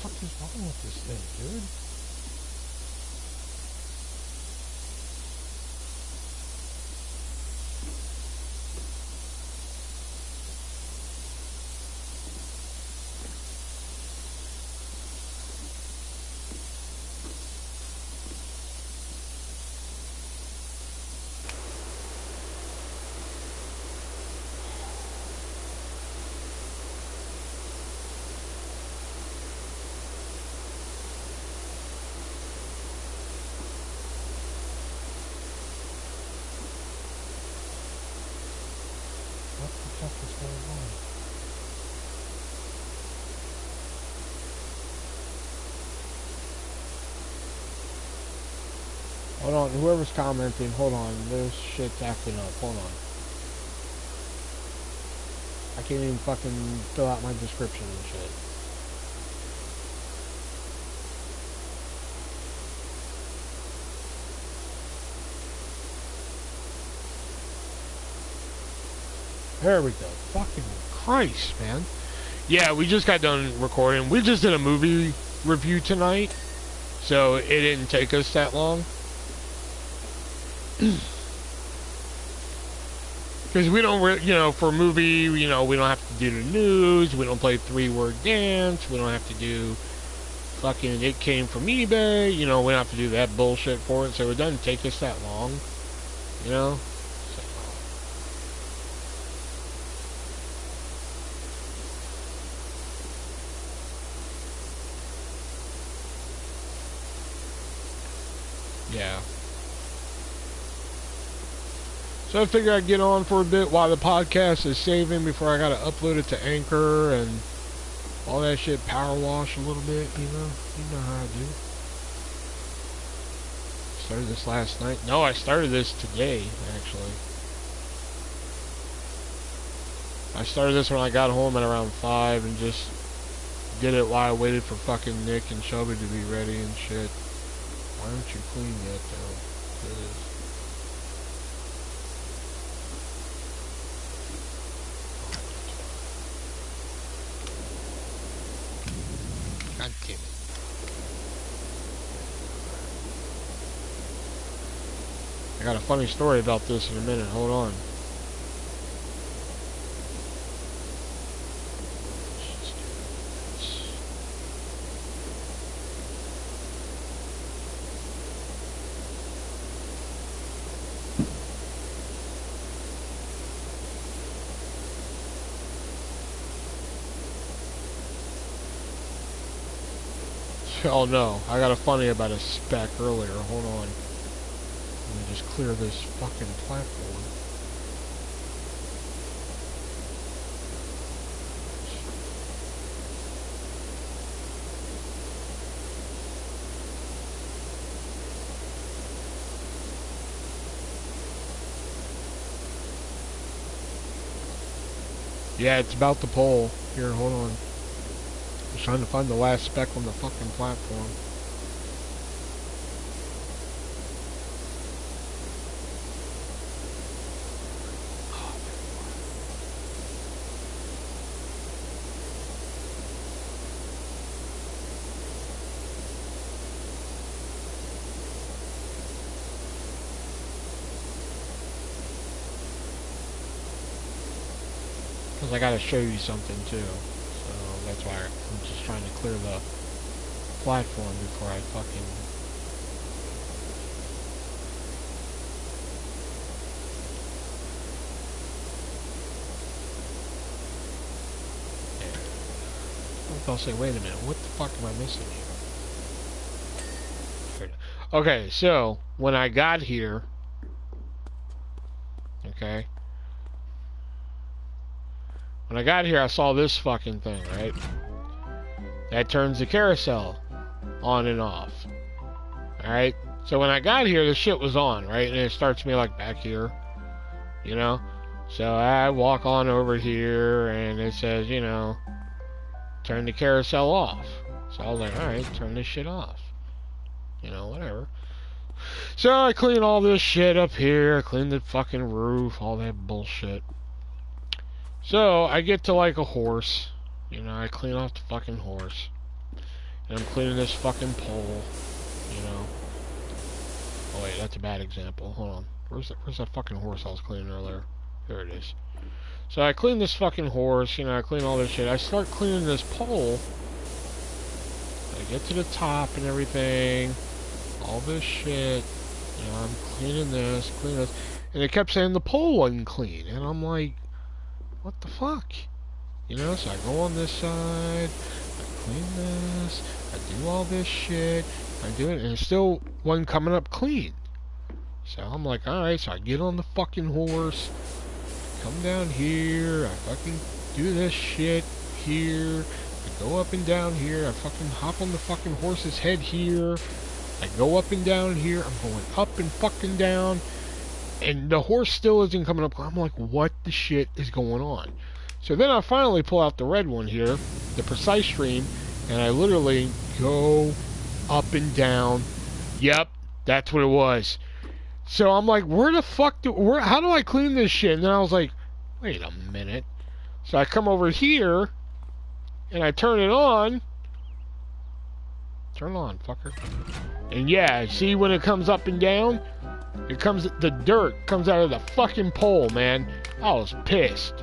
fuck is wrong with this thing, dude? What the fuck is going on? Hold on, whoever's commenting, hold on, this shit's acting up, hold on. I can't even fucking fill out my description and shit. There we go. Fucking Christ, man. Yeah, we just got done recording. We just did a movie review tonight, so it didn't take us that long. Because we don't, you know, for a movie, you know, we don't have to do the news, we don't play 3-word dance, we don't have to do fucking it came from eBay, you know, we don't have to do that bullshit for it, so it doesn't take us that long, you know? So. Yeah. So I figured I'd get on for a bit while the podcast is saving before I gotta upload it to Anchor and all that shit, power wash a little bit, you know? You know how I do. Started this last night. No, I started this today, actually. I started this when I got home at around 5 and just did it while I waited for fucking Nick and Shelby to be ready and shit. Why aren't you clean yet, though? It is. God damn it. I got a funny story about this in a minute. Hold on. Oh no, I got a funny about a spec earlier. Hold on. Let me just clear this fucking platform. Yeah, it's about the poll. Here, hold on. I'm trying to find the last spec on the fucking platform. Because I gotta show you something too. So that's why I'm just trying to clear the platform before I fucking... I'll say, wait a minute, what the fuck am I missing here? Okay, so when I got here, okay, when I got here, I saw this fucking thing, right? That turns the carousel on and off. Alright? So when I got here, the shit was on, right? And it starts me like back here, you know? So I walk on over here, and it says, you know, turn the carousel off. So I was like, alright, turn this shit off. You know, whatever. So I clean all this shit up here, clean the fucking roof, all that bullshit. So I get to like a horse, you know, I clean off the fucking horse. And I'm cleaning this fucking pole, you know. Oh wait, that's a bad example. Hold on. Where's that fucking horse I was cleaning earlier? There it is. So I clean this fucking horse, you know, I clean all this shit. I start cleaning this pole. I get to the top and everything. All this shit. You know, I'm cleaning this. And it kept saying the pole wasn't clean. And I'm like, what the fuck? You know, so I go on this side. I clean this. I do all this shit. I do it, and it still wasn't coming up clean. So I'm like, alright, so I get on the fucking horse. Come down here. I fucking do this shit here. I go up and down here. I fucking hop on the fucking horse's head here. I go up and down here. I'm going up and fucking down. And the horse still isn't coming up. I'm like, what the shit is going on? So then I finally pull out the red one here, the precise stream, and I literally go up and down. Yep, that's what it was. So I'm like, where the fuck how do I clean this shit? And then I was like, wait a minute. So I come over here, and I turn it on. Turn it on, fucker. And yeah, see when it comes up and down? The dirt comes out of the fucking pole, man. I was pissed.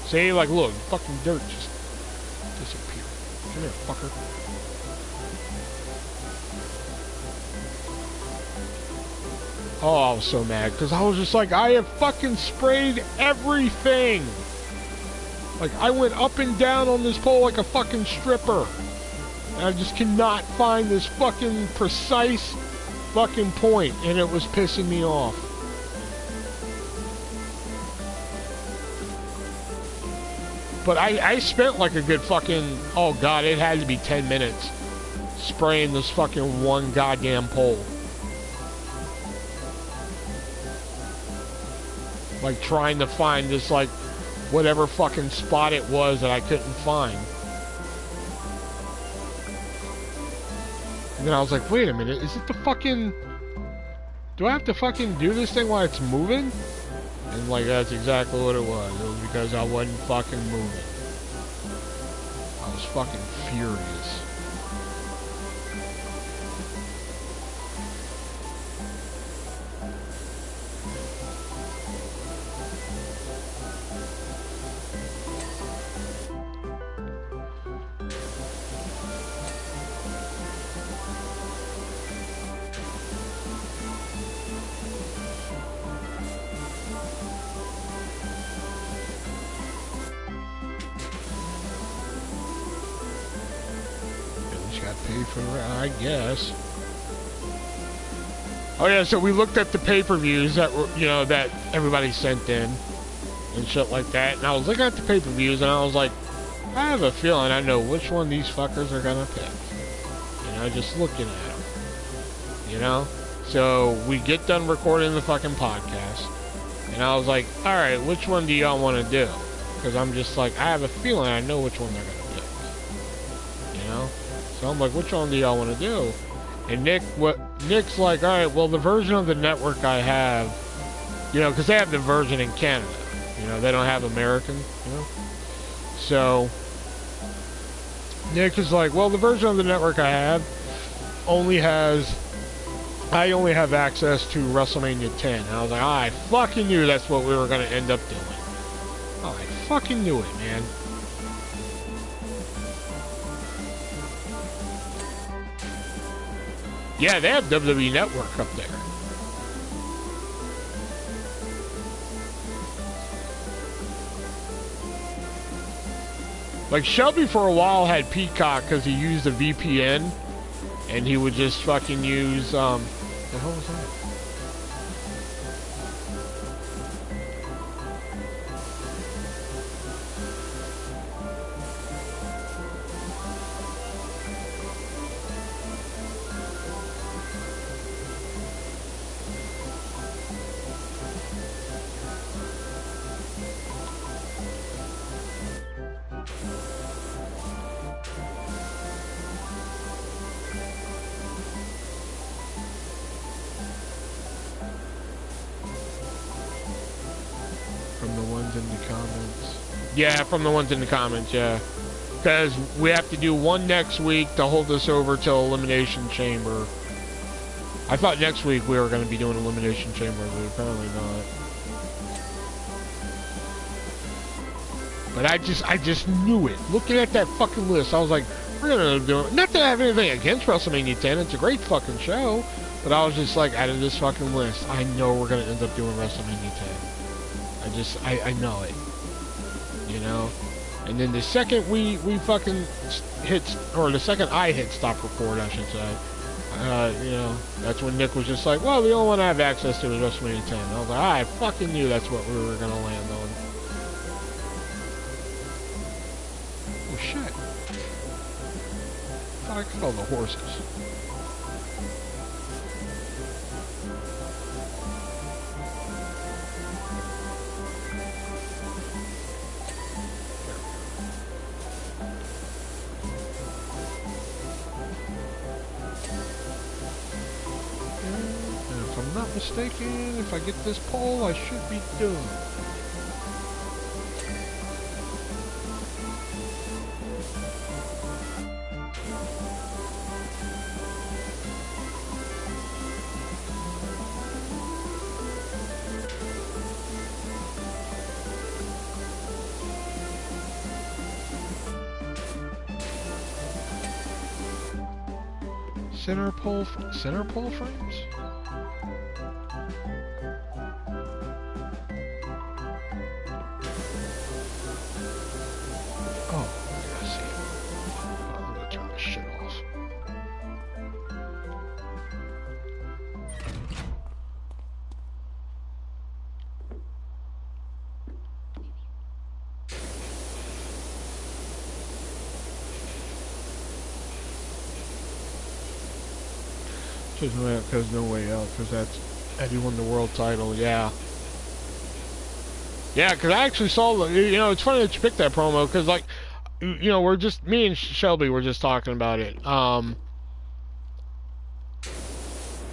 See, like, look, fucking dirt just disappeared. Come here, fucker. Oh, I was so mad, because I was just like, I have fucking sprayed everything. Like, I went up and down on this pole like a fucking stripper. And I just cannot find this fucking precise fucking point, and it was pissing me off. But I spent like a good fucking, oh god, it had to be 10 minutes spraying this fucking one goddamn pole. Like trying to find this like whatever fucking spot it was that I couldn't find. And then I was like, wait a minute, is it the fucking... Do I have to fucking do this thing while it's moving? And like, that's exactly what it was. It was because I wasn't fucking moving. I was fucking furious. I guess. Oh yeah, so we looked at the pay-per-views that were, you know, that everybody sent in and shit like that. And I was looking at the pay-per-views and I was like, I have a feeling I know which one these fuckers are gonna pick. You know, just looking at them. You know? So we get done recording the fucking podcast. And I was like, alright, which one do y'all want to do? Because I'm just like, I have a feeling I know which one they're gonna pick. You know? So I'm like, which one do y'all want to do? And Nick's like, alright, well, the version of the network I have, you know, because they have the version in Canada. You know, they don't have American, you know? So, Nick is like, well, the version of the network I have I only have access to WrestleMania 10. And I was like, oh, I fucking knew that's what we were going to end up doing. Oh, I fucking knew it, man. Yeah, they have WWE Network up there. Like, Shelby for a while had Peacock because he used a VPN. And he would just fucking use, the hell was that? From the ones in the comments. Yeah, from the ones in the comments, yeah. Because we have to do one next week to hold us over till Elimination Chamber. I thought next week we were going to be doing Elimination Chamber, but apparently not. But I just knew it. Looking at that fucking list, I was like, we're going to do it. Not that I have anything against WrestleMania 10. It's a great fucking show. But I was just like, out of this fucking list, I know we're going to end up doing WrestleMania 10. I know it. You know? And then the second we fucking hit, or the second I hit stop record, I should say, you know, that's when Nick was just like, well, the only one I have access to is WrestleMania 10. I was like, I fucking knew that's what we were going to land on. Oh, shit. I thought I cut all the horses. If I'm not mistaken, if I get this pole, I should be done. Center pole frames? Oh, I see it. I'm gonna turn this shit off. Because no way out, because that's Eddie won the world title, yeah. Yeah, because I actually saw the, you know, it's funny that you picked that promo, because, like, you know, me and Shelby were just talking about it. You know,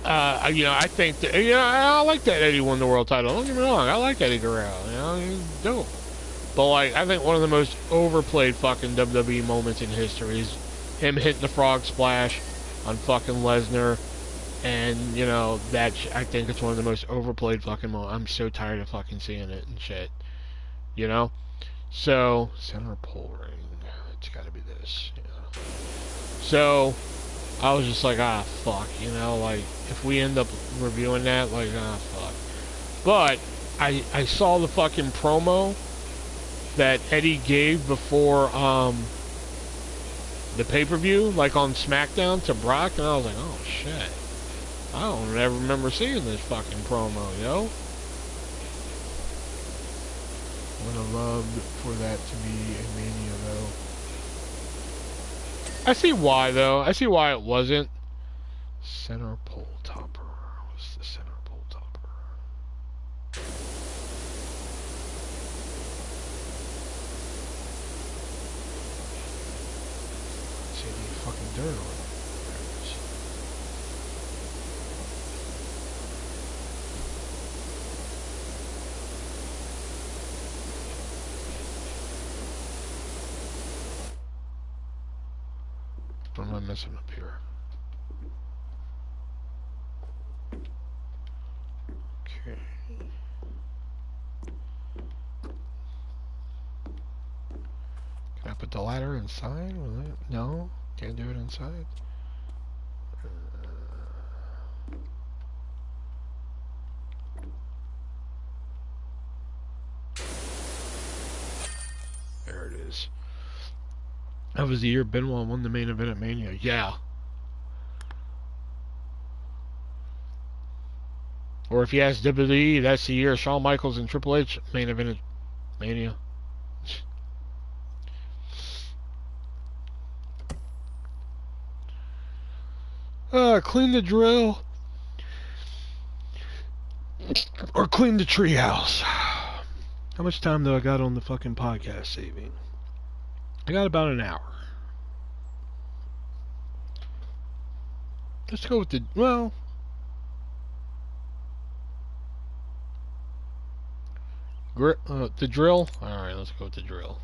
I think that, you know, I like that Eddie won the world title. Don't get me wrong, I like Eddie Guerrero, you know, he's dope. But, like, I think one of the most overplayed fucking WWE moments in history is him hitting the frog splash on fucking Lesnar. And, you know, I think it's one of the most overplayed fucking moments. I'm so tired of fucking seeing it and shit. You know? So, center pole ring. It's gotta be this. Yeah. So, I was just like, fuck. You know, like, if we end up reviewing that, like, fuck. But, I saw the fucking promo that Eddie gave before, the pay-per-view, like, on SmackDown to Brock, and I was like, oh, shit. I don't ever remember seeing this fucking promo, yo. Would have loved for that to be a Mania, though. I see why, though. I see why it wasn't. Center pole topper. What's the center pole topper? Let's see any fucking dirt on it. What am I missing up here? Okay. Can I put the ladder inside? No? Can't do it inside? There it is. That was the year Benoit won the main event at Mania. Yeah. Or if you ask WWE, that's the year Shawn Michaels and Triple H main event at Mania. Clean the drill. Or clean the treehouse. How much time do I got on the fucking podcast saving? I got about an hour. Let's go with the, well, The drill? Alright, let's go with the drill.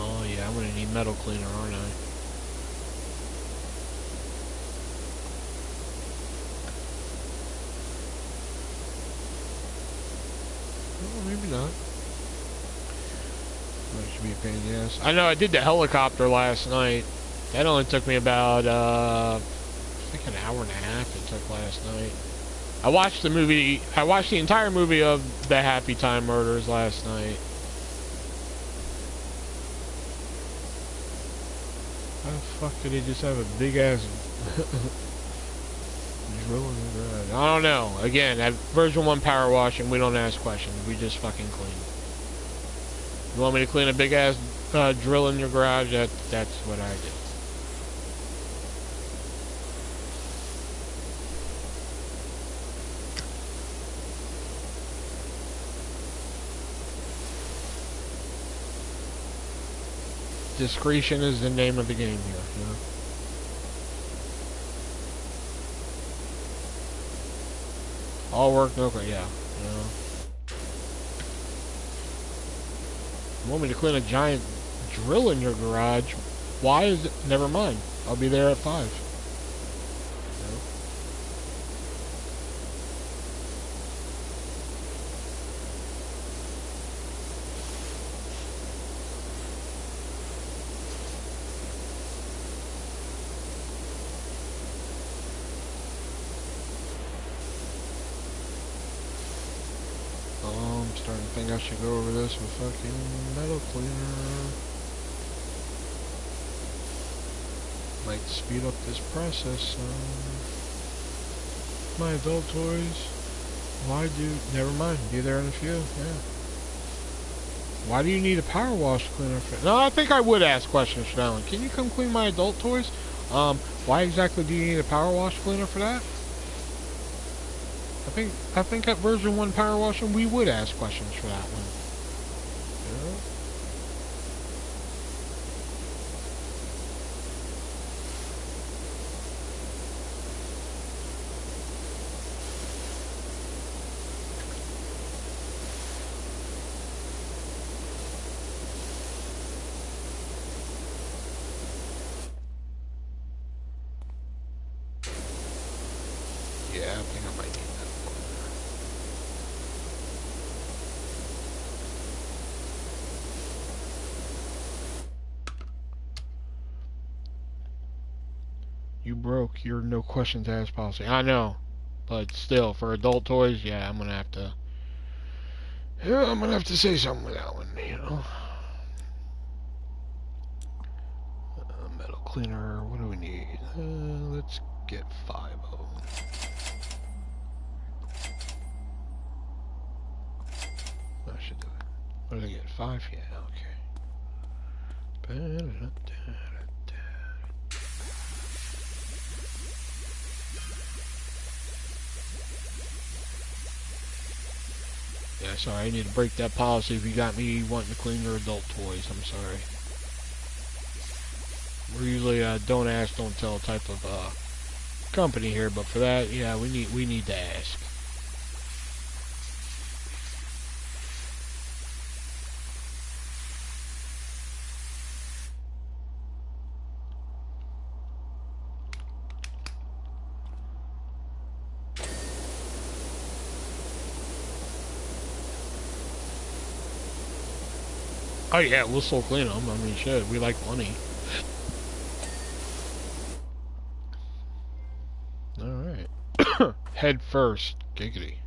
Oh yeah, I'm gonna need metal cleaner, aren't I? Oh, maybe not. That should be a pain in the ass. I know I did the helicopter last night. That only took me about, I think an hour and a half it took last night. I watched the entire movie of the Happy Time Murders last night. How the fuck did he just have a big ass drill in the garage? I don't know. Again, at version 1 power washing, we don't ask questions. We just fucking clean. You want me to clean a big ass drill in your garage? That's what I do. Discretion is the name of the game here, you know? All work, no play, yeah, you know? You want me to clean a giant drill in your garage? Why is it? Never mind. I'll be there at 5. I'm starting to think I should go over this with fucking metal cleaner. Might speed up this process. My adult toys. Why do? Never mind. Be there in a few. Yeah. Why do you need a power wash cleaner for? No, I think I would ask questions, Alan. Can you come clean my adult toys? Why exactly do you need a power wash cleaner for that? I think at version 1 power washing we would ask questions for that one. Yeah, I think I might need that. You broke your no questions asked policy. I know, but still, for adult toys, yeah, I'm gonna have to. Yeah, I'm gonna have to say something with that one, you know. Metal cleaner. What do we need? Let's get 5 of them. I should do it. What did I get? 5? Yeah. Okay. Yeah, sorry, I need to break that policy if you got me wanting to clean your adult toys. I'm sorry. We're usually don't ask, don't tell type of company here, but for that, yeah, we need to ask. Oh yeah, we'll still clean them. I mean, shit, we like money. Alright. Head first. Giggity.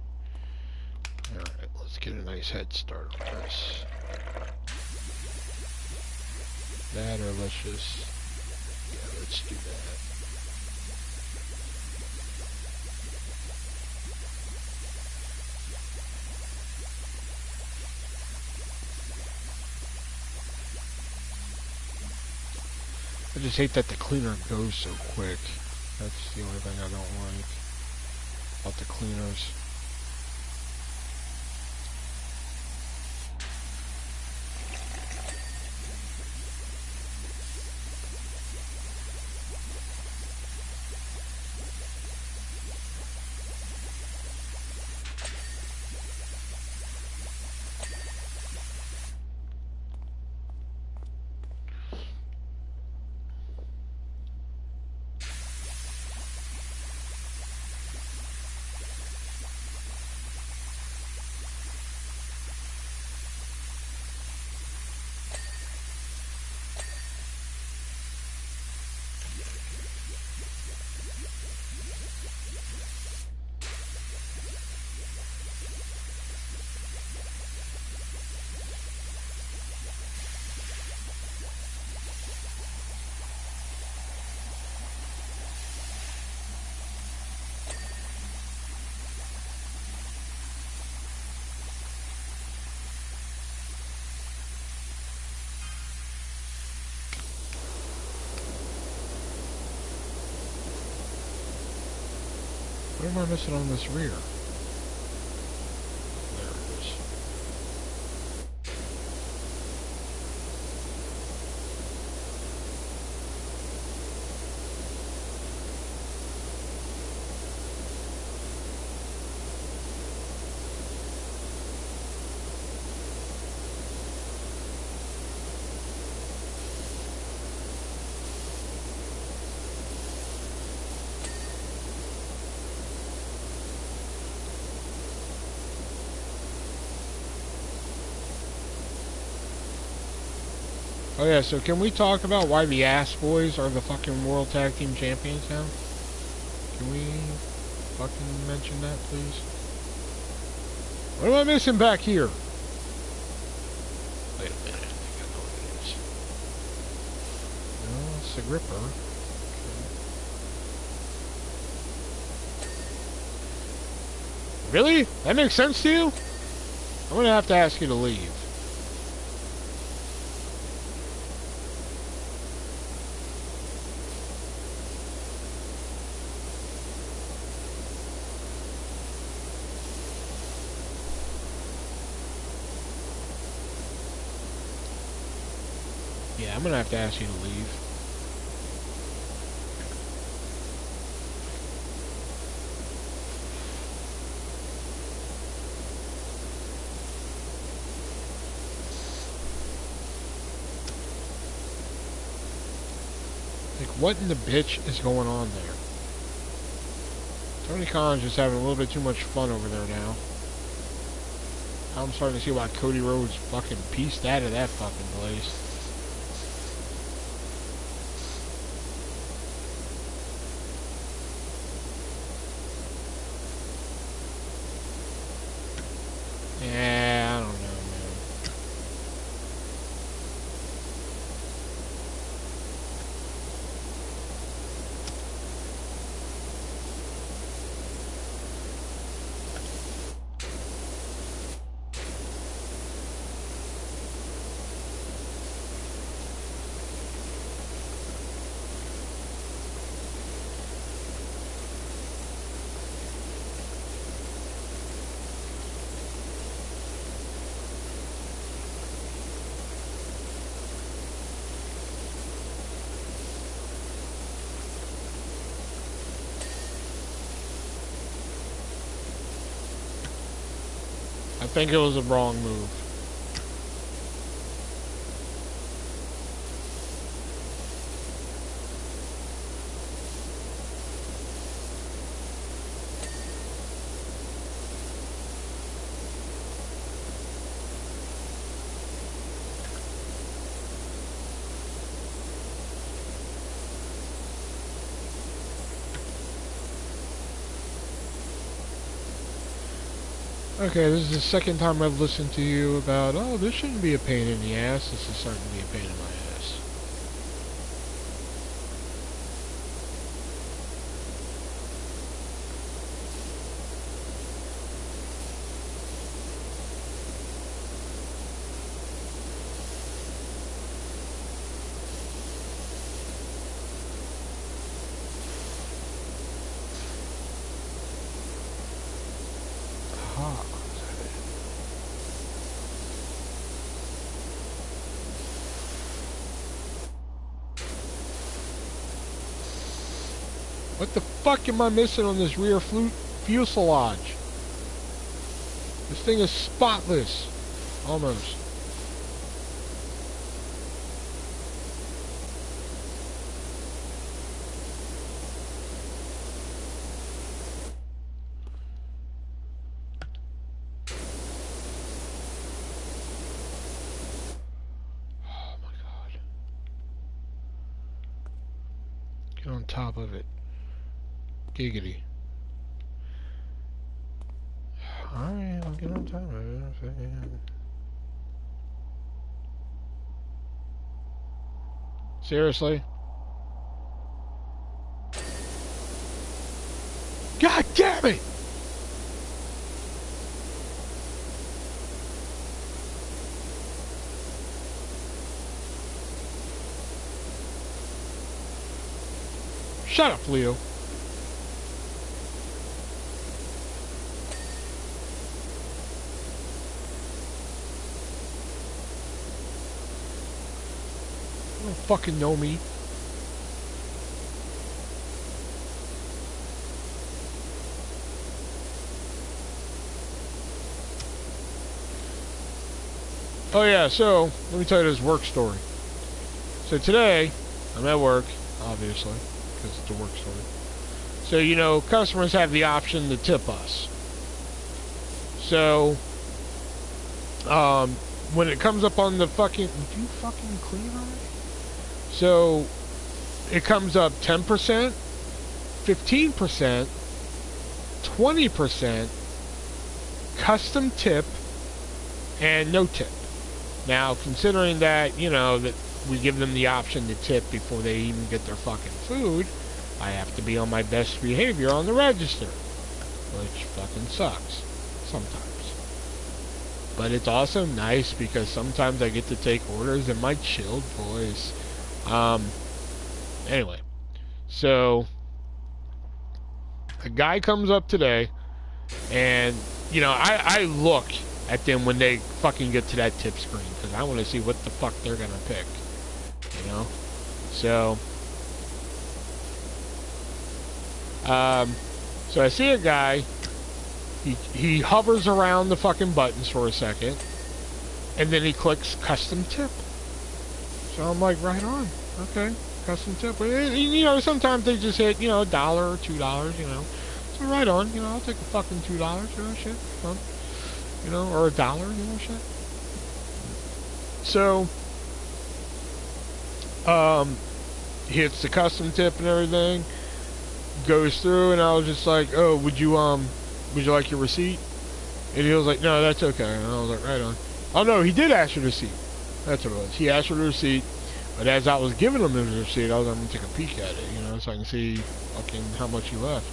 Alright, let's get a nice head start on this. That, or let's just... Yeah, let's do that. I just hate that the cleaner goes so quick. That's the only thing I don't like about the cleaners. What am I missing on this rear? There it is. Oh yeah, so can we talk about why the Ass Boys are the fucking World Tag Team Champions now? Can we fucking mention that, please? What am I missing back here? Wait a minute, I think I know what it is. No, it's the gripper. Okay. Really? That makes sense to you? I'm gonna have to ask you to leave. Yeah, I'm gonna have to ask you to leave. Like, what in the bitch is going on there? Tony Khan's just having a little bit too much fun over there now. I'm starting to see why Cody Rhodes fucking pieced out of that fucking place. Yeah, I don't know, man. I think it was a wrong move. Okay, this is the second time I've listened to you about, oh, this shouldn't be a pain in the ass. This is starting to be a pain in my ass. What the fuck am I missing on this rear fuselage? This thing is spotless. Almost. Oh my god. Get on top of it. Giggity. Alright, I'll get on top of it. Seriously? God damn it! Shut up, Leo. You don't fucking know me. Oh yeah, so, let me tell you this work story. So today, I'm at work, obviously, because it's a work story. So, you know, customers have the option to tip us. So, when it comes up on the fucking... Would you fucking clean already? So, it comes up 10%, 15%, 20%, custom tip, and no tip. Now, considering that, you know, that we give them the option to tip before they even get their fucking food, I have to be on my best behavior on the register. Which fucking sucks. Sometimes. But it's also nice because sometimes I get to take orders in my chilled voice. Anyway. So, a guy comes up today, and, you know, I look at them when they fucking get to that tip screen, because I want to see what the fuck they're gonna pick, you know? So, so I see a guy, he hovers around the fucking buttons for a second, and then he clicks custom tip. So I'm like, right on, okay, custom tip. You know, sometimes they just hit, you know, $1 or $2, you know. So right on, you know, I'll take a fucking $2, you know, shit, fun. You know, or $1, you know, shit. So, hits the custom tip and everything, goes through, and I was just like, oh, would you like your receipt? And he was like, no, that's okay. And I was like, right on. Oh no, he did ask for the receipt. That's what it was. He asked for the receipt, but as I was giving him the receipt, I was going to take a peek at it, you know, so I can see fucking how much he left.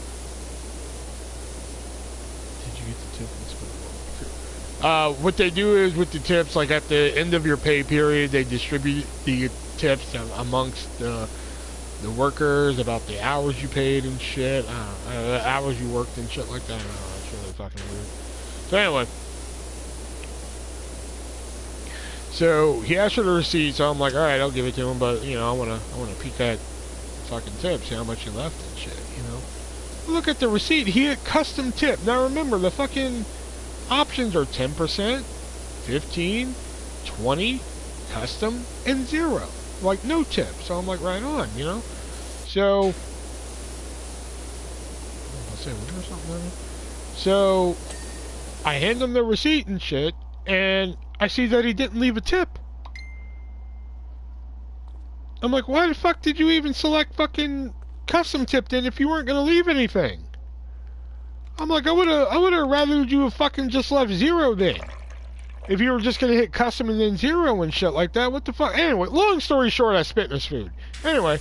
Did you get the tip? What they do is with the tips, like at the end of your pay period, they distribute the tips amongst the workers about the hours you paid and shit. I don't know, the hours you worked and shit like that. I don't know, it's really fucking weird. So anyway, so he asked for the receipt, so I'm like, all right, I'll give it to him, but you know, I wanna peek at fucking tip, see how much he left and shit, you know. Look at the receipt. He had custom tip. Now remember, the fucking options are 10%, 15, 20, custom, and 0. Like, no tip. So I'm like, right on, you know? So, so, I hand him the receipt and shit, and I see that he didn't leave a tip. I'm like, why the fuck did you even select fucking custom tip then if you weren't gonna leave anything? I'm like, I would've rather you have fucking just left 0 then. If you were just gonna hit custom and then 0 and shit like that, what the fuck? Anyway, long story short, I spit in his food. Anyway.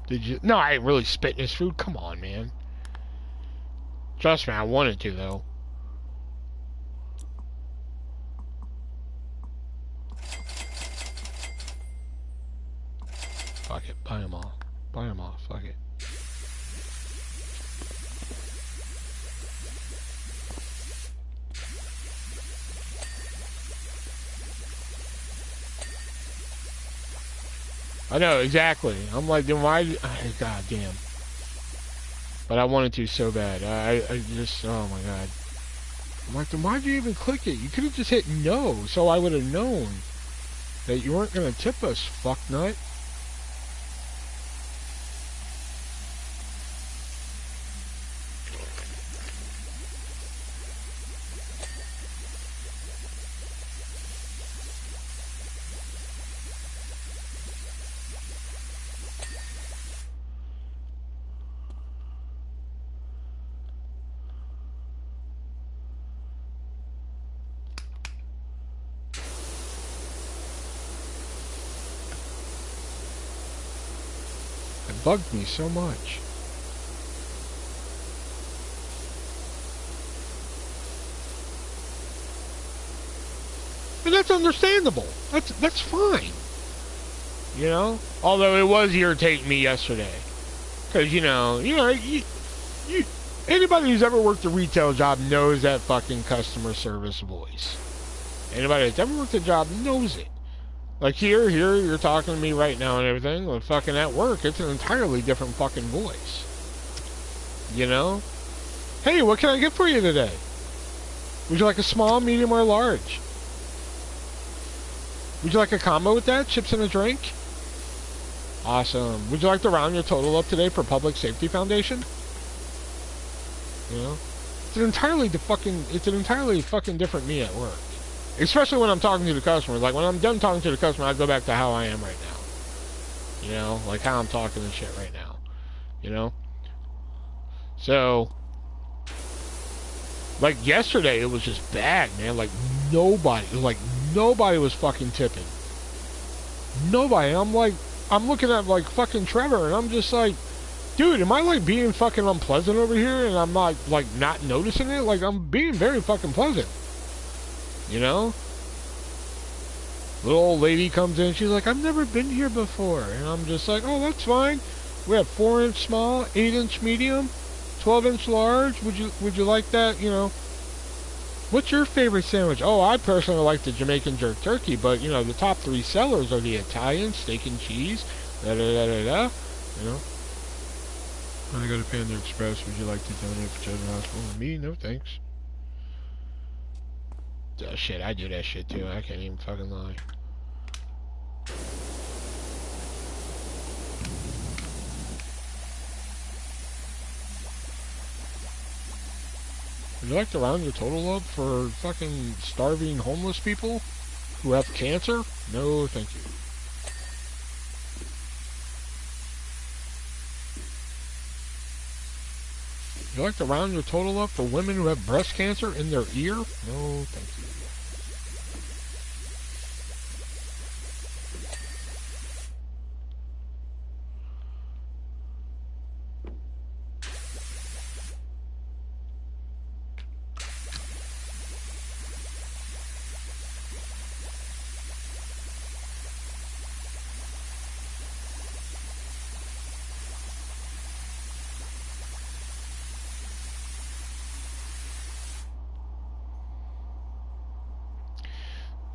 Did you? No, I ain't really spitting his food. Come on, man. Trust me, I wanted to, though. Fuck it. Buy them all. Buy them all. Fuck it. I know, exactly. I'm like, then why? God damn. But I wanted to so bad. I just, oh my god. I'm like, then why'd you even click it? You could have just hit no, so I would have known that you weren't going to tip us, fucknut. It bugged me so much. And that's understandable. That's fine. You know? Although it was irritating me yesterday. Because, you anybody who's ever worked a retail job knows that fucking customer service voice. Anybody that's ever worked a job knows it. Like here, you're talking to me right now and everything, but fucking at work, it's an entirely different fucking voice. You know? Hey, what can I get for you today? Would you like a small, medium, or large? Would you like a combo with that? Chips and a drink? Awesome. Would you like to round your total up today for Public Safety Foundation? You know? It's an entirely fucking different me at work. Especially when I'm talking to the customer. Like, when I'm done talking to the customer, I go back to how I am right now. You know? Like, how I'm talking and shit right now. You know? So, like, yesterday, it was just bad, man. Like, nobody was fucking tipping. Nobody. I'm looking at, like, fucking Trevor, and I'm just like, dude, am I, like, being fucking unpleasant over here, and I'm not, like, not noticing it? Like, I'm being very fucking pleasant. You know? Little old lady comes in, she's like, I've never been here before. And I'm just like, oh, that's fine. We have 4-inch small, 8-inch medium, 12-inch large. Would you like that, you know? What's your favorite sandwich? Oh, I personally like the Jamaican jerk turkey, but, you know, the top 3 sellers are the Italian, steak and cheese, da-da-da-da-da, you know? I go to Panda Express. Would you like to donate for Children's Hospital? Me? No, thanks. Oh, shit, I do that shit, too. I can't even fucking lie. Would you like to round your total up for fucking starving homeless people who have cancer? No, thank you. Would you like to round your total up for women who have breast cancer in their ear? No, thank you.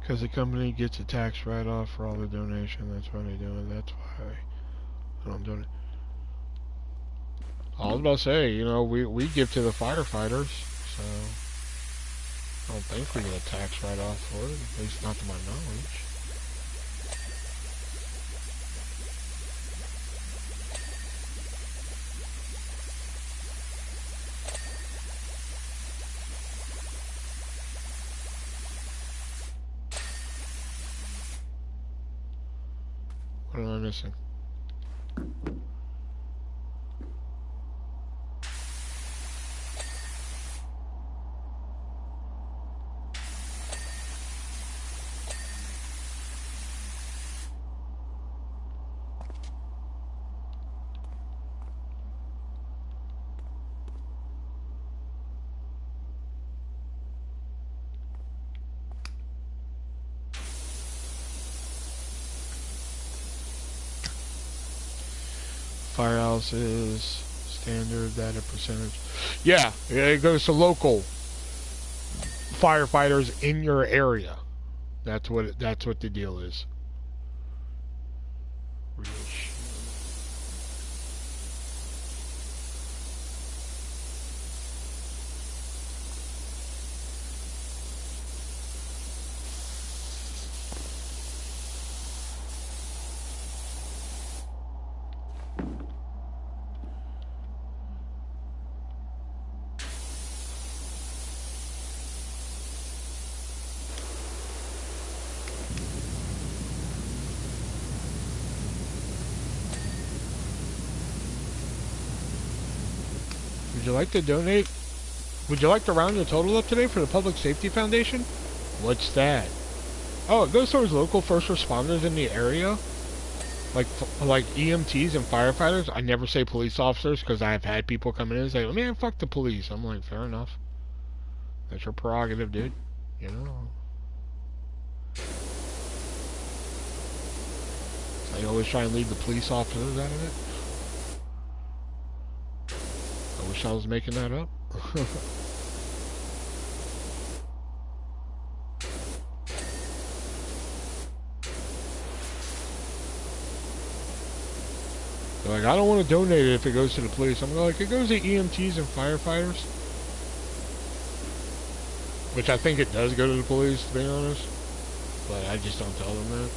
Because the company gets a tax write-off for all the donation. That's why they do it. That's why I don't do it. I was about to say, you know, we give to the firefighters, so I don't think we get a tax write-off for it, at least not to my knowledge. What am I missing? Firehouses, standard data percentage. Yeah, it goes to local firefighters in your area. That's what the deal is. Would you like to donate? Would you like to round your total up today for the Public Safety Foundation? What's that? Oh, it goes towards local first responders in the area. Like EMTs and firefighters. I never say police officers because I've had people come in and say, man, fuck the police. I'm like, fair enough. That's your prerogative, dude. You know. I always try and leave the police officers out of it. I wish I was making that up. They're like, I don't want to donate it if it goes to the police. I'm like, it goes to EMTs and firefighters. Which I think it does go to the police, to be honest. But I just don't tell them that.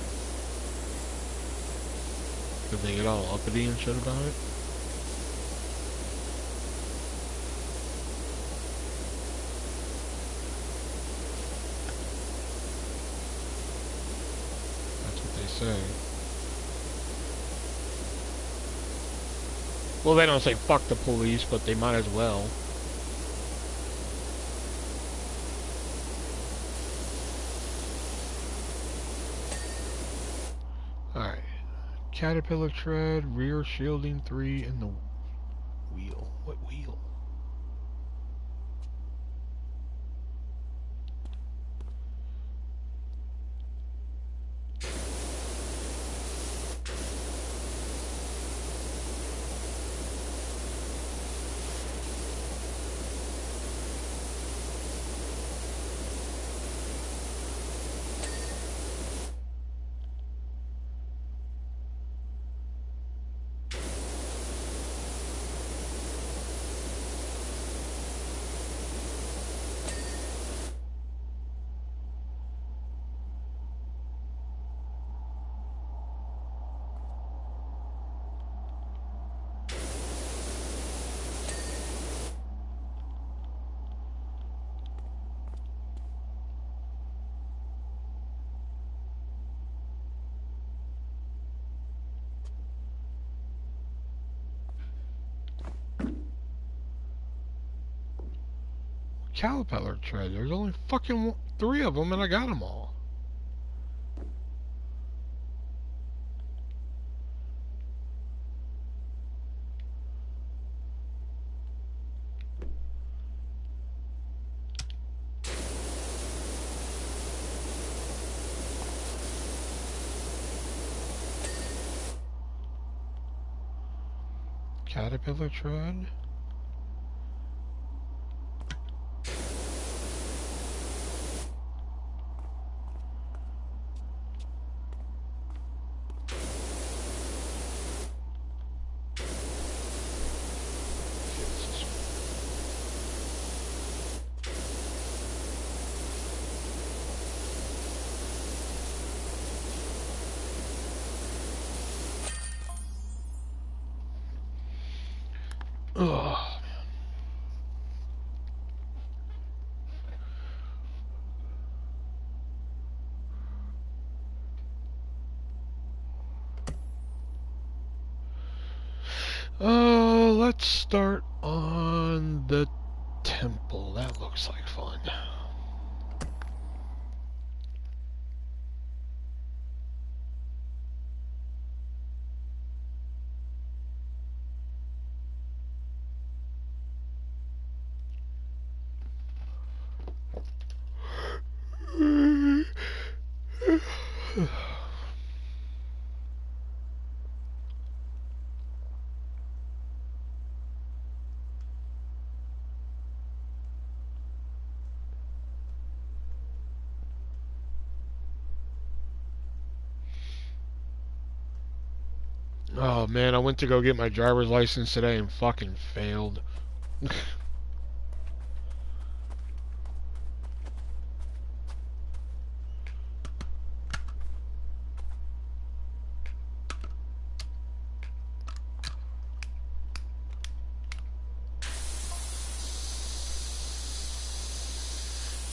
Because they get all uppity and shit about it. That's what they say. Well, they don't say fuck the police, but they might as well. Alright. Caterpillar tread, rear shielding 3, and the wheel. What wheel? Caterpillar tread. There's only fucking 3 of them and I got them all. Caterpillar tread. Ugh. Let's start on the temple. That looks like fun. Oh man, I went to go get my driver's license today and fucking failed.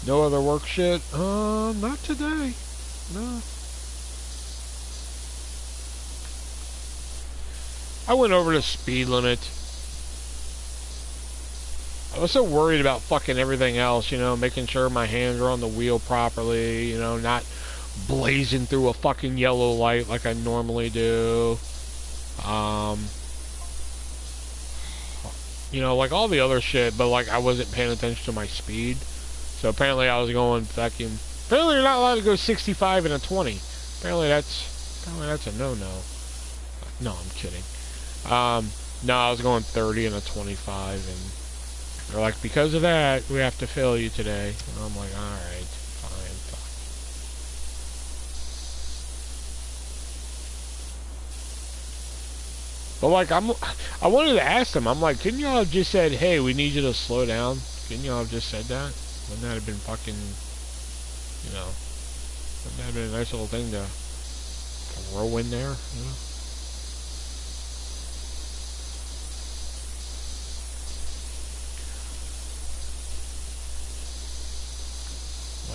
No other work shit? Not today. No. I went over the speed limit. I was so worried about fucking everything else, you know, making sure my hands are on the wheel properly, you know, not blazing through a fucking yellow light like I normally do. You know, like all the other shit, but like I wasn't paying attention to my speed. So apparently I was going fucking... Apparently you're not allowed to go 65 in a 20. Apparently that's a no-no. No, I'm kidding. No, I was going 30 in a 25, and they're like, because of that, we have to fail you today. And I'm like, alright, fine. But like, I wanted to ask them, I'm like, couldn't y'all have just said, hey, we need you to slow down? Couldn't y'all have just said that? Wouldn't that have been fucking, you know, wouldn't that have been a nice little thing to throw in there, you know?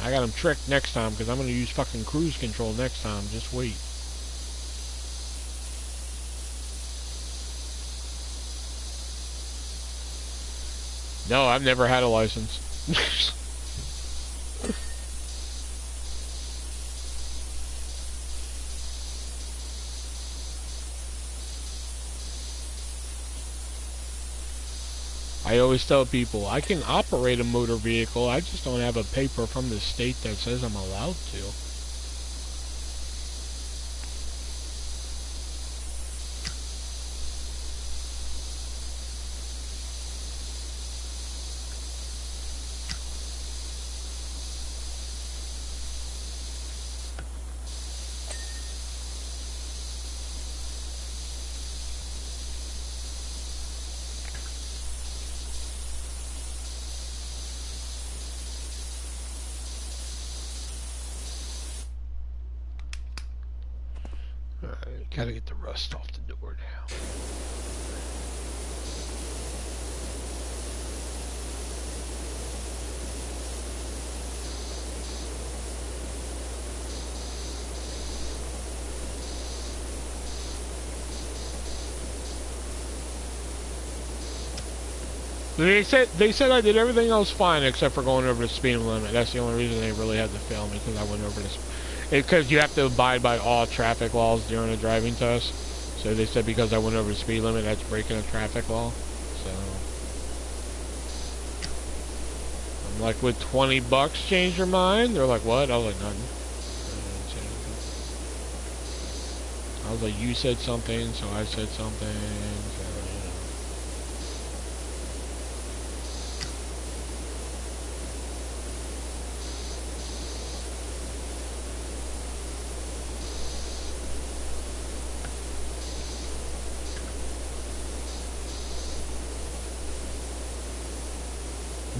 I got him tricked next time, because I'm going to use fucking cruise control next time. Just wait. No, I've never had a license. I always tell people, I can operate a motor vehicle, I just don't have a paper from the state that says I'm allowed to. Alright, gotta get the rust off the door now. They said I did everything else fine except for going over the speed limit. That's the only reason they really had to fail me, because I went over this. Because you have to abide by all traffic laws during a driving test. So they said because I went over the speed limit, that's breaking a traffic law. So I'm like, would $20 change your mind? They're like, what? I was like, nothing. I was like, you said something, so I said something. So, you know.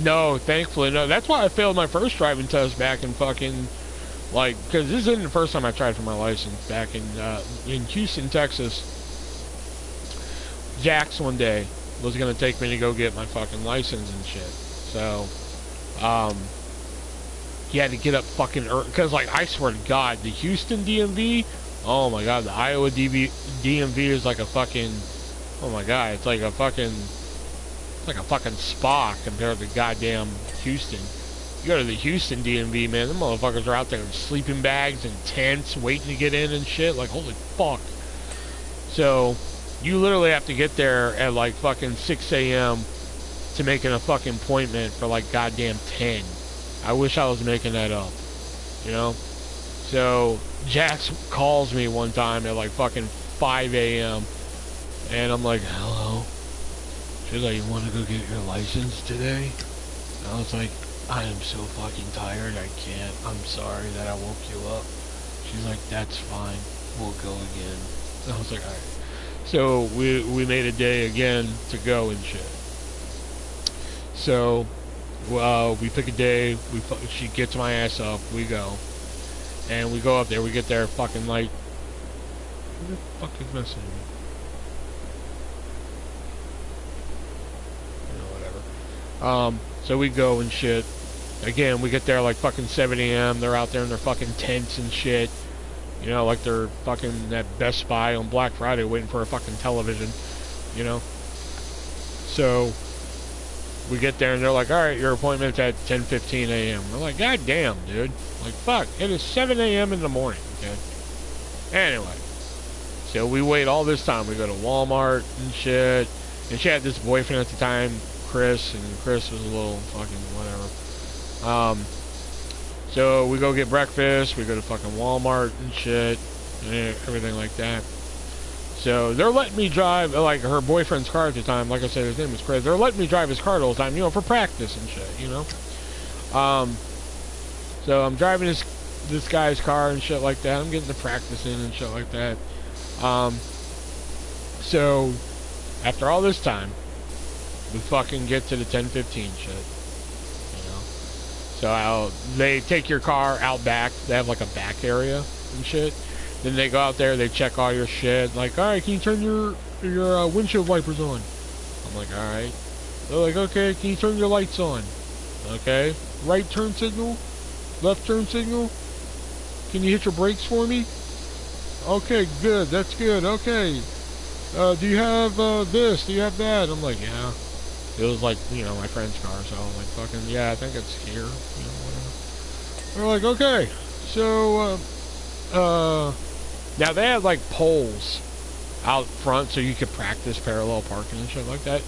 No, thankfully, no. That's why I failed my first driving test back in fucking, like, because this isn't the first time I tried for my license. Back in Houston, Texas, Jax one day was going to take me to go get my fucking license and shit. So, he had to get up fucking early, because, like, I swear to God, the Houston DMV, oh my God, the Iowa DMV is like a fucking, oh my God, it's like a fucking spa compared to goddamn Houston. You go to the Houston DMV, man, them motherfuckers are out there in sleeping bags and tents waiting to get in and shit. Like, holy fuck. So, you literally have to get there at like fucking 6 a.m. to make a fucking appointment for like goddamn 10. I wish I was making that up. You know? So, Jax calls me one time at like fucking 5 a.m. and I'm like, hello? She's like, you want to go get your license today? And I was like, I am so fucking tired, I can't. I'm sorry that I woke you up. She's like, that's fine. We'll go again. And I was like, alright. So we made a day again to go and shit. So we pick a day. She gets my ass up. We go, and we go up there. We get there fucking like. Who the fuck is messaging me? Whatever. So we go and shit. Again, we get there like fucking 7 a.m. They're out there in their fucking tents and shit. You know, like they're fucking at Best Buy on Black Friday waiting for a fucking television. You know? So, we get there and they're like, alright, your appointment's at 10:15 a.m. We're like, god damn, dude. Like, fuck, it is 7 a.m. in the morning, dude. Anyway. So we wait all this time. We go to Walmart and shit. And she had this boyfriend at the time, Chris, and Chris was a little fucking whatever. So we go get breakfast. We go to fucking Walmart and shit, and everything like that. So they're letting me drive, like her boyfriend's car at the time. Like I said, his name was Chris. They're letting me drive his car the whole time, you know, for practice and shit, you know. So I'm driving this guy's car and shit like that. I'm getting the practice in and shit like that. So after all this time, we fucking get to the 10:15 shit. So they take your car out back. They have like a back area and shit. Then they go out there. They check all your shit. Like, all right, can you turn your windshield wipers on? I'm like, all right. They're like, okay, can you turn your lights on? Okay. Right turn signal, left turn signal. Can you hit your brakes for me? Okay, good. That's good. Okay. Do you have this? Do you have that? I'm like, yeah. It was like, you know, my friend's car, so I was like, fucking, yeah, I think it's here, you know, whatever. They're like, okay, so, now they had, like, poles out front so you could practice parallel parking and shit like that.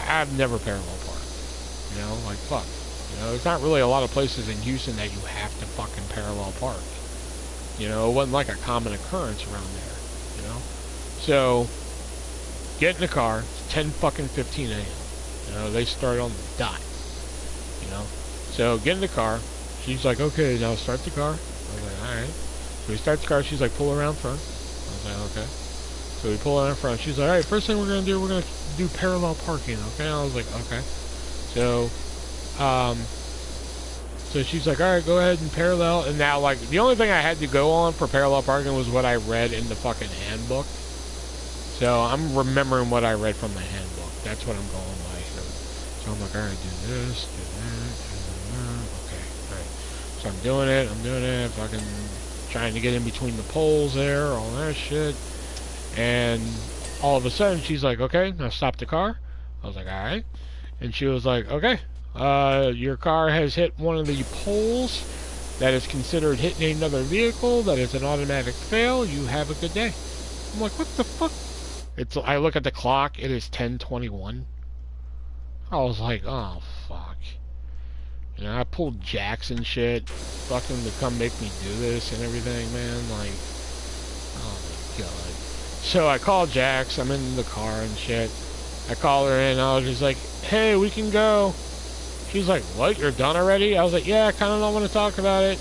I've never parallel parked, you know, like, fuck. You know, there's not really a lot of places in Houston that you have to fucking parallel park. You know, it wasn't like a common occurrence around there, you know. So, get in the car, it's 10:15 a.m. You know, they start on the dot. You know? So, get in the car. She's like, okay, now start the car. I was like, alright. So we start the car. She's like, pull around front. I was like, okay. So we pull around front. She's like, alright, first thing we're going to do, we're going to do parallel parking, okay? I was like, okay. So, so she's like, alright, go ahead and parallel. And now, like, the only thing I had to go on for parallel parking was what I read in the fucking handbook. So, I'm remembering what I read from the handbook. That's what I'm going by. So I'm like, alright, do this, do that, okay, alright. So I'm doing it, fucking trying to get in between the poles there, all that shit. And all of a sudden, she's like, okay, now stop the car. I was like, alright. And she was like, okay, your car has hit one of the poles. That is considered hitting another vehicle. That is an automatic fail. You have a good day. I'm like, what the fuck? I look at the clock, it is 10:21. I was like, oh, fuck. You know, I pulled jacks and shit, fucking to come make me do this and everything, man. Like, oh my god. So I called Jax, I'm in the car and shit. I call her in, I was just like, hey, we can go. She's like, what, you're done already? I was like, yeah, I kind of don't want to talk about it.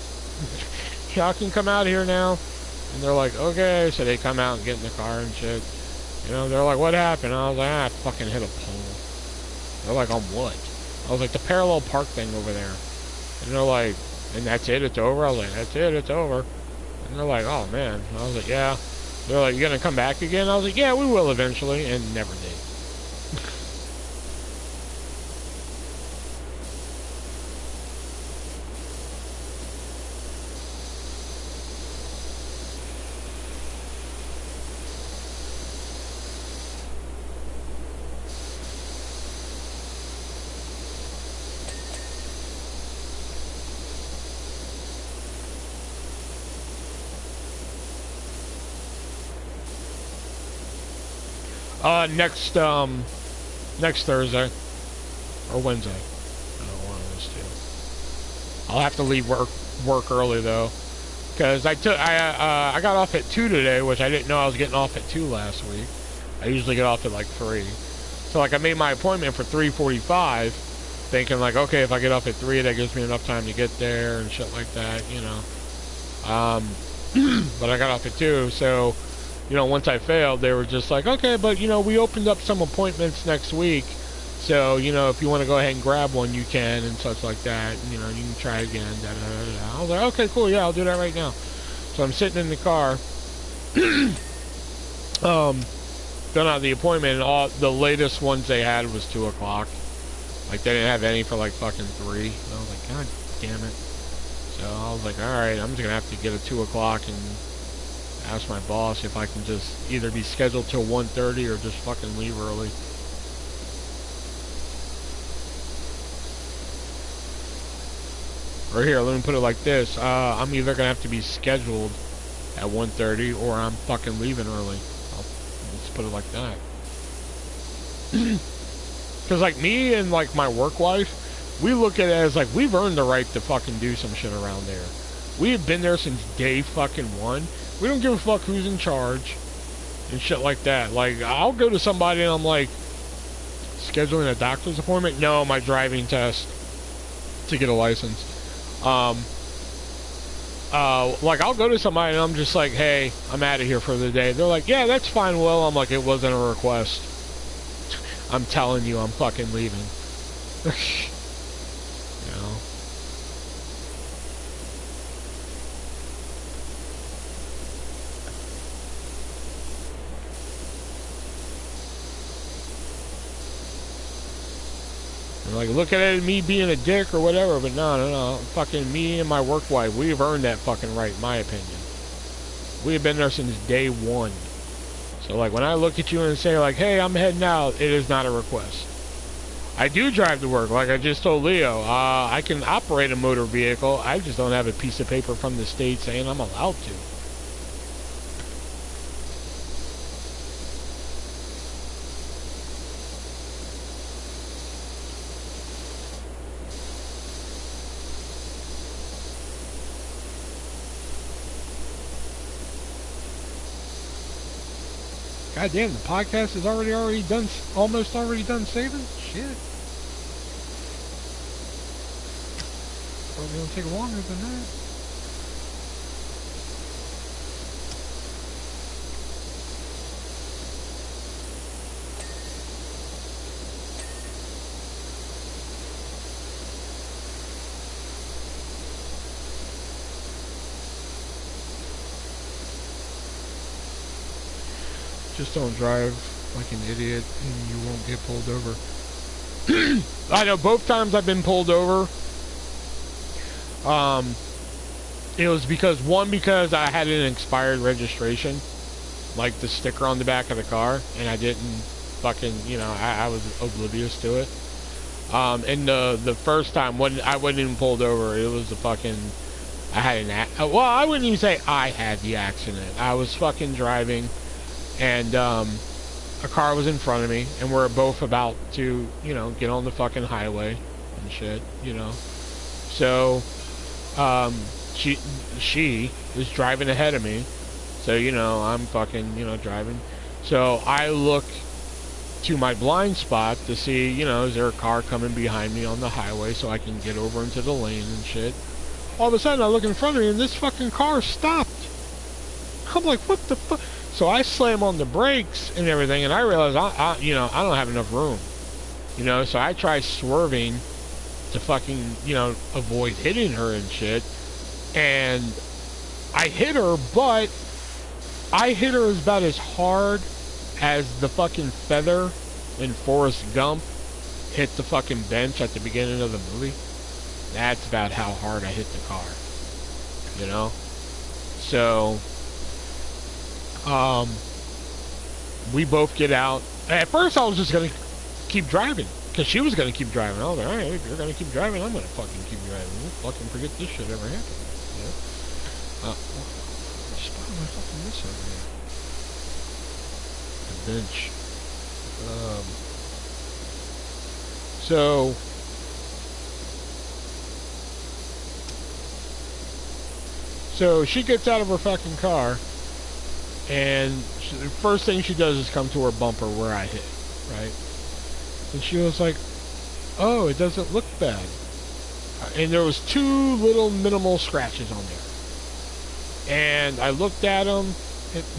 Y'all can come out here now. And they're like, okay. So they come out and get in the car and shit. You know, they're like, what happened? I was like, I fucking hit a pole. They're like, on what? I was like, the parallel park thing over there. And they're like, and that's it, it's over? I was like, that's it, it's over. And they're like, oh man. I was like, yeah. They're like, you gonna come back again? I was like, yeah, we will eventually. And never did. Next Thursday or Wednesday. I don't know, one of those two. I'll have to leave work early though, because I got off at 2 today, which I didn't know I was getting off at 2 last week. I usually get off at like 3. So like I made my appointment for 3:45, thinking like, okay, if I get off at 3, that gives me enough time to get there and shit like that, you know. But I got off at 2, so you know, once I failed, they were just like, okay, but, you know, we opened up some appointments next week. So, you know, if you want to go ahead and grab one, you can, and such like that. And, you know, you can try again. Da, da, da, da. I was like, okay, cool, yeah, I'll do that right now. So I'm sitting in the car. Done out the appointment, and all the latest ones they had was 2 o'clock. Like, they didn't have any for, like, fucking 3. And I was like, God damn it. So I was like, alright, I'm just gonna have to get a 2 o'clock and ask my boss if I can just either be scheduled till 1:30 or just fucking leave early. Or here, let me put it like this. I'm either gonna have to be scheduled at 1:30 or I'm fucking leaving early. Let's put it like that. Because, like, me and, like, my work wife, we look at it as, like, we've earned the right to fucking do some shit around there. We have been there since day fucking 1. We don't give a fuck who's in charge and shit like that. Like, I'll go to somebody and I'm like, scheduling a doctor's appointment? No, my driving test to get a license. Like, I'll go to somebody and I'm just like, hey, I'm out of here for the day. They're like, yeah, that's fine, Will. I'm like, it wasn't a request. I'm telling you, I'm fucking leaving. You know? And like, look at it, me being a dick or whatever, but no. Fucking me and my work wife, we've earned that fucking right, in my opinion. We have been there since day 1. So, like, when I look at you and say, like, hey, I'm heading out, it is not a request. I do drive to work, like I just told Leo. I can operate a motor vehicle. I just don't have a piece of paper from the state saying I'm allowed to. God damn, the podcast is already done, almost already done saving? Shit. Probably gonna take longer than that. Just don't drive like an idiot and you won't get pulled over. I know both times I've been pulled over, it was because I had an expired registration, like the sticker on the back of the car, and I didn't fucking, you know, I was oblivious to it. And the first time when I wasn't even pulled over, it was the fucking, I had an well, I wouldn't even say I had the accident. I was fucking driving, and a car was in front of me, and we're both about to, you know, get on the fucking highway and shit, you know. So, she is driving ahead of me, so, you know, I'm fucking, you know, driving. So I look to my blind spot to see, you know, is there a car coming behind me on the highway so I can get over into the lane and shit. All of a sudden I look in front of me and this fucking car stopped. I'm like, what the fuck? So I slam on the brakes and everything, and I realize you know, I don't have enough room, you know. So I try swerving to fucking, you know, avoid hitting her and shit, and I hit her, but I hit her about as hard as the fucking feather in Forrest Gump hit the fucking bench at the beginning of the movie. That's about how hard I hit the car, you know. So we both get out. At first I was just gonna keep driving, because she was gonna keep driving. I was like, alright, if you're gonna keep driving, I'm gonna fucking keep driving. We'll fucking forget this shit ever happened, you know? What's my fucking this over here? The bench. So she gets out of her fucking car, and the first thing she does is come to her bumper where I hit, right? And she was like, oh, it doesn't look bad. And there was 2 little minimal scratches on there. And I looked at them,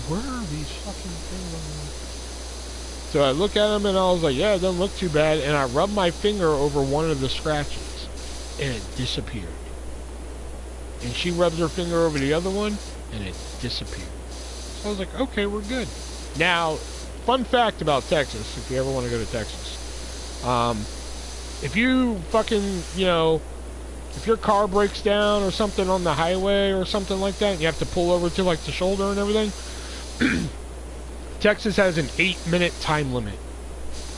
where are these fucking things on there? So I look at them and I was like, yeah, it doesn't look too bad. And I rubbed my finger over one of the scratches and it disappeared. And she rubs her finger over the other one and it disappeared. So I was like, okay, we're good. Now, fun fact about Texas, if you ever want to go to Texas. If you fucking, you know, if your car breaks down or something on the highway or something like that, and you have to pull over to like the shoulder and everything, Texas has an 8-minute time limit.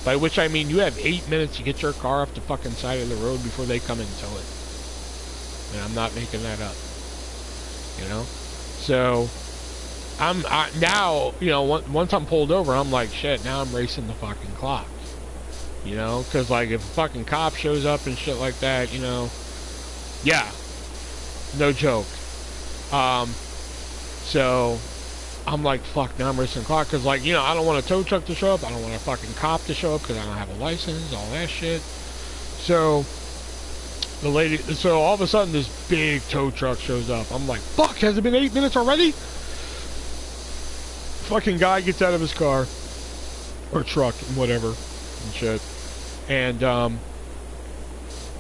By which I mean you have 8 minutes to get your car off the fucking side of the road before they come and tow it. And I'm not making that up. You know? So, now, you know, once I'm pulled over, I'm like, shit, now I'm racing the fucking clock. You know? Because, like, if a fucking cop shows up and shit like that, you know, yeah. No joke. So, I'm like, fuck, now I'm racing the clock. Because, like, you know, I don't want a tow truck to show up. I don't want a fucking cop to show up because I don't have a license, all that shit. So, the lady, so all of a sudden this big tow truck shows up. I'm like, fuck, has it been 8 minutes already? Fucking guy gets out of his car. Or truck, whatever, and shit. And,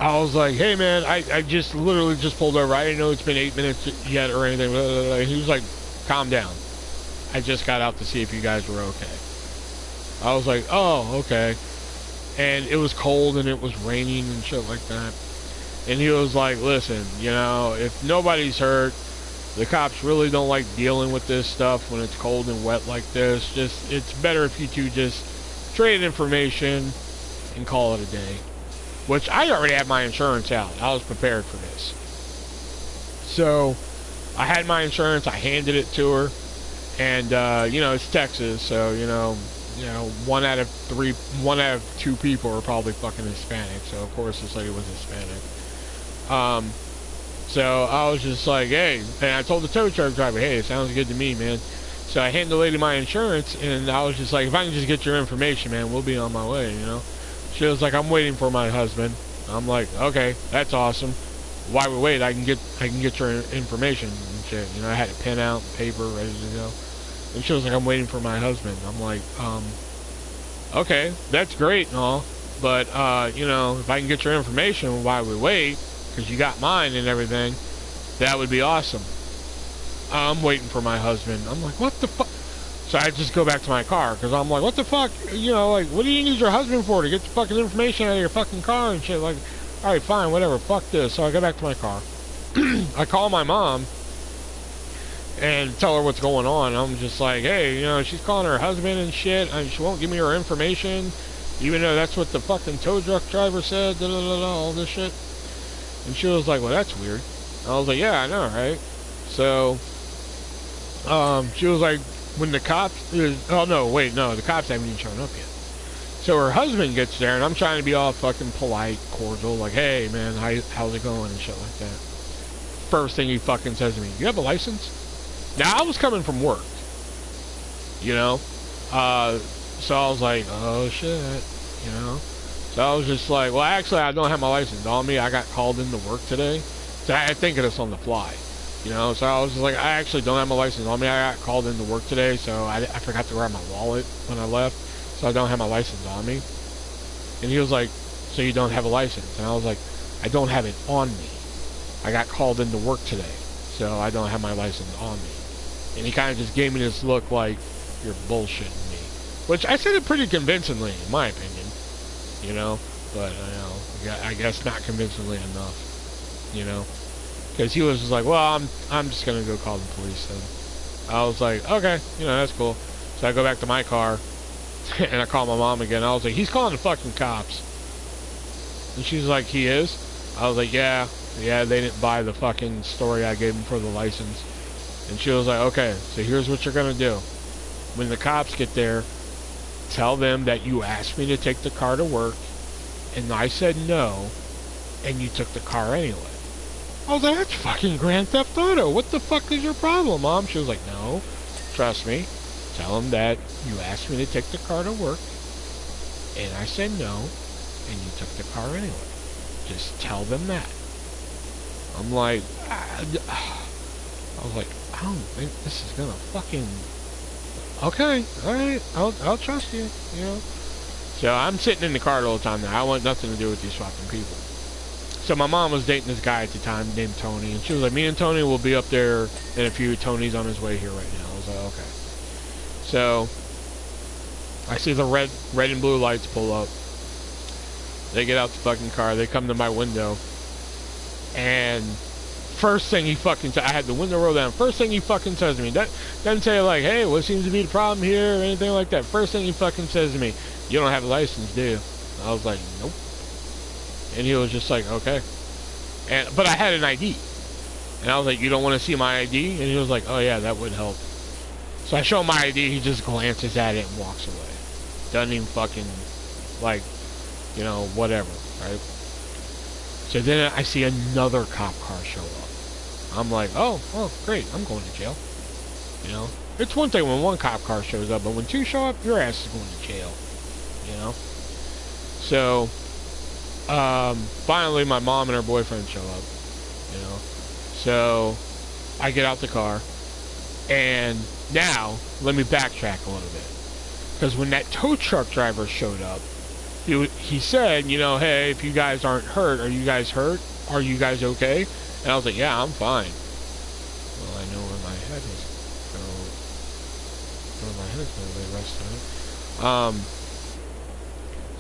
I was like, hey man, I just literally just pulled over. I didn't know it's been 8 minutes yet or anything. And he was like, calm down. I just got out to see if you guys were okay. I was like, oh, okay. And it was cold and it was raining and shit like that. And he was like, listen, you know, if nobody's hurt, the cops really don't like dealing with this stuff when it's cold and wet like this. Just, it's better if you two just trade information and call it a day. Which I already had my insurance out. I was prepared for this. So, I had my insurance. I handed it to her. And, you know, it's Texas, so, you know, 1 out of 2 people are probably fucking Hispanic. So, of course, this lady was Hispanic. So I was just like, hey, and I told the tow truck driver, hey, it sounds good to me, man. So I handed the lady my insurance, and I was just like, if I can just get your information, man, we'll be on my way, you know. She was like, I'm waiting for my husband. I'm like, okay, that's awesome. While we wait, I can get your information and shit. You know, I had a pen out, paper, ready to go. And she was like, I'm waiting for my husband. I'm like, okay, that's great and all, but you know, if I can get your information while we wait, because you got mine and everything, that would be awesome. I'm waiting for my husband. I'm like, what the fuck? So I just go back to my car, because I'm like, what the fuck? You know, like, what do you need your husband for? To get the fucking information out of your fucking car and shit? Like, alright, fine, whatever, fuck this. So I go back to my car. I call my mom and tell her what's going on. I'm just like, hey, you know, she's calling her husband and shit, and she won't give me her information, even though that's what the fucking tow truck driver said, all this shit. And she was like, well, that's weird. I was like, yeah, I know, right? So, she was like, when the cops, oh no, wait, no, the cops haven't even shown up yet. So her husband gets there, and I'm trying to be all fucking polite, cordial, like, hey, man, how's it going, and shit like that. First thing he fucking says to me, you have a license? Now, I was coming from work, you know? So I was like, oh, shit, you know? So I was just like, well, actually, I don't have my license on me. I got called into work today. So I had to think of this on the fly, you know? So I was just like, I actually don't have my license on me. I got called into work today, so I forgot to grab my wallet when I left. So I don't have my license on me. And he was like, so you don't have a license? And I was like, I don't have it on me. I got called into work today, so I don't have my license on me. And he kind of just gave me this look like, you're bullshitting me. Which I said it pretty convincingly, in my opinion. You know, but, you know, I guess not convincingly enough, you know, because he was just like, well, I'm just going to go call the police then. I was like, okay, you know, that's cool. So I go back to my car, and I call my mom again. I was like, he's calling the fucking cops. And she's like, he is? I was like, yeah, they didn't buy the fucking story I gave them for the license. And she was like, okay, so here's what you're going to do. When the cops get there, tell them that you asked me to take the car to work, and I said no, and you took the car anyway. I was like, that's fucking Grand Theft Auto. What the fuck is your problem, Mom? She was like, no, trust me. Tell them that you asked me to take the car to work, and I said no, and you took the car anyway. Just tell them that. I'm like, I was like, I don't think this is gonna fucking okay, all right, I'll trust you, you know. So I'm sitting in the car the whole time now. I want nothing to do with these fucking people. So my mom was dating this guy at the time named Tony, and she was like, me and Tony will be up there in a few. Tony's on his way here right now. I was like, okay. So I see the red and blue lights pull up. They get out the fucking car. They come to my window, and first thing he fucking I had the window rolled down. First thing he fucking says to me, doesn't say like, hey, what seems to be the problem here or anything like that. First thing he fucking says to me, you don't have a license, do you? I was like, nope. And he was just like, okay. But I had an ID. And I was like, you don't want to see my ID? And he was like, oh yeah, that would help. So I show him my ID, he just glances at it and walks away. Doesn't even fucking, like, you know, whatever, right? So then I see another cop car show up. I'm like, oh, great, I'm going to jail. You know? It's one thing when one cop car shows up, but when two show up, your ass is going to jail. You know? So finally my mom and her boyfriend show up, you know. So I get out the car, and now let me backtrack a little bit, because when that tow truck driver showed up, he said, you know, hey, if you guys aren't hurt, are you guys hurt? Are you guys okay? And I was like, yeah, I'm fine. Well, I know where my head is. Where my head is going to rest on it.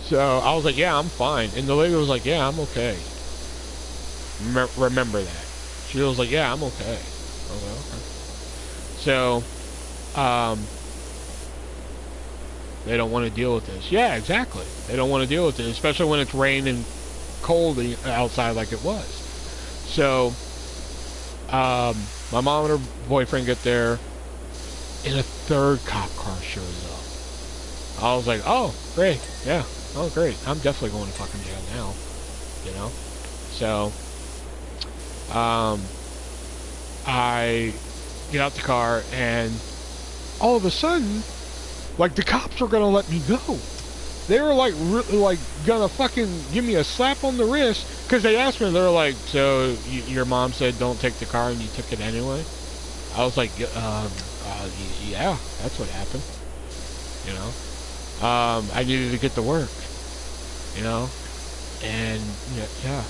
So I was like, yeah, I'm fine. And the lady was like, yeah, I'm okay. Remember that. She was like, yeah, I'm okay. I was like, okay. So, they don't want to deal with this. Yeah, exactly. They don't want to deal with it, especially when it's rain and cold outside like it was. So, my mom and her boyfriend get there, and a third cop car shows up. I was like, oh, great, yeah. Oh, great. I'm definitely going to fucking jail now. You know? So, I get out the car, and all of a sudden, like, the cops are gonna let me go. They were, like, really, like, gonna fucking give me a slap on the wrist, because they asked me, they were like, so, your mom said don't take the car, and you took it anyway? I was like, yeah, that's what happened. You know? I needed to get to work, you know, and yeah,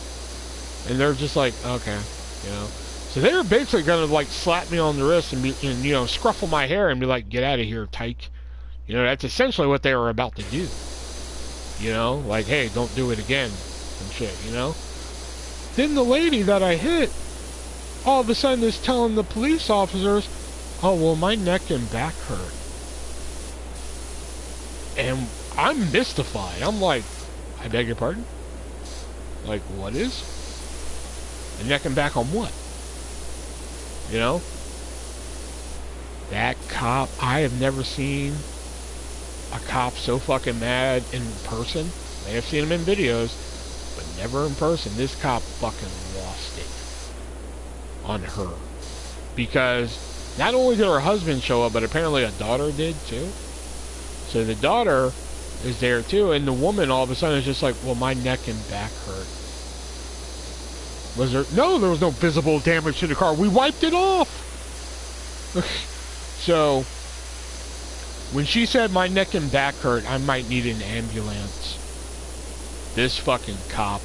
and they're just like, okay, you know, so they were basically gonna like slap me on the wrist and you know, scruffle my hair and be like, get out of here, tyke, you know. That's essentially what they were about to do, you know, like, hey, don't do it again and shit, you know. Then the lady that I hit all of a sudden is telling the police officers, oh, well, my neck and back hurt. And I'm mystified. I'm like, I beg your pardon? Like, what is? The neck and back on what? You know? That cop, I have never seen a cop so fucking mad in person. I have seen him in videos, but never in person. This cop fucking lost it on her. Because not only did her husband show up, but apparently a daughter did too. So the daughter is there too, and the woman all of a sudden is just like, well, my neck and back hurt. Was there? No, there was no visible damage to the car. We wiped it off. So, when she said my neck and back hurt, I might need an ambulance, this fucking cop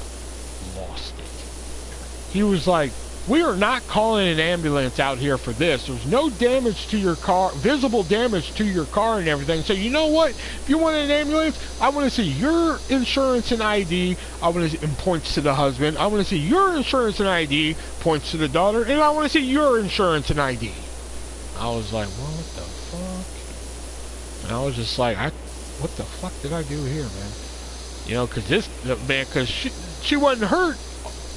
lost it. He was like, we are not calling an ambulance out here for this. There's no damage to your car, visible damage to your car and everything. So you know what? If you want an ambulance, I want to see your insurance and ID. I want to, and points to the husband. I want to see your insurance and ID, points to the daughter, and I want to see your insurance and ID. I was like, what the fuck? And I was just like, what the fuck did I do here, man? You know, because she wasn't hurt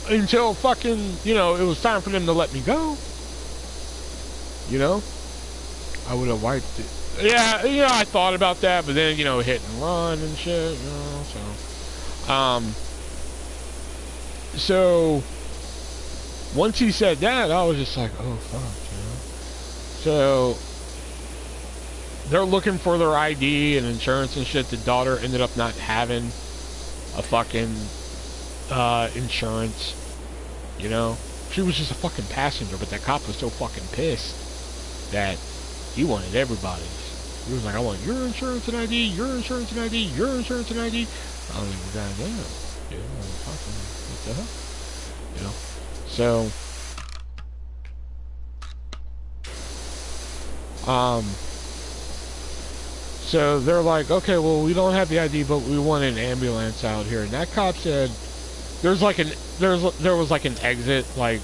until fucking, you know, it was time for them to let me go. You know? I would have wiped it. Yeah, you know, I thought about that, but then, you know, hit and run and shit, you know, so once he said that, I was just like, oh, fuck, you know? So they're looking for their ID and insurance and shit. The daughter ended up not having a fucking insurance, you know. She was just a fucking passenger, but that cop was so fucking pissed that he wanted everybody's. He was like, I want your insurance and ID, your insurance and ID, your insurance and ID. I was like, goddamn, dude, what the hell? You know? So they're like, okay, well, we don't have the ID, but we want an ambulance out here. And that cop said, there was like an exit, like,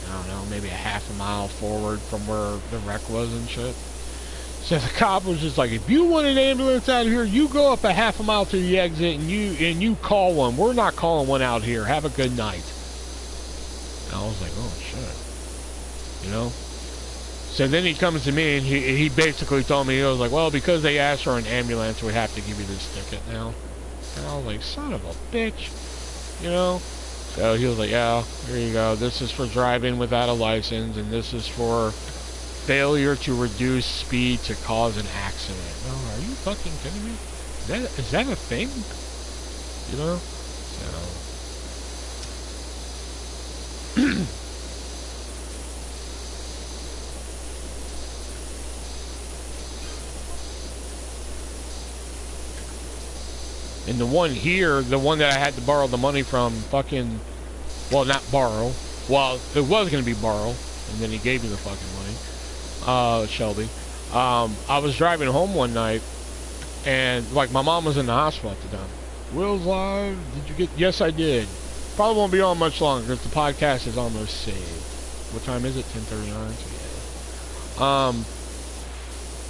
I don't know, maybe a half a mile forward from where the wreck was and shit. So the cop was just like, if you want an ambulance out here, you go up a half a mile to the exit and you call one. We're not calling one out here. Have a good night. And I was like, oh shit. You know? So then he comes to me and he basically told me, he was like, well, because they asked for an ambulance, we have to give you this ticket now. And I was like, son of a bitch. You know? So he was like, yeah, here you go. This is for driving without a license, and this is for failure to reduce speed to cause an accident. Oh, are you fucking kidding me? Is that a thing? You know? And the one here, the one that I had to borrow the money from, fucking, well, not borrow. Well, it was going to be borrow, and then he gave me the fucking money. Shelby. I was driving home one night, and, like, my mom was in the hospital at the time. Will's live? Did you get... Yes, I did. Probably won't be on much longer, because the podcast is almost saved. What time is it? 10:39? So, yeah.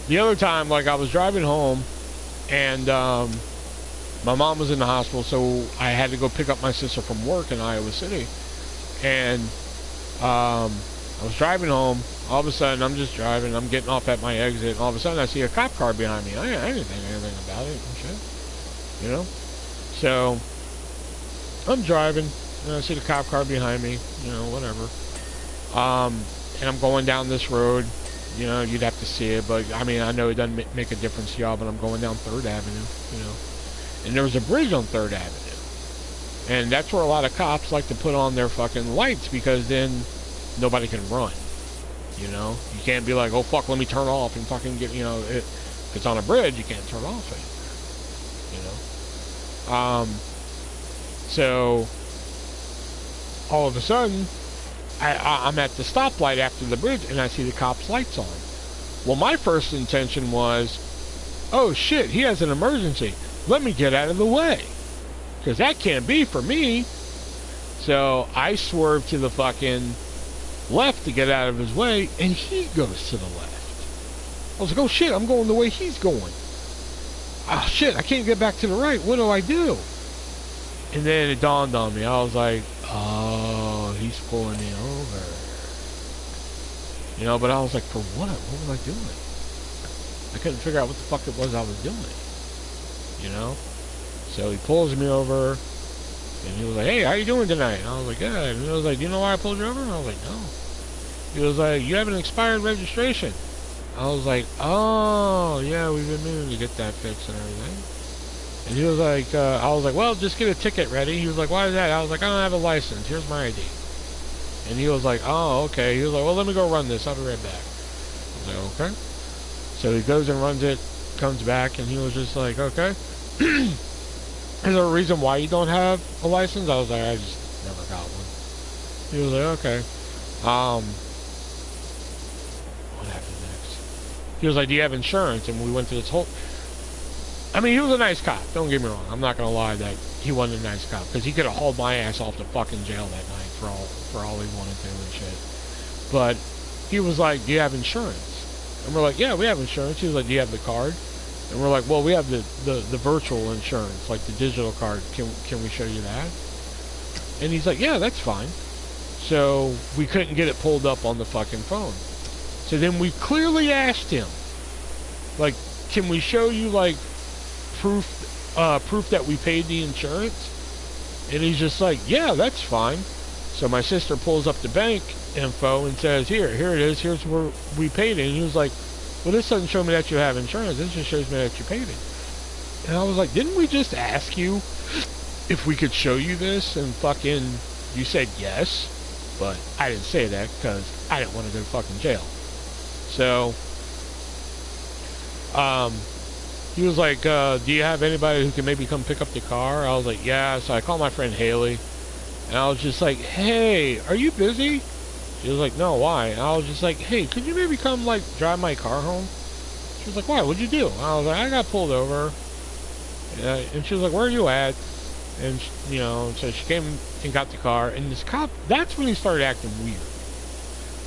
The other time, like, I was driving home, and, my mom was in the hospital, so I had to go pick up my sister from work in Iowa City. And I was driving home. All of a sudden, I'm just driving. I'm getting off at my exit. And all of a sudden, I see a cop car behind me. I didn't think anything about it and shit. You know? So, I'm driving. And I see the cop car behind me. You know, whatever. And I'm going down this road. You know, you'd have to see it. But, I mean, I know it doesn't make a difference to y'all, but I'm going down 3rd Avenue. You know? And there was a bridge on 3rd Avenue. And that's where a lot of cops like to put on their fucking lights, because then nobody can run. You know? You can't be like, oh fuck, let me turn off and fucking get, you know, if it's on a bridge, you can't turn off anymore. You know? So, all of a sudden, I'm at the stoplight after the bridge, and I see the cops' lights on. Well, my first intention was, oh shit, he has an emergency. Let me get out of the way, because that can't be for me. So I swerved to the fucking left to get out of his way, and he goes to the left. I was like, oh shit, I'm going the way he's going. Oh shit, I can't get back to the right. What do I do? And then it dawned on me. I was like, oh, he's pulling me over. You know, but I was like, for what? What was I doing? I couldn't figure out what the fuck it was I was doing. You know? So he pulls me over, and he was like, hey, how you doing tonight? And I was like, good. And he was like, do you know why I pulled you over? And I was like, no. He was like, you have an expired registration. I was like, oh, yeah, we've been meaning to get that fixed and everything. And he was like, I was like, well, just get a ticket ready. He was like, why is that? I was like, I don't have a license. Here's my ID. And he was like, oh, okay. He was like, well, let me go run this. I'll be right back. I was like, okay. So he goes and runs it, comes back, and he was just like, okay. Is there a reason why you don't have a license? I was like, I just never got one. He was like, okay. What happened next? He was like, do you have insurance? And we went through this whole... I mean, he was a nice cop. Don't get me wrong. I'm not going to lie that he wasn't a nice cop, because he could have hauled my ass off to fucking jail that night for all he wanted to and shit. But he was like, do you have insurance? And we're like, yeah, we have insurance. He was like, do you have the card? And we're like, well, we have the virtual insurance, like the digital card. Can we show you that? And he's like, yeah, that's fine. So we couldn't get it pulled up on the fucking phone. So then we clearly asked him, like, can we show you, like, proof that we paid the insurance? And he's just like, yeah, that's fine. So my sister pulls up the bank info and says, here it is. Here's where we paid it. And he was like, well, this doesn't show me that you have insurance. This just shows me that you paid it. And I was like, didn't we just ask you if we could show you this? And fucking, you said yes. But I didn't say that because I didn't want to go to fucking jail. So, he was like, do you have anybody who can maybe come pick up the car? I was like, yeah. So I called my friend Haley, and I was just like, hey, are you busy? She was like, no, why? And I was just like, hey, could you maybe come, like, drive my car home? She was like, why? What'd you do? I was like, I got pulled over. And she was like, where are you at? And, you know, so she came and got the car. And this cop, that's when he started acting weird.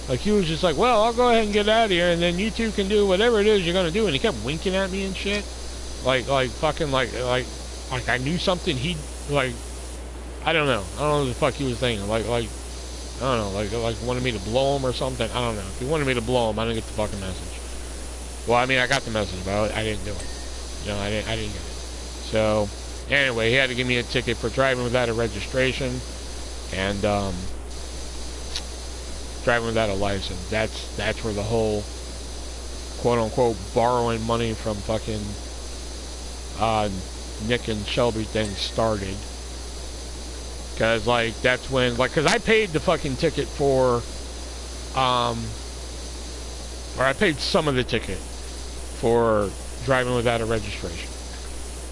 Like, he was just like, well, I'll go ahead and get out of here, and then you two can do whatever it is you're going to do. And he kept winking at me and shit. Like fucking, like I knew something he'd, like, I don't know. I don't know what the fuck he was thinking. Like, I don't know, like wanted me to blow him or something. I don't know. If he wanted me to blow him, I didn't get the fucking message. Well, I mean, I got the message, but I didn't do it. You know, I didn't get it. So, anyway, he had to give me a ticket for driving without a registration and driving without a license. That's where the whole quote-unquote borrowing money from fucking Nick and Shelby thing started. Because, like, that's when, like, because I paid the fucking ticket for, or I paid some of the ticket for driving without a registration.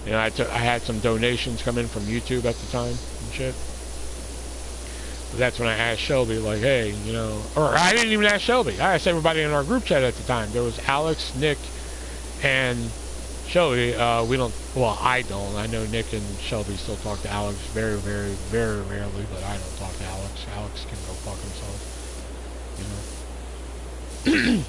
You know, I had some donations come in from YouTube at the time and shit. But that's when I asked Shelby, like, hey, you know, or I didn't even ask Shelby. I asked everybody in our group chat at the time. There was Alex, Nick, and Shelby. We don't, well, I don't. I know Nick and Shelby still talk to Alex very, very, very rarely, but I don't talk to Alex. Alex can go fuck himself, you know.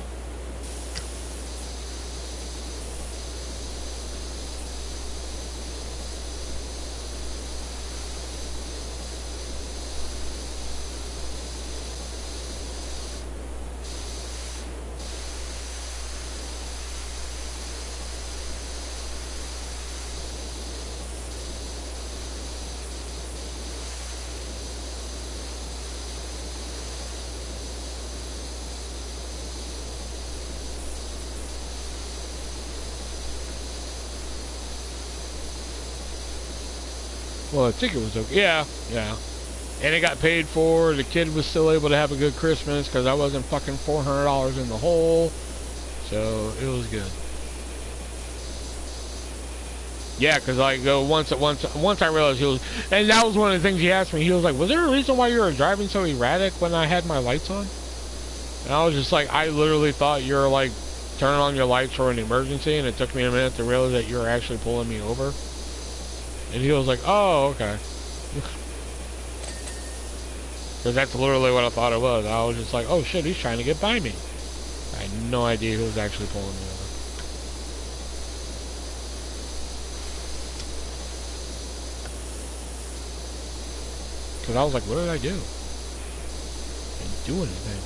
Well, the ticket was okay. Yeah. And it got paid for. The kid was still able to have a good Christmas because I wasn't fucking $400 in the hole. So, it was good. Yeah, because like once I realized he was, and that was one of the things he asked me. He was like, was there a reason why you were driving so erratic when I had my lights on? And I was just like, I literally thought you were like turning on your lights for an emergency, and it took me a minute to realize that you were actually pulling me over. And he was like, oh, okay. Because that's literally what I thought it was. I was just like, oh shit, he's trying to get by me. I had no idea who was actually pulling me over. Because I was like, what did I do? I didn't do anything.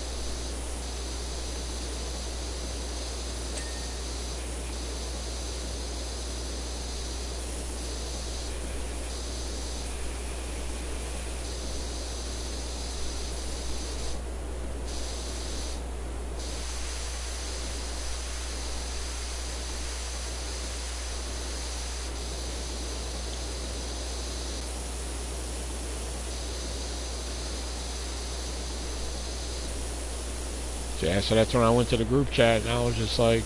Yeah, so that's when I went to the group chat and I was just like,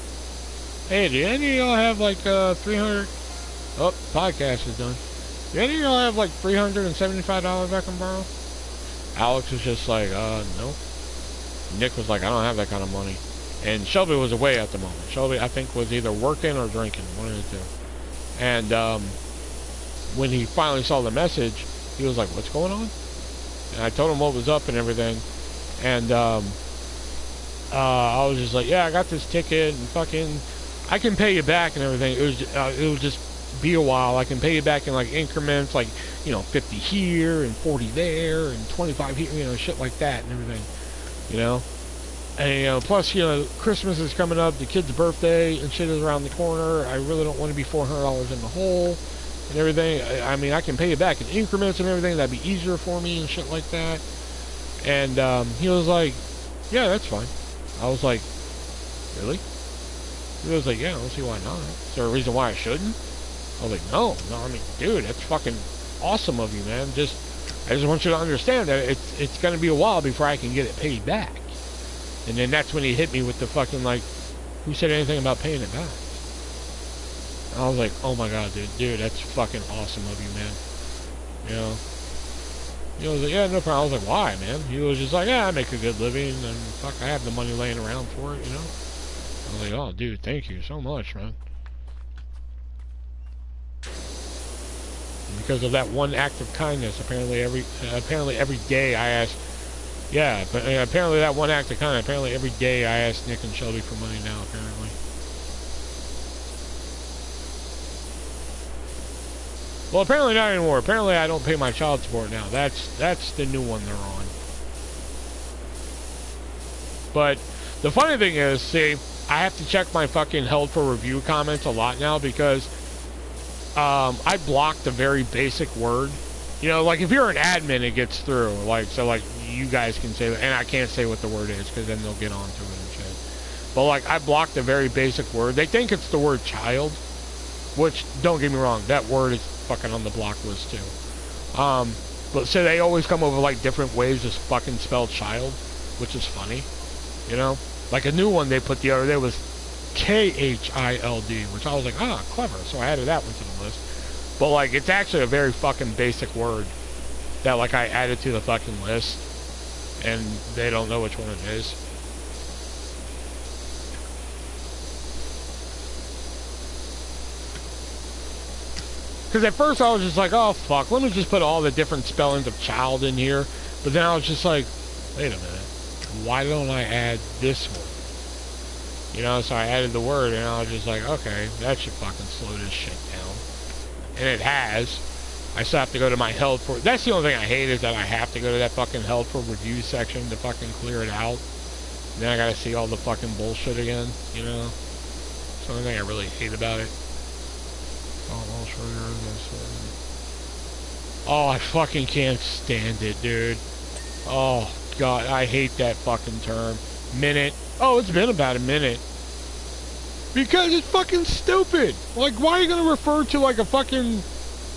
hey, do any of y'all have like 300? Oh, podcast is done. Do any of y'all have like $375 I can borrow? Alex was just like, no. Nick was like, I don't have that kind of money. And Shelby was away at the moment. Shelby, I think, was either working or drinking, one of the two. And when he finally saw the message, he was like, what's going on? And I told him what was up and everything. And I was just like, yeah, I got this ticket and fucking, I can pay you back and everything. It would just be a while. I can pay you back in like increments, like, you know, 50 here and 40 there and 25 here, you know, shit like that and everything, you know. And, you know, plus, you know, Christmas is coming up, the kid's birthday and shit is around the corner. I really don't want to be $400 in the hole and everything. I mean, I can pay you back in increments and everything. That'd be easier for me and shit like that. And he was like, yeah, that's fine. I was like, really? He was like, yeah, I don't see why not. Is there a reason why I shouldn't? I was like, no, I mean, dude, that's fucking awesome of you, man. I just want you to understand that it's gonna be a while before I can get it paid back. And then that's when he hit me with the fucking, like, who said anything about paying it back? I was like, oh my god, dude, that's fucking awesome of you, man. You know? He was like, yeah, no problem. I was like, why, man? He was just like, yeah, I make a good living, and fuck, I have the money laying around for it, you know? I was like, oh, dude, thank you so much, man. And because of that one act of kindness, apparently every day I ask, yeah, but apparently that one act of kindness, apparently every day I ask Nick and Shelby for money now, apparently. Well, apparently not anymore. Apparently I don't pay my child support now. That's the new one they're on. But the funny thing is, see, I have to check my fucking held for review comments a lot now because I blocked a very basic word. You know, like if you're an admin, it gets through. Like, so like you guys can say that, and I can't say what the word is because then they'll get onto it and shit. But like I blocked a very basic word. They think it's the word child, which don't get me wrong, that word is fucking on the block list too. But so they always come up with like different ways to fucking spell child, which is funny. You know, like a new one they put the other day was K-H-I-L-D, which I was like, ah, clever. So I added that one to the list. But like, it's actually a very fucking basic word that like I added to the fucking list, and they don't know which one it is. Because at first I was just like, oh fuck, let me just put all the different spellings of child in here. But then I was just like, wait a minute, why don't I add this one? You know, so I added the word, and I was just like, okay, that should fucking slow this shit down. And it has. I still have to go to my held for... That's the only thing I hate is that I have to go to that fucking held for review section to fucking clear it out. And then I gotta see all the fucking bullshit again, you know? That's the only thing I really hate about it. Oh, I fucking can't stand it, dude. Oh, God, I hate that fucking term. Minute. Oh, it's been about a minute. Because it's fucking stupid. Like, why are you gonna refer to, like, a fucking,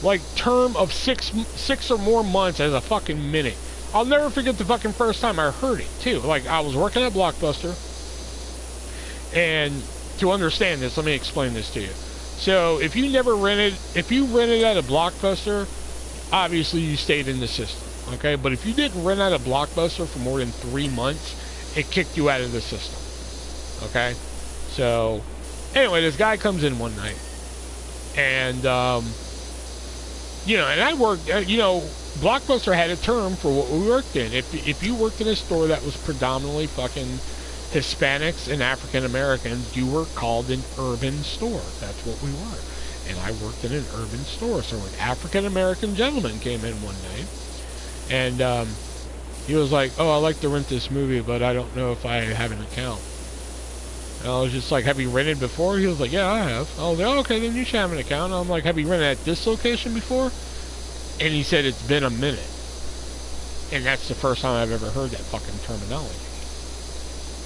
like, term of six or more months as a fucking minute? I'll never forget the fucking first time I heard it, too. Like, I was working at Blockbuster. And to understand this, let me explain this to you. So, if you rented at a Blockbuster, obviously you stayed in the system, okay? But if you didn't rent at a Blockbuster for more than 3 months, it kicked you out of the system, okay? So, anyway, this guy comes in one night, and, you know, and I worked, you know, Blockbuster had a term for what we worked in. If you worked in a store that was predominantly fucking Hispanics and African Americans, you were called an urban store. That's what we were. And I worked in an urban store. So an African American gentleman came in one night, and he was like, oh, I like to rent this movie, but I don't know if I have an account. And I was just like, have you rented before? He was like, yeah, I have. I was like, oh, okay, then you should have an account. I'm like, have you rented at this location before? And he said, it's been a minute. And that's the first time I've ever heard that fucking terminology.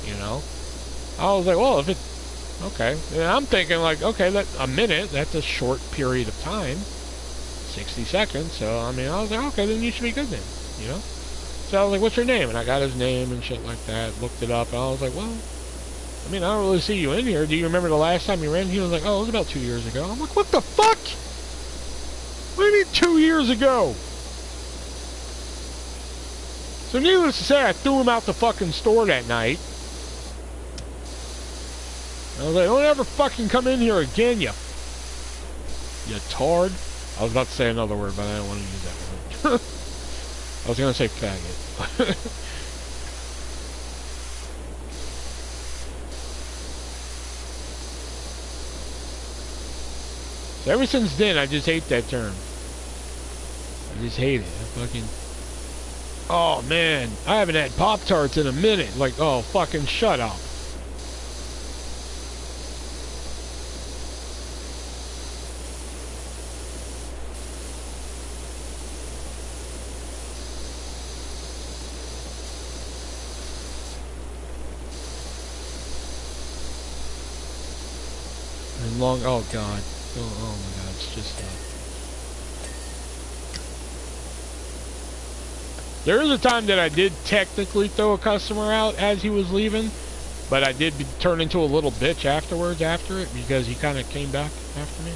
You know? I was like, well, if it... Okay. And I'm thinking, like, okay, a minute, that's a short period of time. 60 seconds. So, I mean, I was like, okay, then you should be good then. You know? So I was like, what's your name? And I got his name and shit like that. Looked it up. And I was like, well, I mean, I don't really see you in here. Do you remember the last time you ran? He was like, oh, it was about 2 years ago. I'm like, what the fuck? What do you mean 2 years ago? So needless to say, I threw him out the fucking store that night. I was like, don't ever fucking come in here again, you tard. I was about to say another word, but I don't want to use that word. I was going to say faggot. So ever since then, I just hate that term. I just hate it. I fucking... Oh, man. I haven't had Pop-Tarts in a minute. Like, oh, fucking shut up. And long... Oh, God. Oh my God, it's just... There was a time that I did technically throw a customer out as he was leaving, But I did turn into a little bitch afterwards after it because he kind of came back after me.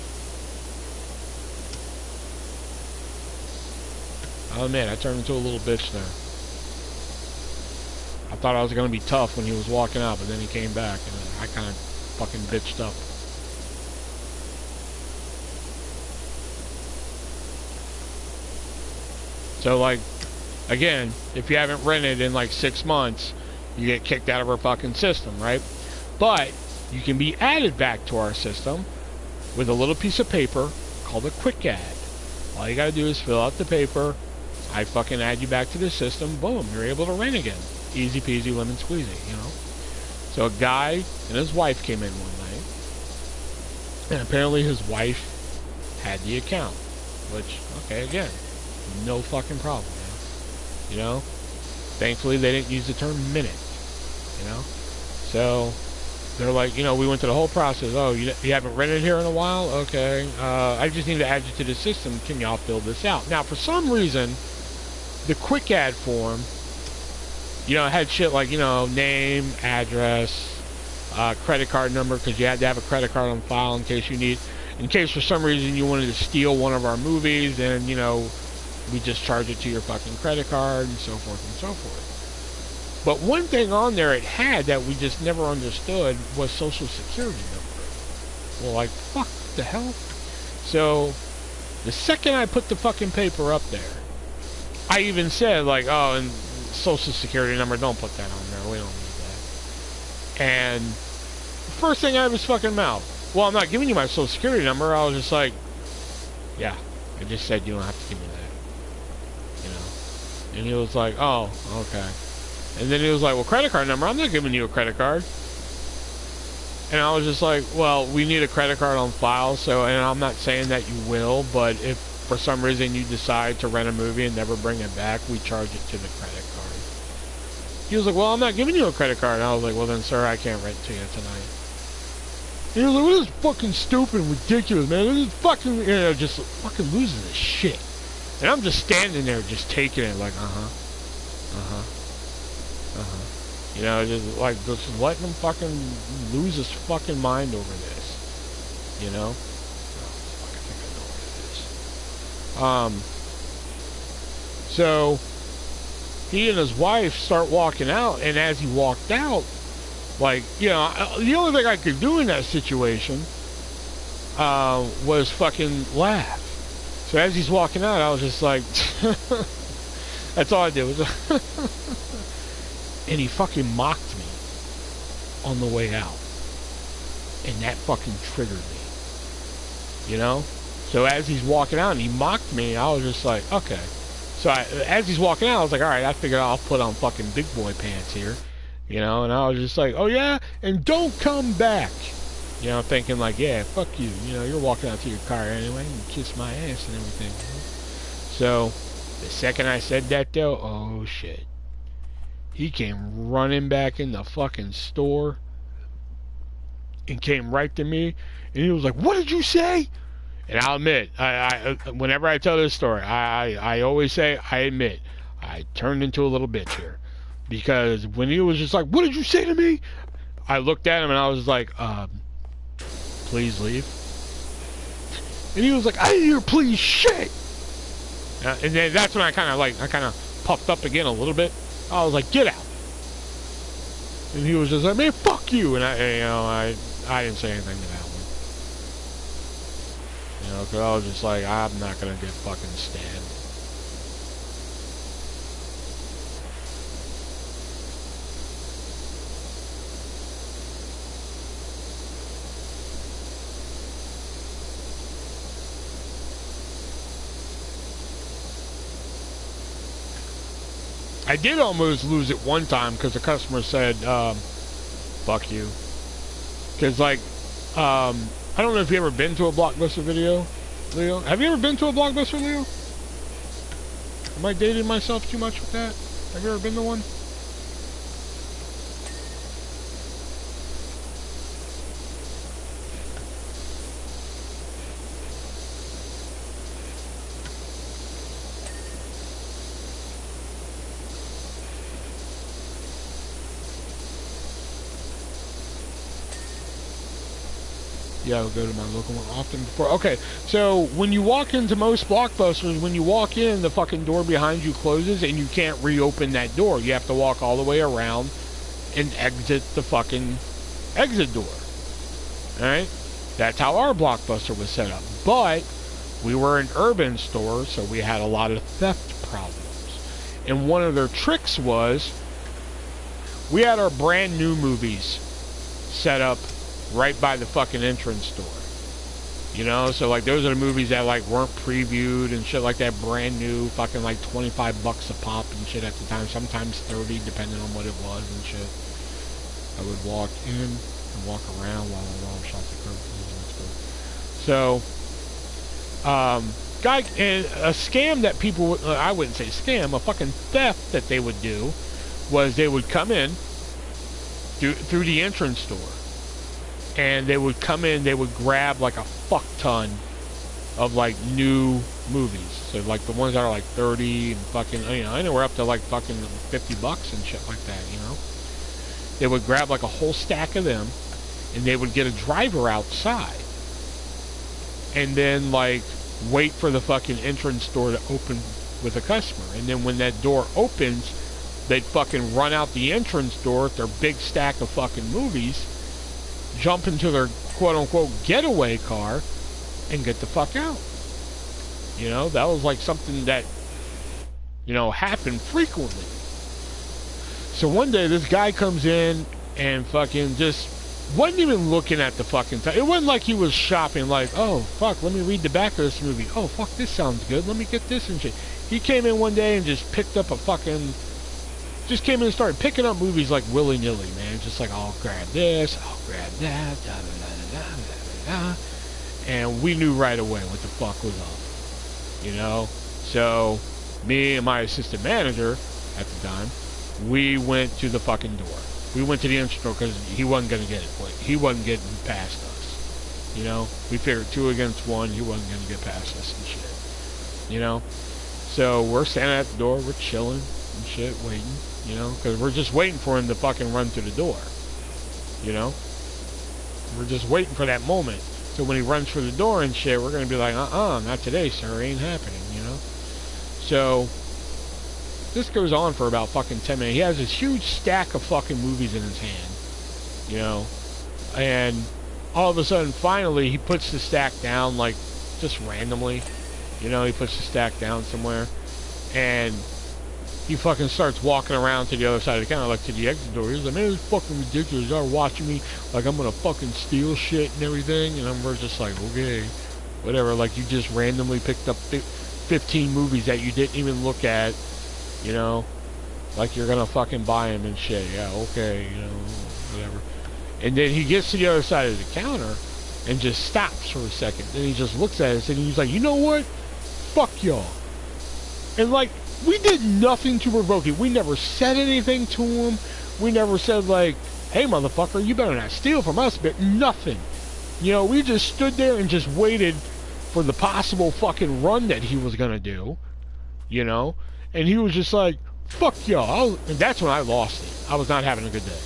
I'll admit, I turned into a little bitch there. I thought I was going to be tough when he was walking out, but then he came back and I kind of fucking bitched up. So, like, again, if you haven't rented in like 6 months, you get kicked out of our fucking system, right? But you can be added back to our system with a little piece of paper called a quick add. All you gotta do is fill out the paper. I fucking add you back to the system. Boom, you're able to rent again. Easy peasy, lemon squeezy, you know? So a guy and his wife came in one night, and apparently his wife had the account. Which, okay, again, no fucking problem, man. You know? Thankfully, they didn't use the term minute. You know? So, they're like, you know, we went through the whole process. Oh, you haven't rented here in a while? Okay. I just need to add you to the system. Can y'all fill this out? Now, for some reason, the quick add form, you know, it had shit like, you know, name, address, credit card number, because you had to have a credit card on file in case for some reason you wanted to steal one of our movies, and, you know, we just charge it to your fucking credit card, and so forth and so forth. But one thing on there it had that we just never understood was social security number. Well, like, fuck the hell? So, the second I put the fucking paper up there, I even said, like, oh, and social security number, don't put that on there, we don't need that. And the first thing out of his fucking mouth, well, I'm not giving you my social security number. I was just like, yeah, I just said you don't have to give me that. You know? And he was like, oh, okay. And then he was like, well, credit card number, I'm not giving you a credit card. And I was just like, well, we need a credit card on file, so, and I'm not saying that you will, but if for some reason you decide to rent a movie and never bring it back, we charge it to the credit card. He was like, well, I'm not giving you a credit card. And I was like, well, then, sir, I can't rent to you tonight. And he was like, well, this is fucking stupid and ridiculous, man. This is fucking, you know, just fucking losing his shit. And I'm just standing there just taking it like, you know, just like, just letting him fucking lose his fucking mind over this. You know? So he and his wife start walking out, and as he walked out, like, you know, the only thing I could do in that situation was fucking laugh. So as he's walking out, I was just like, that's all I did was, and he fucking mocked me on the way out, and that fucking triggered me, you know? So as he's walking out and he mocked me, I was just like, okay. So as he's walking out, I was like, all right, I figured I'll put on fucking big boy pants here, you know? And I was just like, oh yeah, and don't come back, you know, thinking like, yeah, fuck you, you know, you're walking out to your car anyway, and kiss my ass and everything. You know? So the second I said that though, oh shit, he came running back in the fucking store and came right to me, and he was like, what did you say? And I'll admit, I whenever I tell this story, I always say, I admit, I turned into a little bitch here. Because when he was just like, what did you say to me? I looked at him and I was like, please leave. And he was like, I didn't hear please shit. And then that's when I kind of puffed up again a little bit. I was like, get out. And he was just like, man, fuck you. And I didn't say anything to that one. You know, because I was just like, I'm not going to get fucking stabbed. I did almost lose it one time because the customer said, fuck you. Because, like, I don't know if you've ever been to a Blockbuster video, Leo. Have you ever been to a Blockbuster, Leo? Am I dating myself too much with that? Have you ever been to one? Yeah, I'll go to my local one often before. Okay, so when you walk into most Blockbusters, when you walk in, the fucking door behind you closes and you can't reopen that door. You have to walk all the way around and exit the fucking exit door. Alright? That's how our Blockbuster was set up. But we were an urban store, so we had a lot of theft problems. And one of their tricks was we had our brand new movies set up right by the fucking entrance door. You know, so like those are the movies that like weren't previewed and shit like that, brand new, fucking like $25 a pop and shit at the time, sometimes 30 depending on what it was and shit. I would walk in and walk around while my mom shot the curtain. So, and a scam that people would, I wouldn't say scam, a fucking theft that they would do was they would come in through the entrance door. And they would come in, they would grab like a fuck ton of like new movies. So like the ones that are like 30 and fucking, you know, anywhere up to like fucking $50 and shit like that, you know. They would grab like a whole stack of them and they would get a driver outside. And then like wait for the fucking entrance door to open with a customer. And then when that door opens, they'd fucking run out the entrance door with their big stack of fucking movies, jump into their quote-unquote getaway car, and get the fuck out. You know, that was like something that, you know, happened frequently. So one day this guy comes in and fucking just wasn't even looking at the fucking time. It wasn't like he was shopping like, oh, fuck, let me read the back of this movie. Oh, fuck, this sounds good. Let me get this and shit. He came in one day and just picked up a fucking... Just came in and started picking up movies like willy-nilly, man. Just like, I'll grab this, I'll grab that, da-da-da-da-da-da-da. And we knew right away what the fuck was up. You know? So, me and my assistant manager at the time, we went to the fucking door. We went to the entrance door because he wasn't going to get it. He wasn't getting past us. You know? We figured 2 against 1, he wasn't going to get past us and shit. You know? So, we're standing at the door, we're chilling and shit, waiting. You know? Because we're just waiting for him to fucking run through the door. You know? We're just waiting for that moment. So when he runs through the door and shit, we're going to be like, not today, sir. Ain't happening, you know? So... this goes on for about fucking 10 minutes. He has this huge stack of fucking movies in his hand, you know, and all of a sudden, finally, he puts the stack down, like, just randomly, you know, he puts the stack down somewhere, and he fucking starts walking around to the other side of the counter, like, to the exit door. He's like, man, it's fucking ridiculous. Y'all watching me like I'm gonna fucking steal shit and everything, and we're just like, okay, whatever, like, you just randomly picked up 15 movies that you didn't even look at. You know, like you're gonna fucking buy him and shit. Yeah, okay, you know, whatever. And then he gets to the other side of the counter and just stops for a second. Then he just looks at us and he's like, you know what? Fuck y'all. And like, we did nothing to provoke it. We never said anything to him. We never said like, hey motherfucker, you better not steal from us, but nothing. You know, we just stood there and just waited for the possible fucking run that he was gonna do. You know? And he was just like, fuck y'all. And that's when I lost it. I was not having a good day.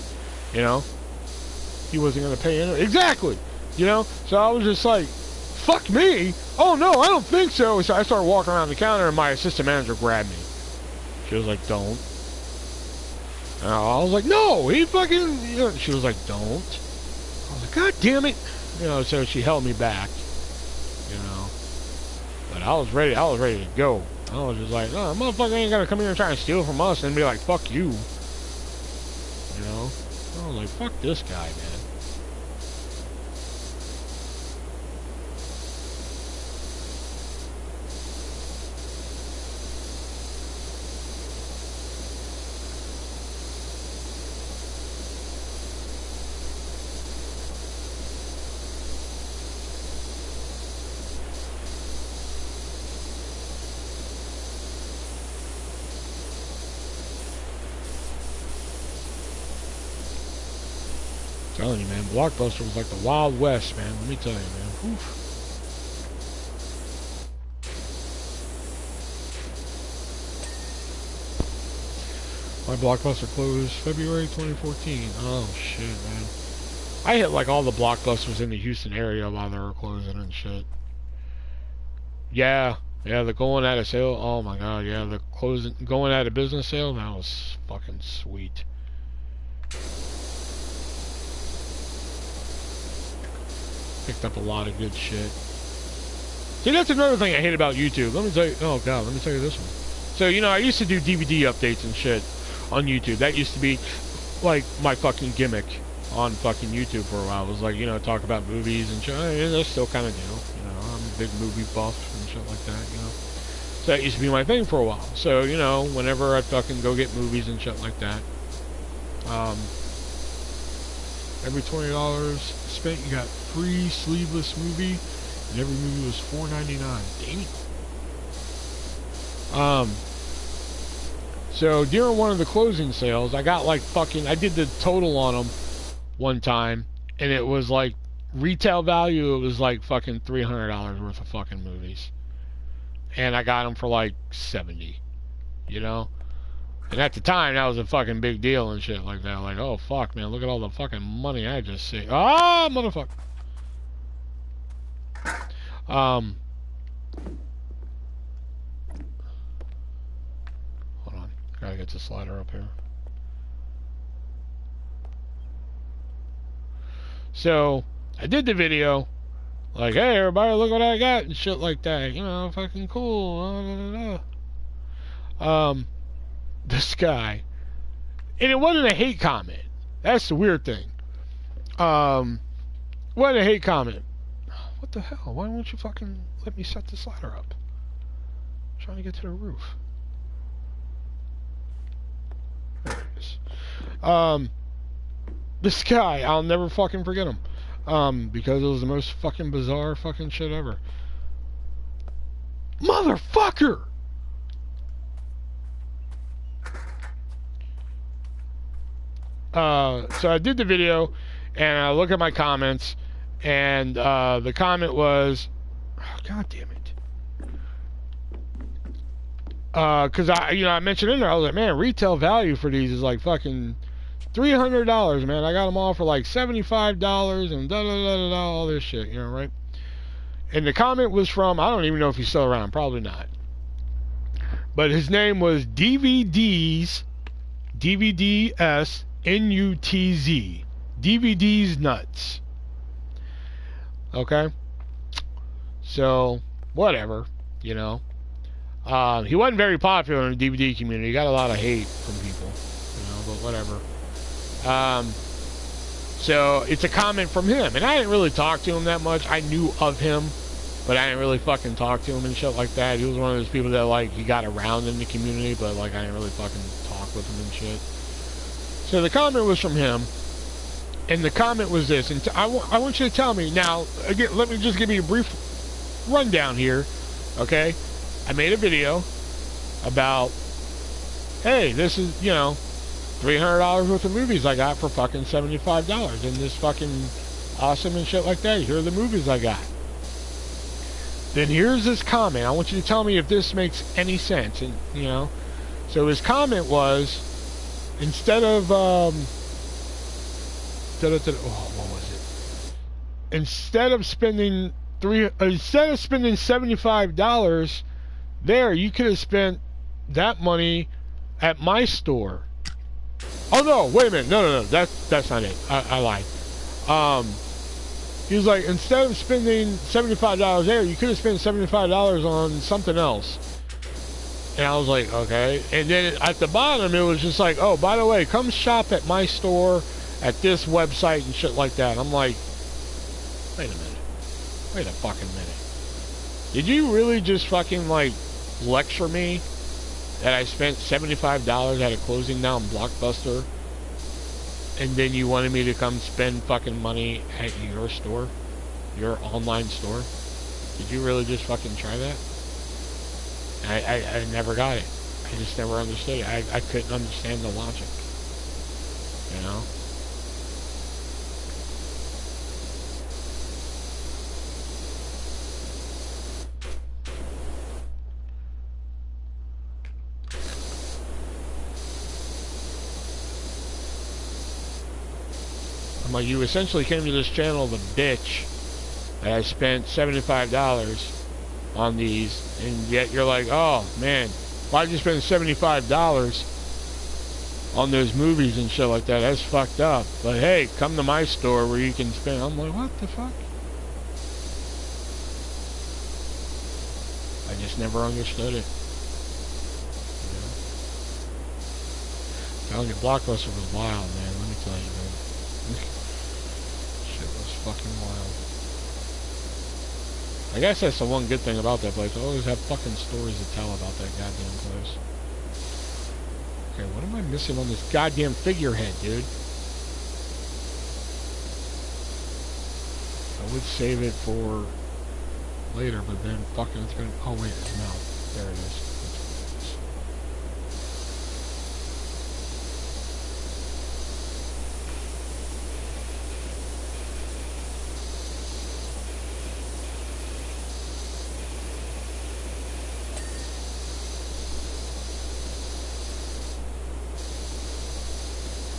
You know? He wasn't going to pay any. Exactly. You know? So I was just like, fuck me? Oh, no, I don't think so. So I started walking around the counter and my assistant manager grabbed me. She was like, don't. And I was like, no, he fucking... You know, she was like, don't. I was like, God damn it. You know, so she held me back. You know? But I was ready to go. I was just like, oh, motherfucker ain't gonna come here and try and steal from us and be like, fuck you. You know? I was like, fuck this guy, man. I'm telling you, man, Blockbuster was like the Wild West, man. Let me tell you, man. Oof. My Blockbuster closed February 2014. Oh, shit, man. I hit like all the blockbusters in the Houston area while they were closing and shit. Yeah, yeah, the going out of sale. Oh my god, yeah, the closing, going out of business sale. That was fucking sweet. Picked up a lot of good shit. See, that's another thing I hate about YouTube. Let me tell you. Oh god, let me tell you this one. So you know, I used to do DVD updates and shit on YouTube. That used to be like my fucking gimmick on fucking YouTube for a while. It was like, you know, talk about movies and shit. I still kind of do. You know, I'm a big movie buff and shit like that, you know. So that used to be my thing for a while. So, you know, whenever I fucking go get movies and shit like that, every $20 spent, you got free sleeveless movie, and every movie was $4.99. Damn. So during one of the closing sales, I got like fucking, I did the total on them one time, and it was like retail value, it was like fucking $300 worth of fucking movies, and I got them for like $70, you know. And at the time, that was a fucking big deal and shit like that. Like, oh fuck, man, look at all the fucking money I just saved. Ah, motherfucker. Hold on, gotta get the slider up here. So, I did the video, like, hey, everybody, look what I got, and shit like that. You know, fucking cool. This guy, and it wasn't a hate comment. That's the weird thing. Wasn't a hate comment. What the hell? Why won't you fucking let me set the slider up? I'm trying to get to the roof. There it is. This guy, I'll never fucking forget him. Because it was the most fucking bizarre fucking shit ever. Motherfucker! So I did the video, and I look at my comments, and the comment was, oh, god damn it. Because I mentioned in there, I was like, man, retail value for these is like fucking $300, man. I got them all for like $75 and da-da-da-da-da, all this shit, you know, right? And the comment was from, I don't even know if he's still around, probably not. But his name was DVDs NUTZ. DVDs nuts. Okay? So, whatever, you know. He wasn't very popular in the DVD community. He got a lot of hate from people, you know, but whatever. So, it's a comment from him. And I didn't really talk to him that much. I knew of him, but I didn't really fucking talk to him and shit like that. He was one of those people that, like, he got around in the community, but, like, I didn't really fucking talk with him and shit. So the comment was from him, and the comment was this, and I want you to tell me, now, again, let me just give you a brief rundown here, okay? I made a video about, hey, this is, you know, $300 worth of movies I got for fucking $75, and this fucking awesome and shit like that. Here are the movies I got. Then here's his comment. I want you to tell me if this makes any sense, and, you know, so his comment was, instead of what was it? Instead of spending $75 there, you could have spent that money at my store. Oh no, wait a minute. No, that's not it. I lied. He was like, instead of spending $75 there, you could have spent $75 on something else. And I was like, okay. And then at the bottom, it was just like, oh, by the way, come shop at my store at this website and shit like that. I'm like, wait a minute. Wait a fucking minute. Did you really just fucking, like, lecture me that I spent $75 at a closing down Blockbuster, and then you wanted me to come spend fucking money at your store? Your online store? Did you really just fucking try that? I never got it. I just never understood it. I couldn't understand the logic. You know? like, you essentially came to this channel the bitch that I spent $75 on these, and yet you're like, oh man, why'd you spend $75 on those movies and shit like that? That's fucked up. But hey, come to my store where you can spend. I'm like, what the fuck? I just never understood it. You know? Blockbuster was wild, man. Let me tell you, man. Shit was fucking wild. I guess that's the one good thing about that place. I always have fucking stories to tell about that goddamn place. Okay, what am I missing on this goddamn figurehead, dude? I would save it for later, but then fucking it's gonna... Oh wait, it's now. There it is.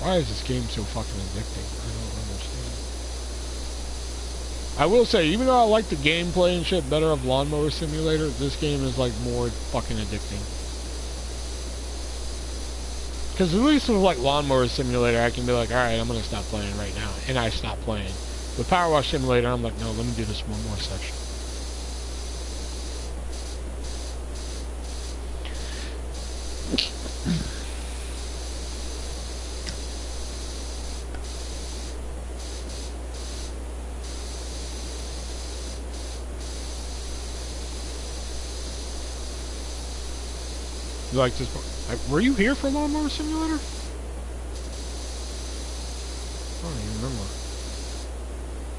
Why is this game so fucking addicting? I don't understand. I will say, even though I like the gameplay and shit better of Lawnmower Simulator, this game is like more fucking addicting. Because at least with like Lawnmower Simulator, I can be like, alright, I'm gonna stop playing right now. And I stop playing. With Power Wash Simulator, I'm like, no, let me do this one more section. You like this? Were you here for Lawnmower Simulator? I don't even remember.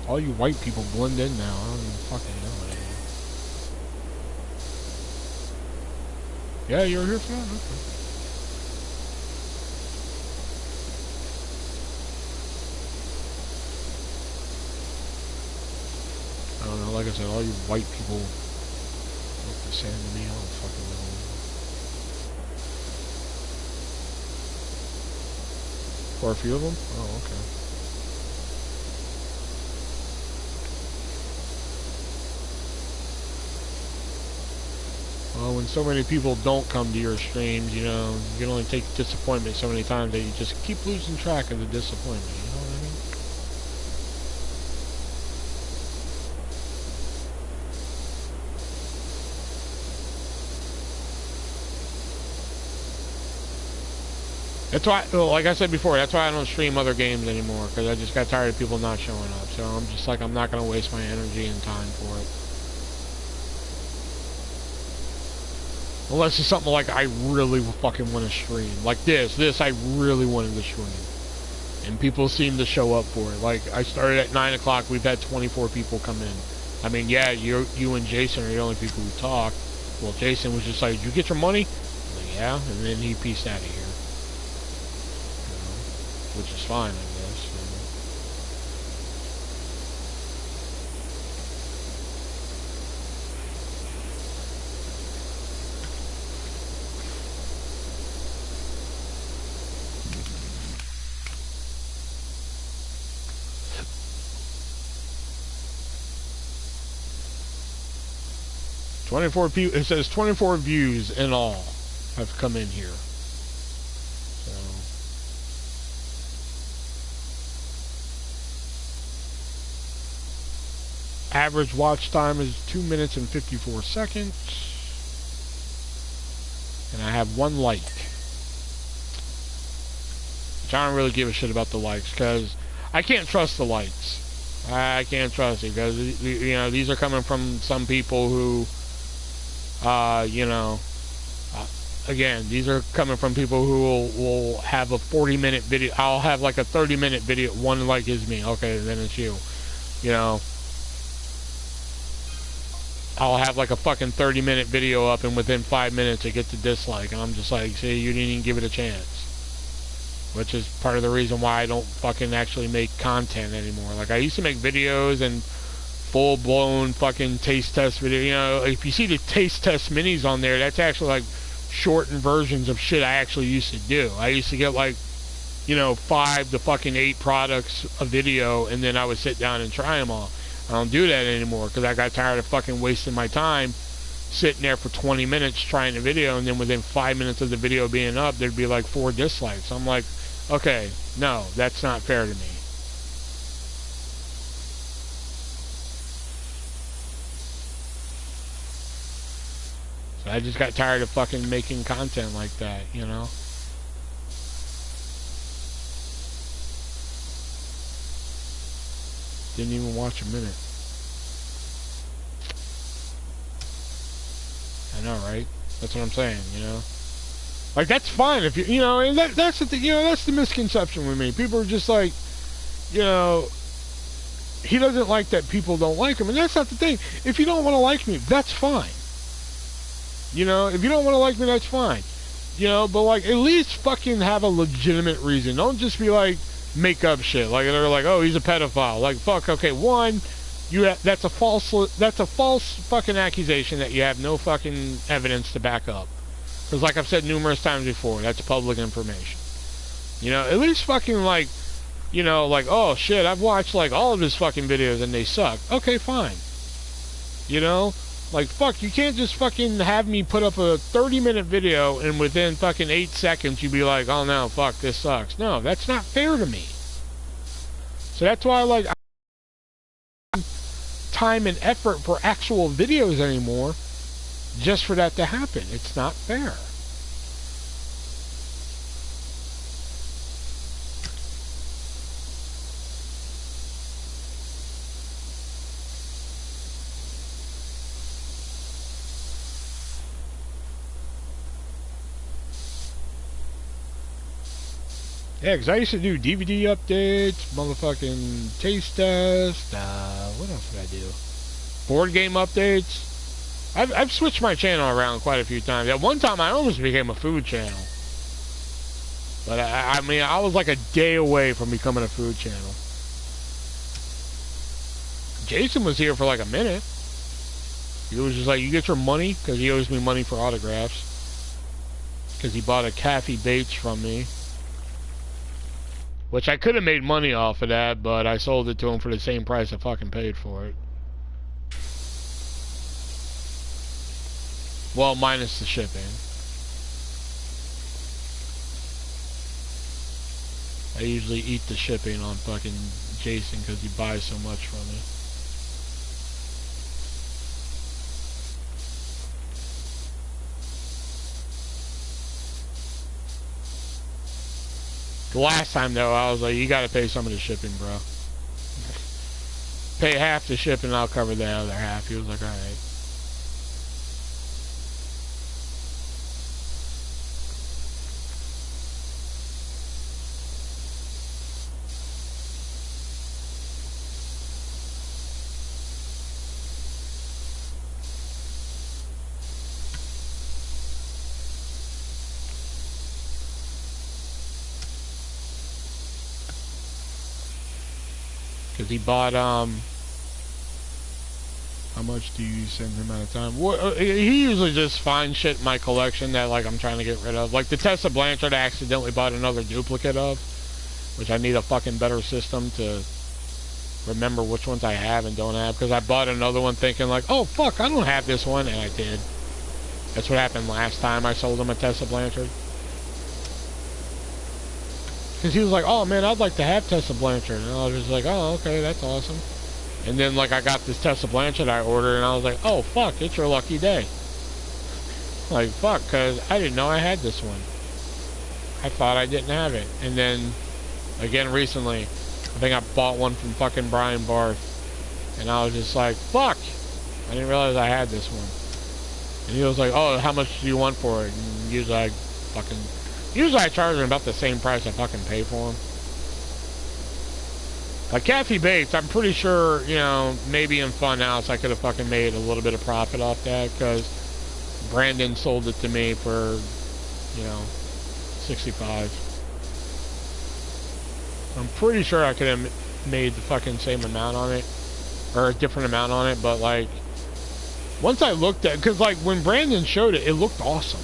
All you white people blend in now. I don't even fucking know anymore. Yeah, you were here for that? Okay. I don't know, like I said, all you white people look the same to me. I don't fucking know. For a few of them? Oh, okay. Well, when so many people don't come to your streams, you know, you can only take disappointment so many times that you just keep losing track of the disappointment, you know what I mean? That's why, well, like I said before, that's why I don't stream other games anymore, because I just got tired of people not showing up. So I'm just like, I'm not going to waste my energy and time for it. Unless it's something like I really fucking want to stream. Like this I really wanted to stream. And people seem to show up for it. Like, I started at 9 o'clock, we've had 24 people come in. I mean, yeah, you and Jason are the only people who talk. Well, Jason was just like, "Did you get your money?" I'm like, yeah, and then he pieced out of here. Which is fine, I guess. 24 people. It says 24 views in all have come in here. Average watch time is 2 minutes and 54 seconds. And I have 1 like. Which I don't really give a shit about the likes, because I can't trust the likes. I can't trust it, because, you know, these are coming from some people who, you know, again, these are coming from people who will have a 40-minute video. I'll have like a 30-minute video. 1 like is me. Okay, then it's you. You know. I'll have like a fucking 30-minute video up, and within 5 minutes it gets a dislike, and I'm just like, see, you didn't even give it a chance. Which is part of the reason why I don't fucking actually make content anymore. Like, I used to make videos and full-blown fucking taste test video. You know, if you see the taste test minis on there, that's actually like shortened versions of shit I actually used to do. I used to get like you know, 5 to fucking 8 products a video, and then I would sit down and try them all. I don't do that anymore because I got tired of fucking wasting my time sitting there for 20 minutes trying a video, and then within 5 minutes of the video being up, there'd be like 4 dislikes. I'm like, okay, no, that's not fair to me. So I just got tired of fucking making content like that, you know? Didn't even watch a minute. I know, right? That's what I'm saying, you know? Like, that's fine if you know, and that's the thing, you know, that's the misconception with me. People are just like, you know, he doesn't like that people don't like him, and that's not the thing. If you don't want to like me, that's fine. You know, if you don't want to like me, that's fine. You know, but like, at least fucking have a legitimate reason. Don't just be like, make up shit. Like, they're like, oh, he's a pedophile. Like, fuck, okay, one, that's a false fucking accusation that you have no fucking evidence to back up. Because like I've said numerous times before, that's public information. You know, at least fucking like, you know, like, oh shit, I've watched like all of his fucking videos and they suck. Okay, fine. You know? Like, fuck, you can't just fucking have me put up a 30-minute video and within fucking 8 seconds you be like, oh no, fuck, this sucks. No, that's not fair to me. So that's why, like, I don't have time and effort for actual videos anymore just for that to happen. It's not fair. Yeah, because I used to do DVD updates, motherfucking taste test, what else did I do? Board game updates. I've switched my channel around quite a few times. At one time, I almost became a food channel. But, I mean, I was like a day away from becoming a food channel. Jason was here for like a minute. He was just like, you get your money, because he owes me money for autographs. Because he bought a Kathy Bates from me. Which I could have made money off of that, but I sold it to him for the same price I fucking paid for it. Well, minus the shipping. I usually eat the shipping on fucking Jason because he buys so much from me. The last time, though, I was like, you gotta pay some of the shipping, bro. Pay half the shipping and I'll cover the other half. He was like, alright. Because he bought, how much do you send him at a time? What, he usually just finds shit in my collection that, like, I'm trying to get rid of. Like, the Tessa Blanchard I accidentally bought another duplicate of, which I need a fucking better system to remember which ones I have and don't have. Because I bought another one thinking, like, oh, fuck, I don't have this one, and I did. That's what happened last time I sold him a Tessa Blanchard. Because he was like, oh man, I'd like to have Tessa Blanchard. And I was just like, oh, okay, that's awesome. And then, like, I got this Tessa Blanchard I ordered, and I was like, oh, fuck, it's your lucky day. Like, fuck, because I didn't know I had this one. I thought I didn't have it. And then, again, recently, I think I bought one from fucking Brian Barth. And I was just like, fuck, I didn't realize I had this one. And he was like, oh, how much do you want for it? And usually I charge him about the same price I fucking pay for him. Like Kathy Bates, I'm pretty sure, you know, maybe in Funhouse I could have fucking made a little bit of profit off that because Brandon sold it to me for, you know, $65. I'm pretty sure I could have made the fucking same amount on it, or a different amount on it, but like, once I looked at, because like when Brandon showed it, it looked awesome.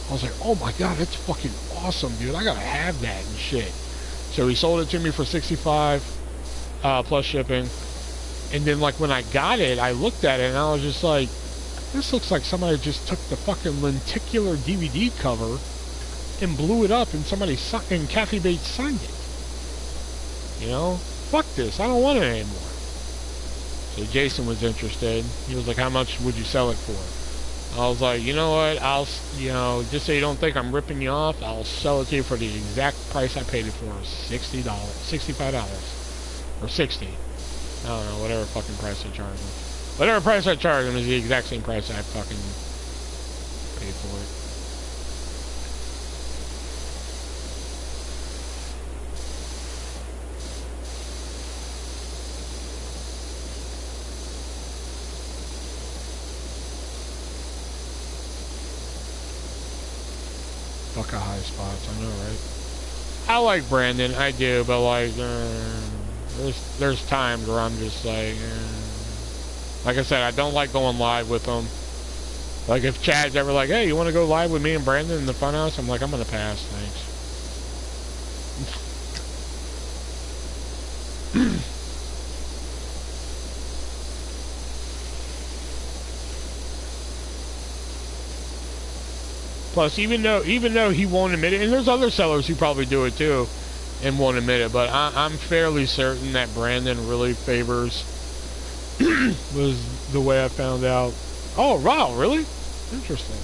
I was like, oh my god, that's fucking awesome, dude. I gotta have that and shit. So he sold it to me for $65 plus shipping. And then, like, when I got it, I looked at it and I was just like, this looks like somebody just took the fucking lenticular DVD cover and blew it up and and Kathy Bates signed it. You know? Fuck this. I don't want it anymore. So Jason was interested. He was like, how much would you sell it for? I was like, you know what? Just so you don't think I'm ripping you off, I'll sell it to you for the exact price I paid it for, $60, $65, or $60. I don't know, whatever fucking price I charge him. Whatever price I charge him is the exact same price I fucking paid for it. Fuck a high spots, I know, right? I like Brandon, I do, but like, there's times where I'm just like I said, I don't like going live with them. Like if Chad's ever like, hey, you want to go live with me and Brandon in the funhouse? I'm like, I'm gonna pass, thanks. Plus, even though he won't admit it, and there's other sellers who probably do it too, and won't admit it, but I'm fairly certain that Brandon really favors was the way I found out. Oh, wow, really? Interesting.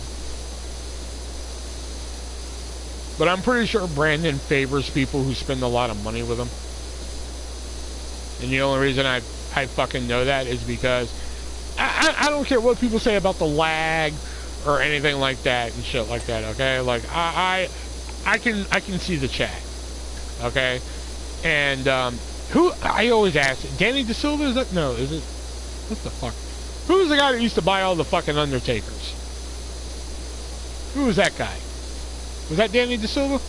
But I'm pretty sure Brandon favors people who spend a lot of money with him. And the only reason I fucking know that is because I don't care what people say about the lag or anything like that and shit like that, okay? Like, I can see the chat, okay? And, who, I always ask, Danny DeSilva, is that, no, is it, what the fuck? Who's the guy that used to buy all the fucking Undertakers? Who was that guy? Was that Danny DeSilva?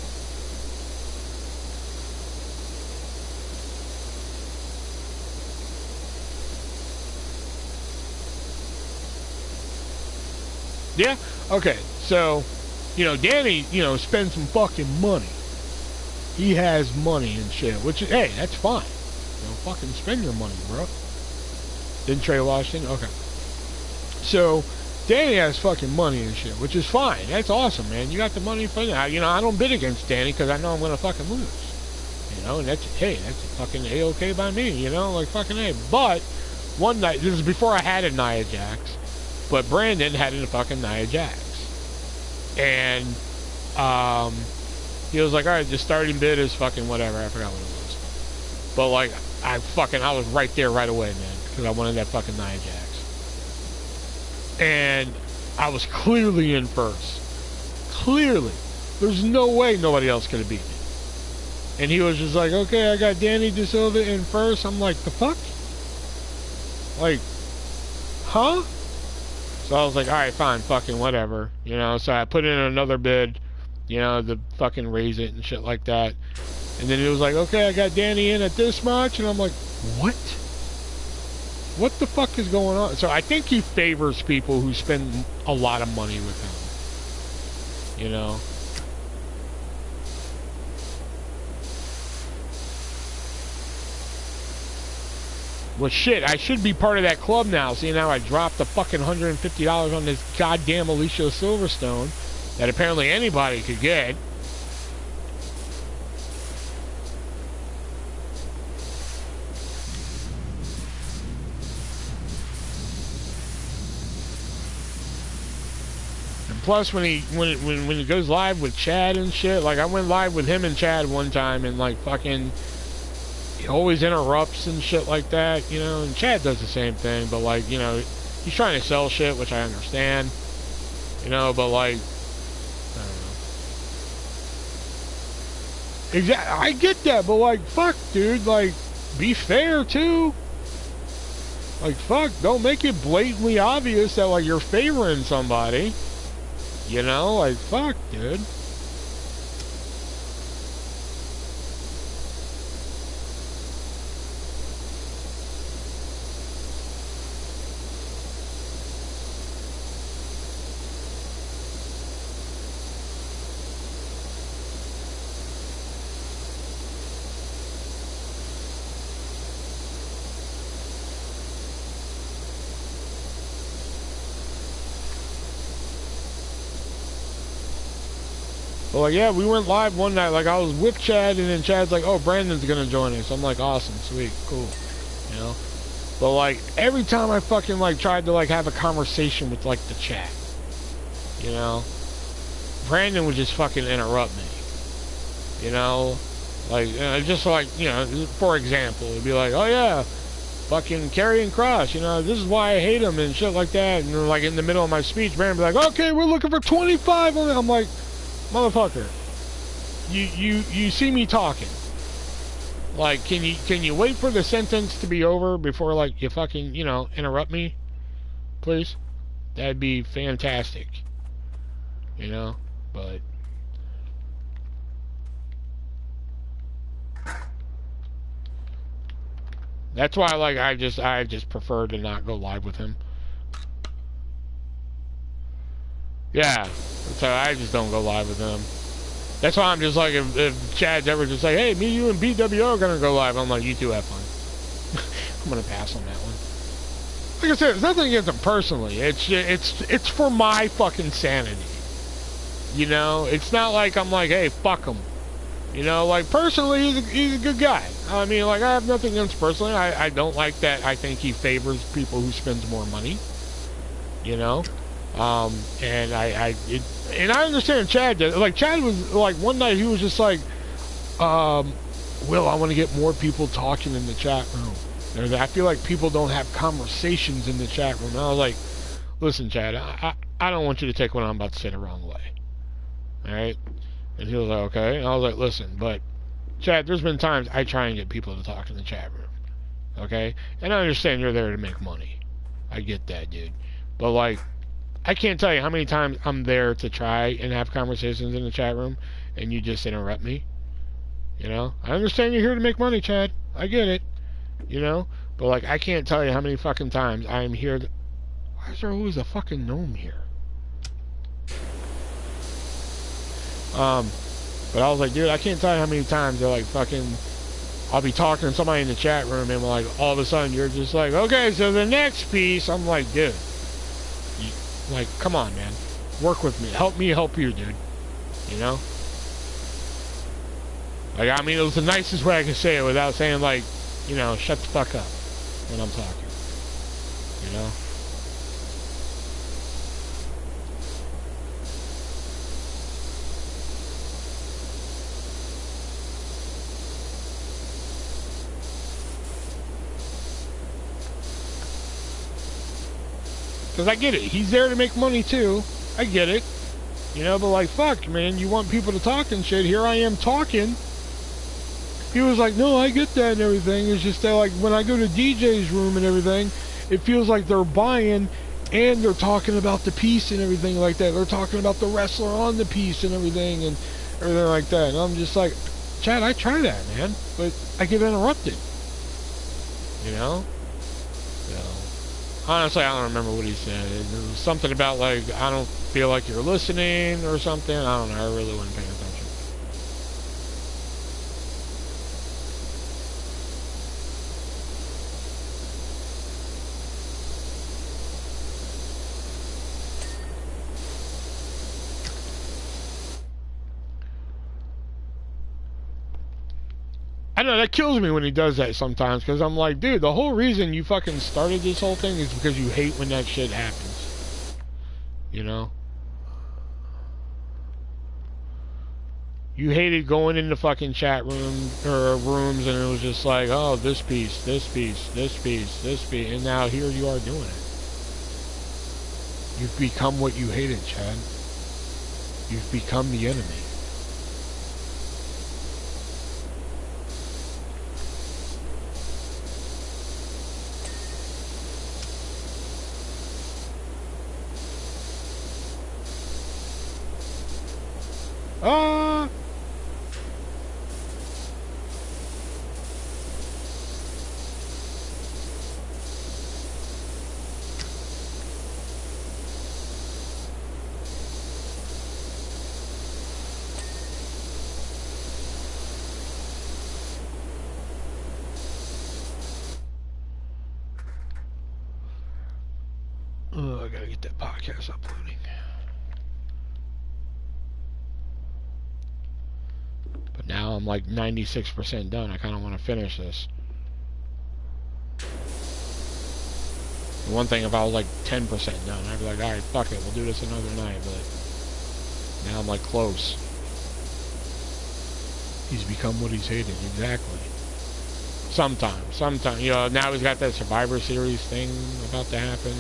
Yeah? Okay, so, Danny, spends some fucking money. He has money and shit, which, hey, that's fine. Fucking spend your money, bro. Didn't Trey Washington? Okay. So, Danny has fucking money and shit, which is fine. That's awesome, man. You got the money for that. I don't bid against Danny because I know I'm going to fucking lose. And that's fucking A-okay by me, like fucking A. But, one night, this is before I had a Nia Jax, but Brandon had a fucking Nia Jax. And, he was like, alright, the starting bid is fucking whatever. I forgot what it was. But, like, I was right there right away, man. Because I wanted that fucking Nia Jax. And I was clearly in first. Clearly. There's no way nobody else could have beat me. And he was just like, okay, I got Danny DeSilva in first. I'm like, the fuck? Like, huh? So I was like, alright, fine, fucking whatever. So I put in another bid, to fucking raise it and shit like that. And then it was like, okay, I got Danny in at this much. And I'm like, what? What the fuck is going on? So I think he favors people who spend a lot of money with him. Well, shit, I should be part of that club now. See, now I dropped the fucking $150 on this goddamn Alicia Silverstone that apparently anybody could get. Plus, when he goes live with Chad and shit, like I went live with him and Chad one time, and like fucking, he always interrupts and shit like that, And Chad does the same thing, but like, he's trying to sell shit, which I understand, But like, I don't know. Exactly, I get that, but like, fuck, dude, like, be fair too. Like, fuck, don't make it blatantly obvious that like you're favoring somebody. Like, fuck, dude. But like, yeah, we went live one night. Like, I was with Chad, and then Chad's like, "Oh, Brandon's gonna join us." I'm like, "Awesome, sweet, cool," you know. But like, every time I fucking like tried to like have a conversation with like the chat, you know, Brandon would just fucking interrupt me, you know. Like, just like, you know, for example, it'd be like, "Oh yeah, fucking Karrion Kross, you know, this is why I hate him," and shit like that. And then, like, in the middle of my speech, Brandon would be like, "Okay, we're looking for 25 on it." I'm like, "Motherfucker, you see me talking. Like, can you wait for the sentence to be over before, like, you fucking, you know, interrupt me, please? That'd be fantastic, you know." But that's why, like, I just prefer to not go live with him. Yeah, so I just don't go live with him. That's why I'm just like, if Chad's ever just like, "Hey, me, you, and BWO are gonna go live," I'm like, "You two have fun." I'm gonna pass on that one. Like I said, it's nothing against him personally. It's for my fucking sanity. You know, it's not like I'm like, "Hey, fuck him." You know, like, personally, he's a good guy. I mean, like, I have nothing against personally. I don't like that. I think he favors people who spends more money. You know, and and I understand Chad did. Like, Chad was like, one night he was just like, "Will, I want to get more people talking in the chat room. I feel like people don't have conversations in the chat room." And I was like, "Listen, Chad, I don't want you to take what I'm about to say the wrong way. All right?" And he was like, "Okay." And I was like, "Listen, but Chad, there's been times I try and get people to talk in the chat room. Okay? And I understand you're there to make money. I get that, dude. But, like, I can't tell you how many times I'm there to try and have conversations in the chat room, and you just interrupt me. You know? I understand you're here to make money, Chad. I get it. You know? But, like, I can't tell you how many fucking times I'm here to... Why is there always a fucking gnome here? But I was like, dude, I can't tell you how many times they're like, fucking... I'll be talking to somebody in the chat room, and like, all of a sudden you're just like, "Okay, so the next piece." I'm like, dude, like, come on, man, work with me, help you, dude. You know, like, I mean, it was the nicest way I could say it without saying, like, you know, shut the fuck up when I'm talking. You know. Because I get it. He's there to make money, too. I get it. You know, but like, fuck, man, you want people to talk and shit. Here I am talking. He was like, "No, I get that and everything. It's just that, like, when I go to DJ's room and everything, it feels like they're buying and they're talking about the piece and everything like that. They're talking about the wrestler on the piece and everything like that." And I'm just like, "Chad, I try that, man. But I get interrupted." You know? Honestly, I don't remember what he said. It was something about, like, "I don't feel like you're listening," or something. I don't know. I really wasn't paying attention. I know, that kills me when he does that sometimes, because I'm like, dude, the whole reason you fucking started this whole thing is because you hate when that shit happens. You know? You hated going into fucking chat room or rooms, and it was just like, "Oh, this piece, this piece, this piece, this piece," and now here you are doing it. You've become what you hated, Chad. You've become the enemy. Ah! Oh, I gotta get that podcast uploading. like 96% done. I kind of want to finish this. The one thing, if I was like 10% done, I'd be like, alright, fuck it, we'll do this another night, but now I'm like close. He's become what he's hated, exactly. Sometimes, you know, now he's got that Survivor Series thing about to happen,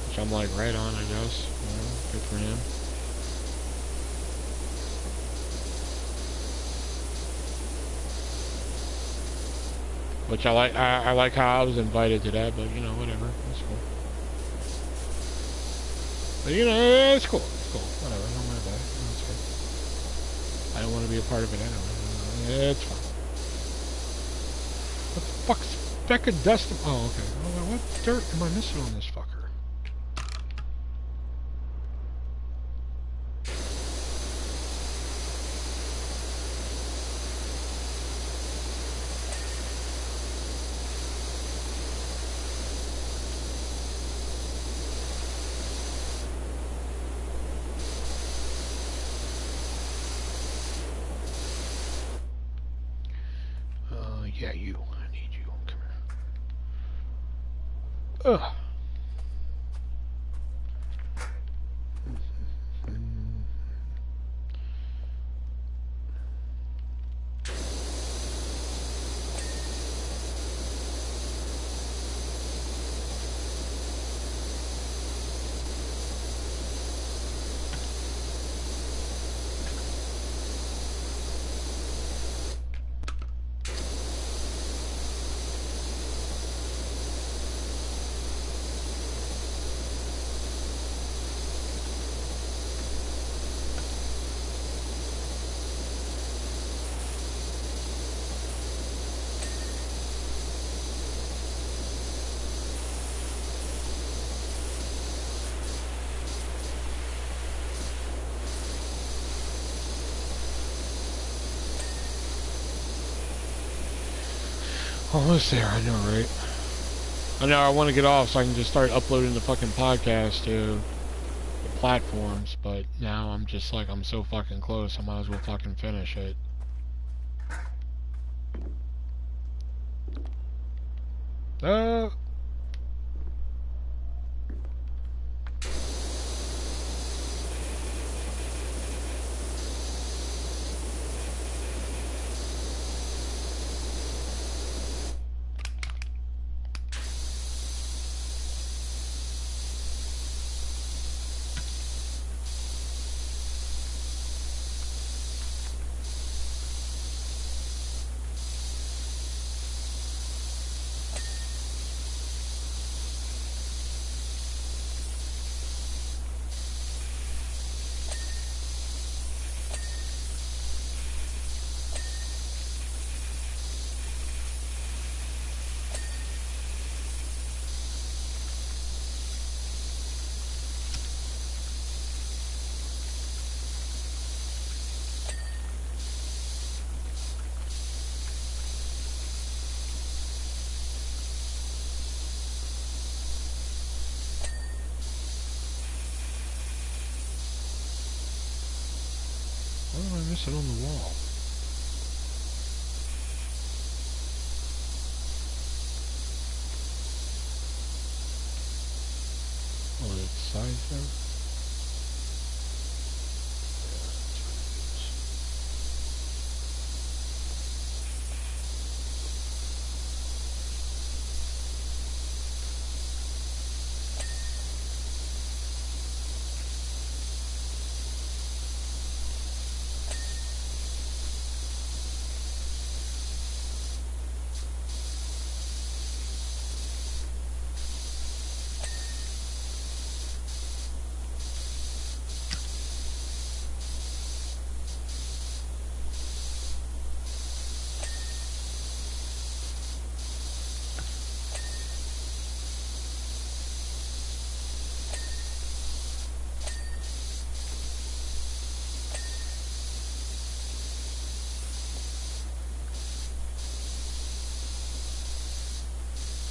which I'm like, right on, I guess. You know, good for him. Which I like how I was invited to that, but you know, whatever, that's cool. But you know, it's cool, whatever, don't worry about it, it's good. I don't want to be a part of it anyway, it's fine. What the fuck's speck of dust? Oh, okay. Oh, what dirt am I missing on this fucker? Yeah, you. I need you. Come here. Ugh. Almost there, I know, right? I know, I want to get off so I can just start uploading the fucking podcast to the platforms, but now I'm just like, I'm so fucking close, I might as well fucking finish it. What am I missing on the wall? Oh, it's size there?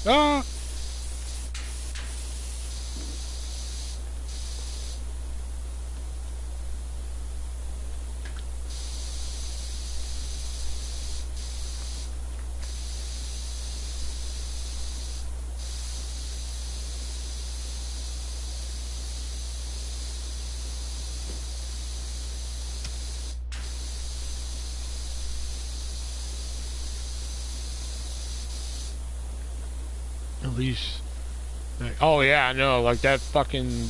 Ah! least. Oh yeah, I know. Like that fucking.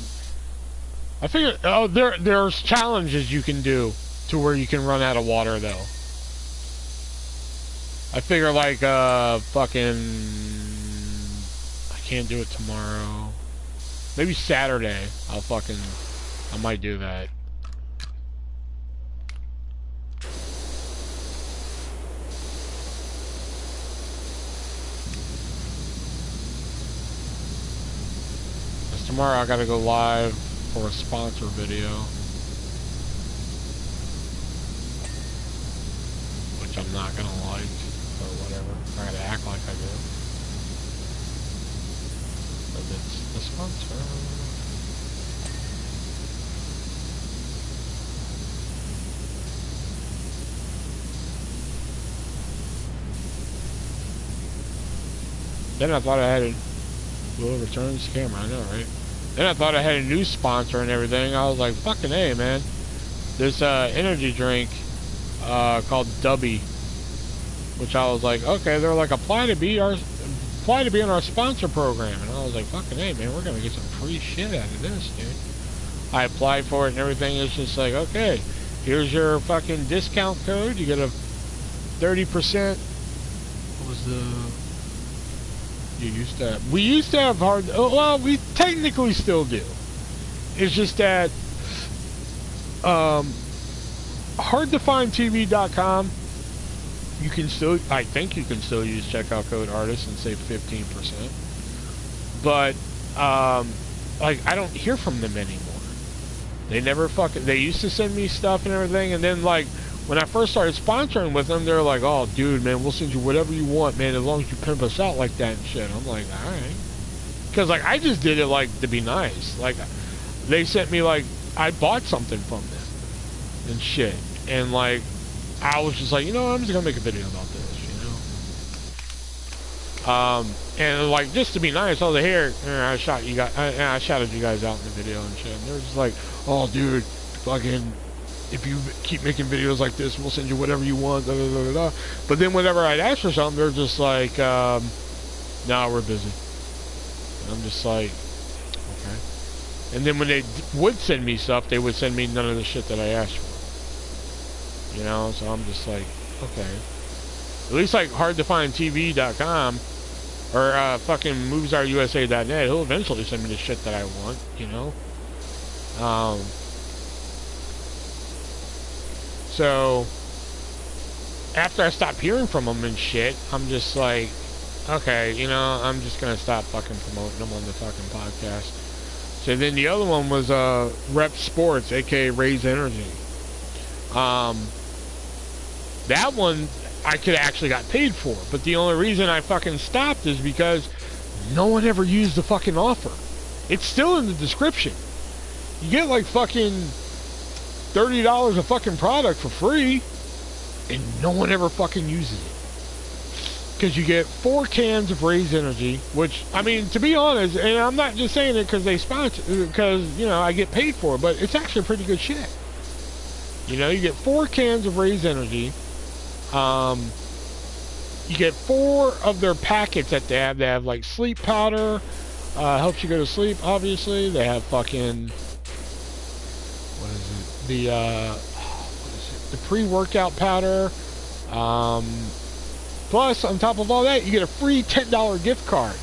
I figure. Oh, there's challenges you can do to where you can run out of water though. I figure like fucking. I can't do it tomorrow. Maybe Saturday. I might do that. Tomorrow I gotta go live for a sponsor video, which I'm not gonna like, or whatever. I gotta act like I do. But it's the sponsor. Then I thought I had a will return this camera, I know, right? Then I thought I had a new sponsor and everything. I was like, fucking A, man. This energy drink called Dubby, which I was like, okay, they're like, apply to be in our sponsor program. And I was like, fucking A, man, we're gonna get some free shit out of this, dude. I applied for it and everything. It's just like, okay, here's your fucking discount code. You get a 30%. What was the... We used to have hard, well, we technically still do. It's just that, hardtofindtv.com, you can still, I think you can still use checkout code artist and save 15%. But, like, I don't hear from them anymore. They never fucking, they used to send me stuff and everything, and then, like, when I first started sponsoring with them, they're like, oh, dude, man, we'll send you whatever you want, man, as long as you pimp us out like that and shit. I'm like, all right. Because, like, I just did it, like, to be nice. Like, they sent me, like, I bought something from them and shit. And, like, I was just like, you know, I'm just going to make a video about this, you know? And, like, just to be nice, I was like, here, I shouted you guys out in the video and shit. And they were just like, oh, dude, fucking... if you keep making videos like this, we'll send you whatever you want, da, da, da, da. But then whenever I'd ask for something, they're just like, nah, we're busy. And I'm just like, okay. And then when they would send me stuff, they would send me none of the shit that I asked for. You know, so I'm just like, okay. At least like hardtofindtv.com or fucking moviesarusa.net, he'll eventually send me the shit that I want, you know? So, after I stopped hearing from them and shit, I'm just like, okay, you know, I'm just gonna stop fucking promoting them on the fucking podcast. So then the other one was, Rep Sports, aka Raise Energy. That one, I could actually got paid for, but the only reason I fucking stopped is because no one ever used the fucking offer. It's still in the description. You get like fucking $30 a fucking product for free, and no one ever fucking uses it. Because you get 4 cans of Raise Energy, which, I mean, to be honest, and I'm not just saying it because they sponsor, because, you know, I get paid for it, but it's actually pretty good shit. You know, you get 4 cans of Raise Energy. You get 4 of their packets that they have. They have, like, sleep powder, helps you go to sleep, obviously. They have fucking... what is it? The pre-workout powder. Plus, on top of all that, you get a free $10 gift card.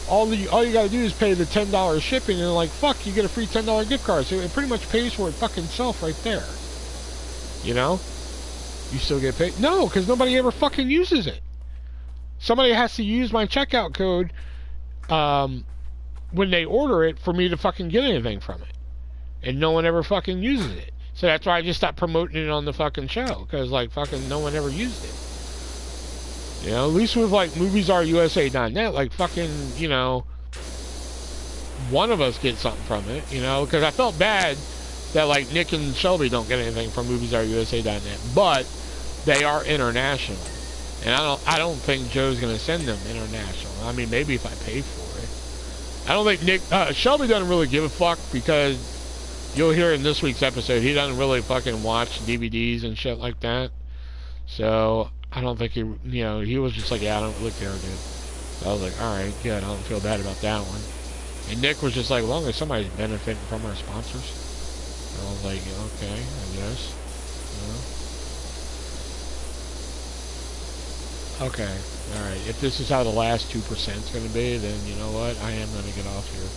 All you gotta do is pay the $10 shipping, and like, fuck, you get a free $10 gift card. So it pretty much pays for it fucking self right there. You know? You still get paid? No, because nobody ever fucking uses it. Somebody has to use my checkout code when they order it for me to fucking get anything from it. And no one ever fucking uses it. So that's why I just stopped promoting it on the fucking show. Because, like, fucking no one ever used it. You know, at least with, like, moviesarusa.net, like, fucking, you know, one of us gets something from it, you know? Because I felt bad that, like, Nick and Shelby don't get anything from moviesarusa.net. But they are international. And I don't think Joe's going to send them international. I mean, maybe if I pay for it. I don't think Shelby doesn't really give a fuck because... you'll hear in this week's episode, he doesn't really fucking watch DVDs and shit like that. So, I don't think he, you know, he was just like, yeah, I don't really care, dude. So I was like, alright, good, I don't feel bad about that one. And Nick was just like, as long as somebody's benefiting from our sponsors. And I was like, okay, I guess. You know? Okay, alright. If this is how the last 2% is going to be, then you know what? I am going to get off here.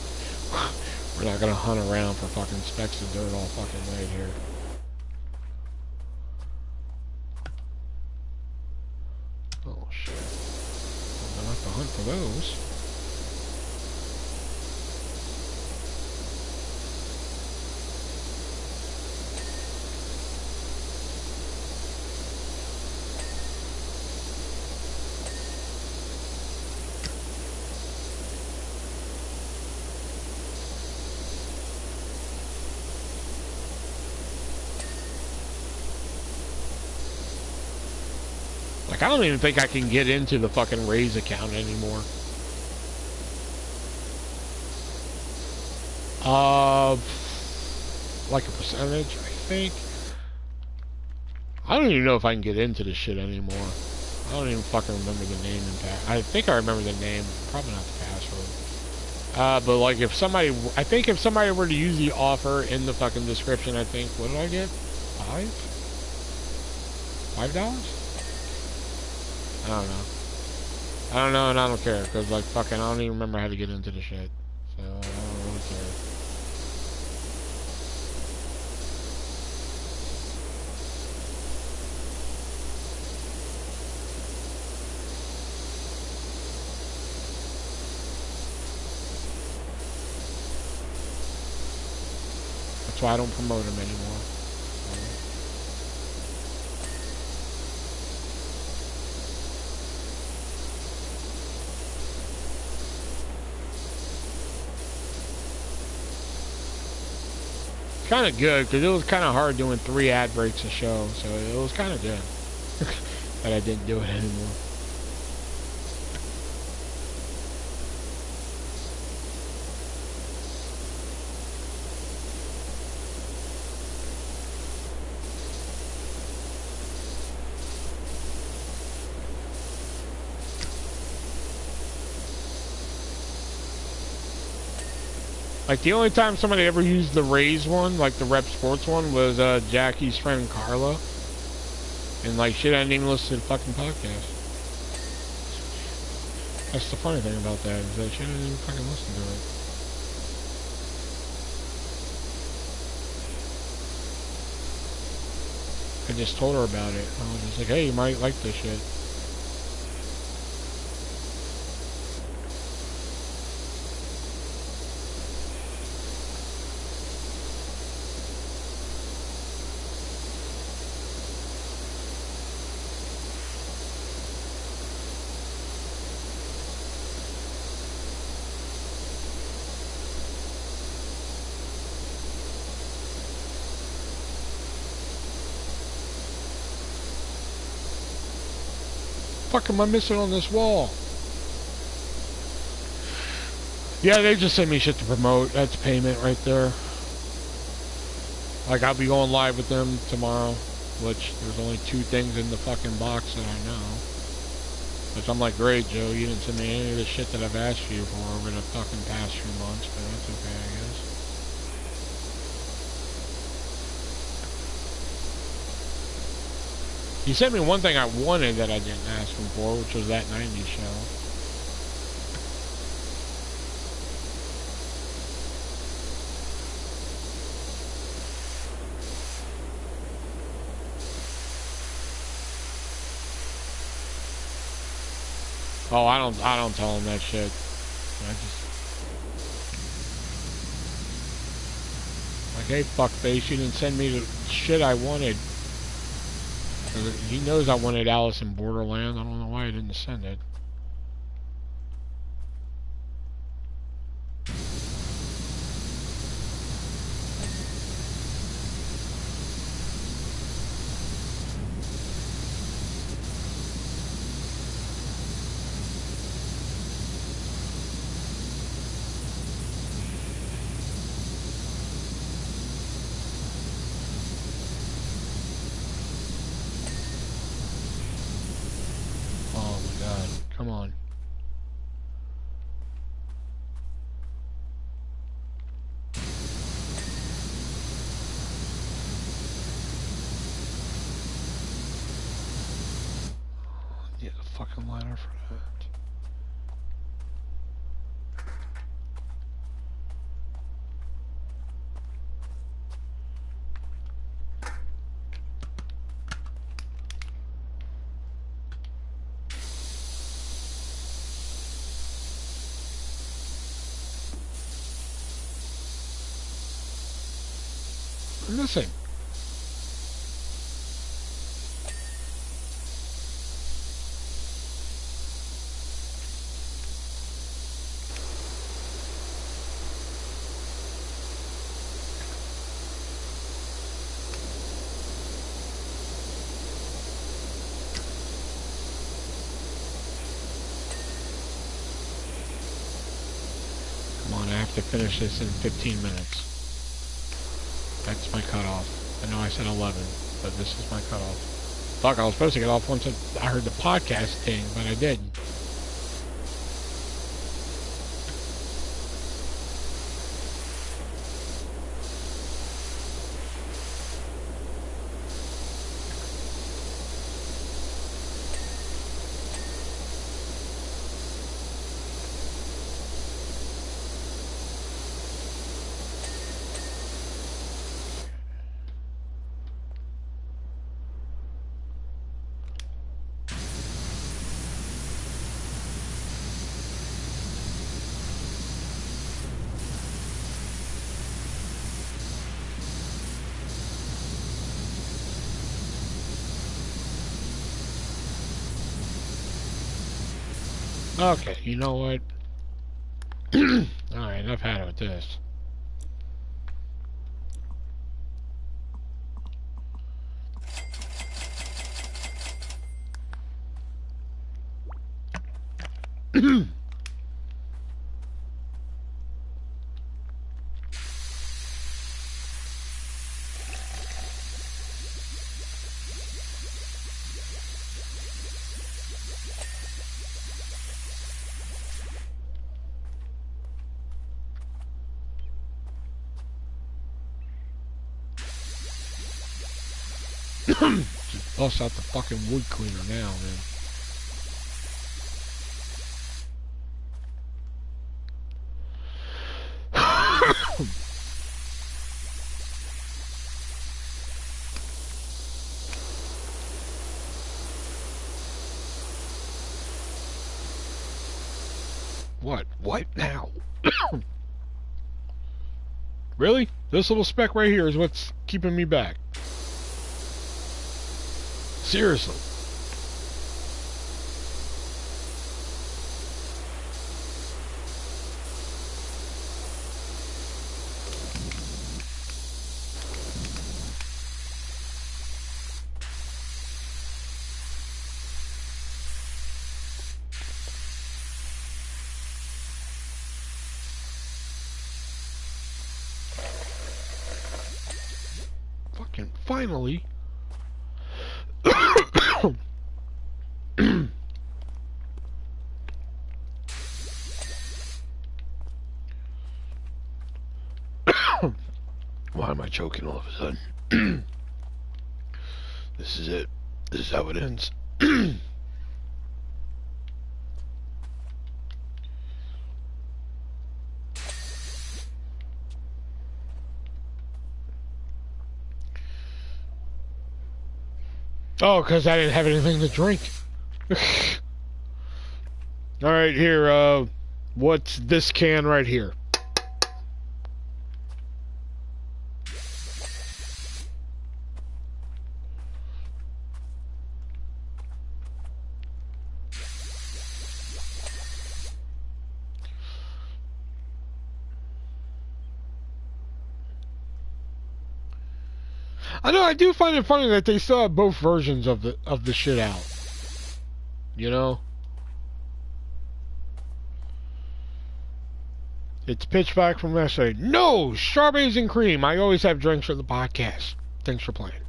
We're not going to hunt around for fucking specks of dirt all fucking night here. Oh shit. I'm going to have to hunt for those. Like, I don't even think I can get into the fucking Raise account anymore. Like a percentage, I think. I don't even know if I can get into this shit anymore. I don't even fucking remember the name and I think I remember the name, probably not the password. But like if somebody, I think if somebody were to use the offer in the fucking description, I think, what did I get? $5? I don't know. I don't know and I don't care, because like fucking I don't even remember how to get into the shit. So I don't really care. That's why I don't promote them anymore. Kind of good, because it was kind of hard doing 3 ad breaks a show, so it was kind of good. But I didn't do it anymore. Like, the only time somebody ever used the Raise one, like the Rep Sports one, was Jackie's friend Carla. And, like, shit, I didn't even listen to the fucking podcast. That's the funny thing about that, is that shit, I didn't even fucking listen to it. I just told her about it. I was just like, hey, you might like this shit. Fuck am I missing on this wall? Yeah, they just sent me shit to promote. That's payment right there. Like, I'll be going live with them tomorrow, which there's only 2 things in the fucking box that I know. Which I'm like, great, Joe, you didn't send me any of the shit that I've asked you for over the fucking past few months, but that's okay, I guess. He sent me one thing I wanted that I didn't ask him for, which was that 90s show. Oh, I don't tell him that shit. I just like, hey, fuckface, you didn't send me the shit I wanted. He knows I wanted Alice in Borderland. I don't know why he didn't send it. Oh my god. need a fucking ladder for that. I'm missing. Come on, I have to finish this in 15 minutes. That's my cutoff. I know I said 11, but this is my cutoff. Fuck, I was supposed to get off once I heard the podcast thing, but I didn't. Okay, you know what? Alright, enough had it with this. Just bust out the fucking wood cleaner now, man. What? What now? Really? This little speck right here is what's keeping me back. Seriously. Fucking finally. Why am I choking all of a sudden? This is it. This is how it ends. Oh, because I didn't have anything to drink. Alright, here, what's this can right here? I know, I do find it funny that they still have both versions of the shit out. You know? It's Pitchback from yesterday. No! Strawberries and cream. I always have drinks for the podcast. Thanks for playing.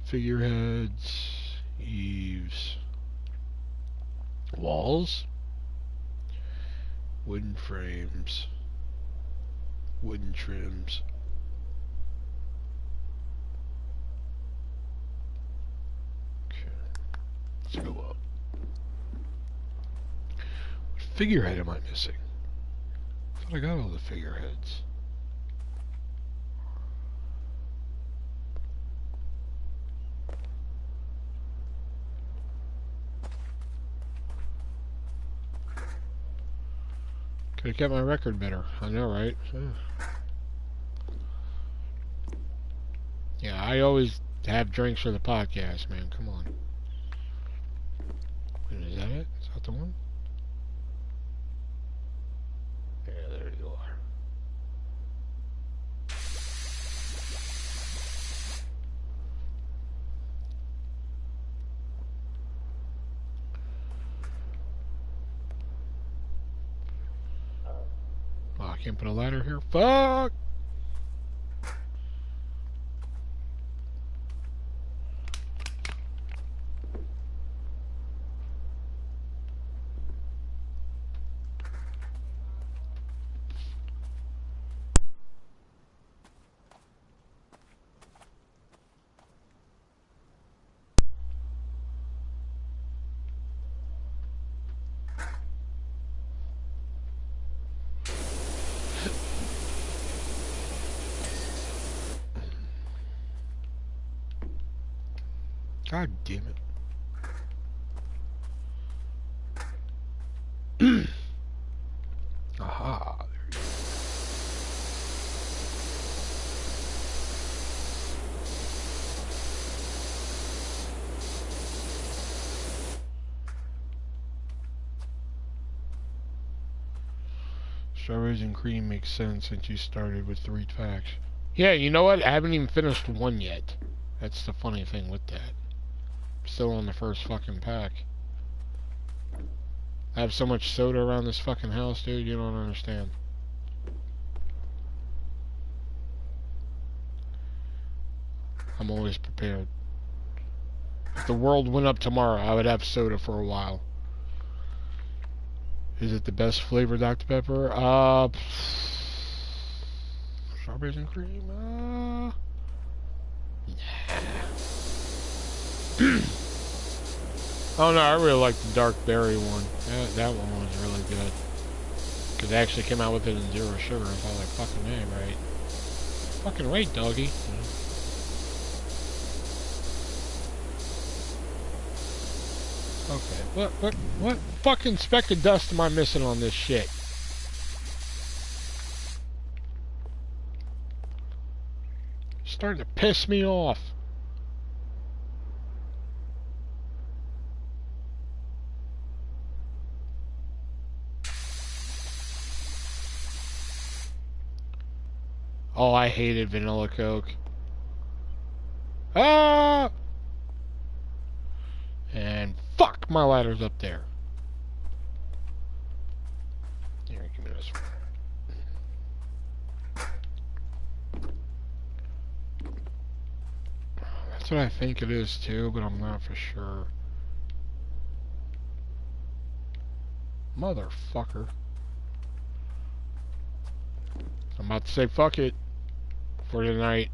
Figureheads. Eaves. Walls. Wooden frames. Wooden trims. figurehead am I missing? I thought I got all the figureheads. Could have kept my record better. I know, right? Yeah, I always have drinks for the podcast, man. Come on. Is that it? Is that the one? Yeah, there you are. Oh, I can't put a ladder here. Fuck! God damn it. Aha. There you go. Strawberries and cream makes sense since you started with 3 packs. Yeah, you know what? I haven't even finished one yet. That's the funny thing with that. I'm still on the first fucking pack. I have so much soda around this fucking house, dude, you don't understand. I'm always prepared. If the world went up tomorrow, I would have soda for a while. Is it the best flavor Dr. Pepper? Strawberries and cream? Nah. Oh no, I really like the dark berry one. That one was really good. Because it actually came out with it in 0 sugar. So I was like, fucking hey, right. Fucking right, doggy. Yeah. Okay, what fucking speck of dust am I missing on this shit? Starting to piss me off. Oh, I hated vanilla Coke. Ah! And fuck, my ladder's up there. Here, give me this one. That's what I think it is too, but I'm not for sure. Motherfucker. I'm about to say fuck it for tonight.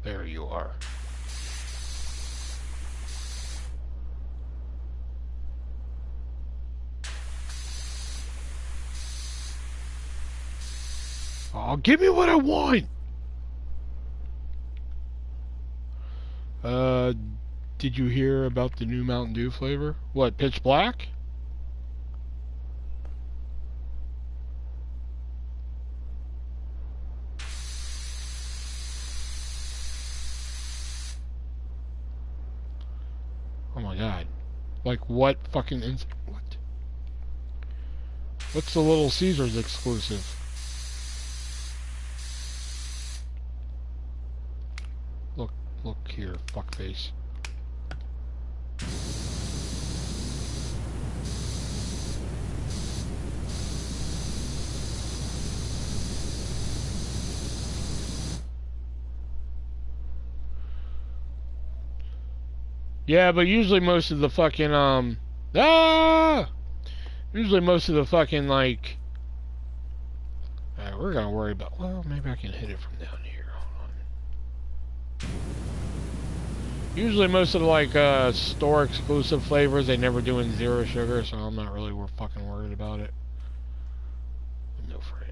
There you are. Oh, give me what I want! Did you hear about the new Mountain Dew flavor? What, pitch black? Oh my god. Like what fucking what? What's the Little Caesars exclusive? Look here, fuckface. Yeah, but usually most of the fucking, usually most of the fucking, like, Alright, we're gonna worry about... Well, maybe I can hit it from down here. Hold on. Usually most of the, like, store exclusive flavors, they never do in zero sugar, so I'm not really fucking worried about it. No frame.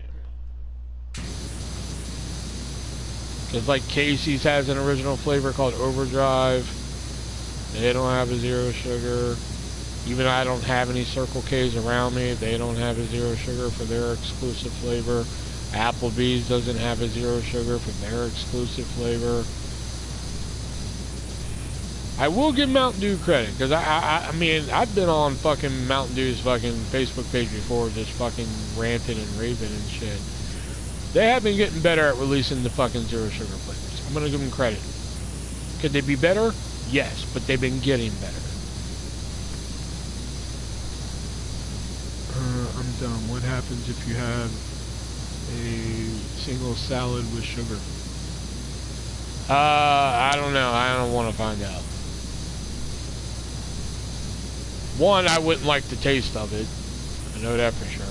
Because, like, Casey's has an original flavor called Overdrive. They don't have a zero sugar. Even though I don't have any Circle K's around me, they don't have a zero sugar for their exclusive flavor. Applebee's doesn't have a zero sugar for their exclusive flavor. I will give Mountain Dew credit, because I mean, I've been on fucking Mountain Dew's fucking Facebook page before, just fucking ranting and raving and shit. They have been getting better at releasing the fucking zero sugar flavors. I'm gonna give them credit. Could they be better? Yes, but they've been getting better. I'm dumb. What happens if you have a single salad with sugar? I don't know. I don't want to find out. One, I wouldn't like the taste of it. I know that for sure.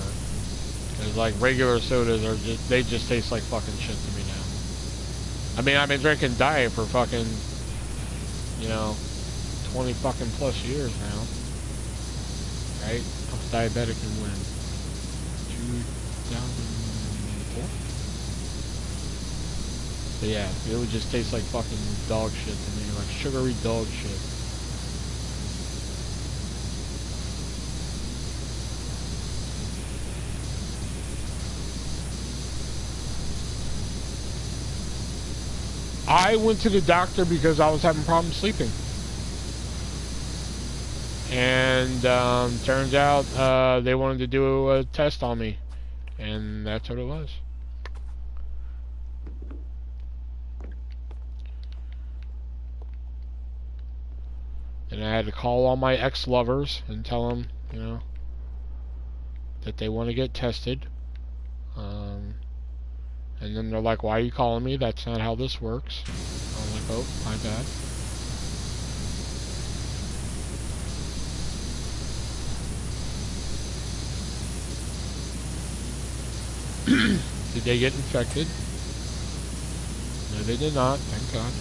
Because, like, regular sodas are just, they just taste like fucking shit to me now. I mean, I've been drinking diet for fucking, you know, 20 fucking plus years now. Right? I was diabetic in when? 2004? But yeah, it would just taste like fucking dog shit to me. Like sugary dog shit. I went to the doctor because I was having problems sleeping. And turns out they wanted to do a test on me. And that's what it was. And I had to call all my ex-lovers and tell them, you know, that they want to get tested. And then they're like, why are you calling me? That's not how this works. I was like, oh, my bad. Did they get infected? No, they did not, thank God.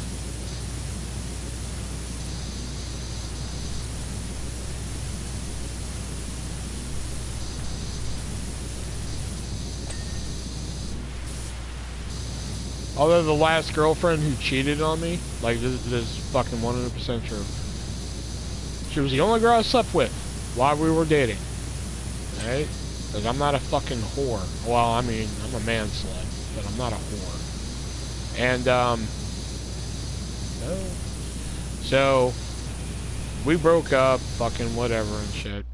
Although the last girlfriend who cheated on me, like, this is fucking 100% true. She was the only girl I slept with while we were dating. Right? Because I'm not a fucking whore. Well, I mean, I'm a man slut, but I'm not a whore. And, so, we broke up, fucking whatever and shit.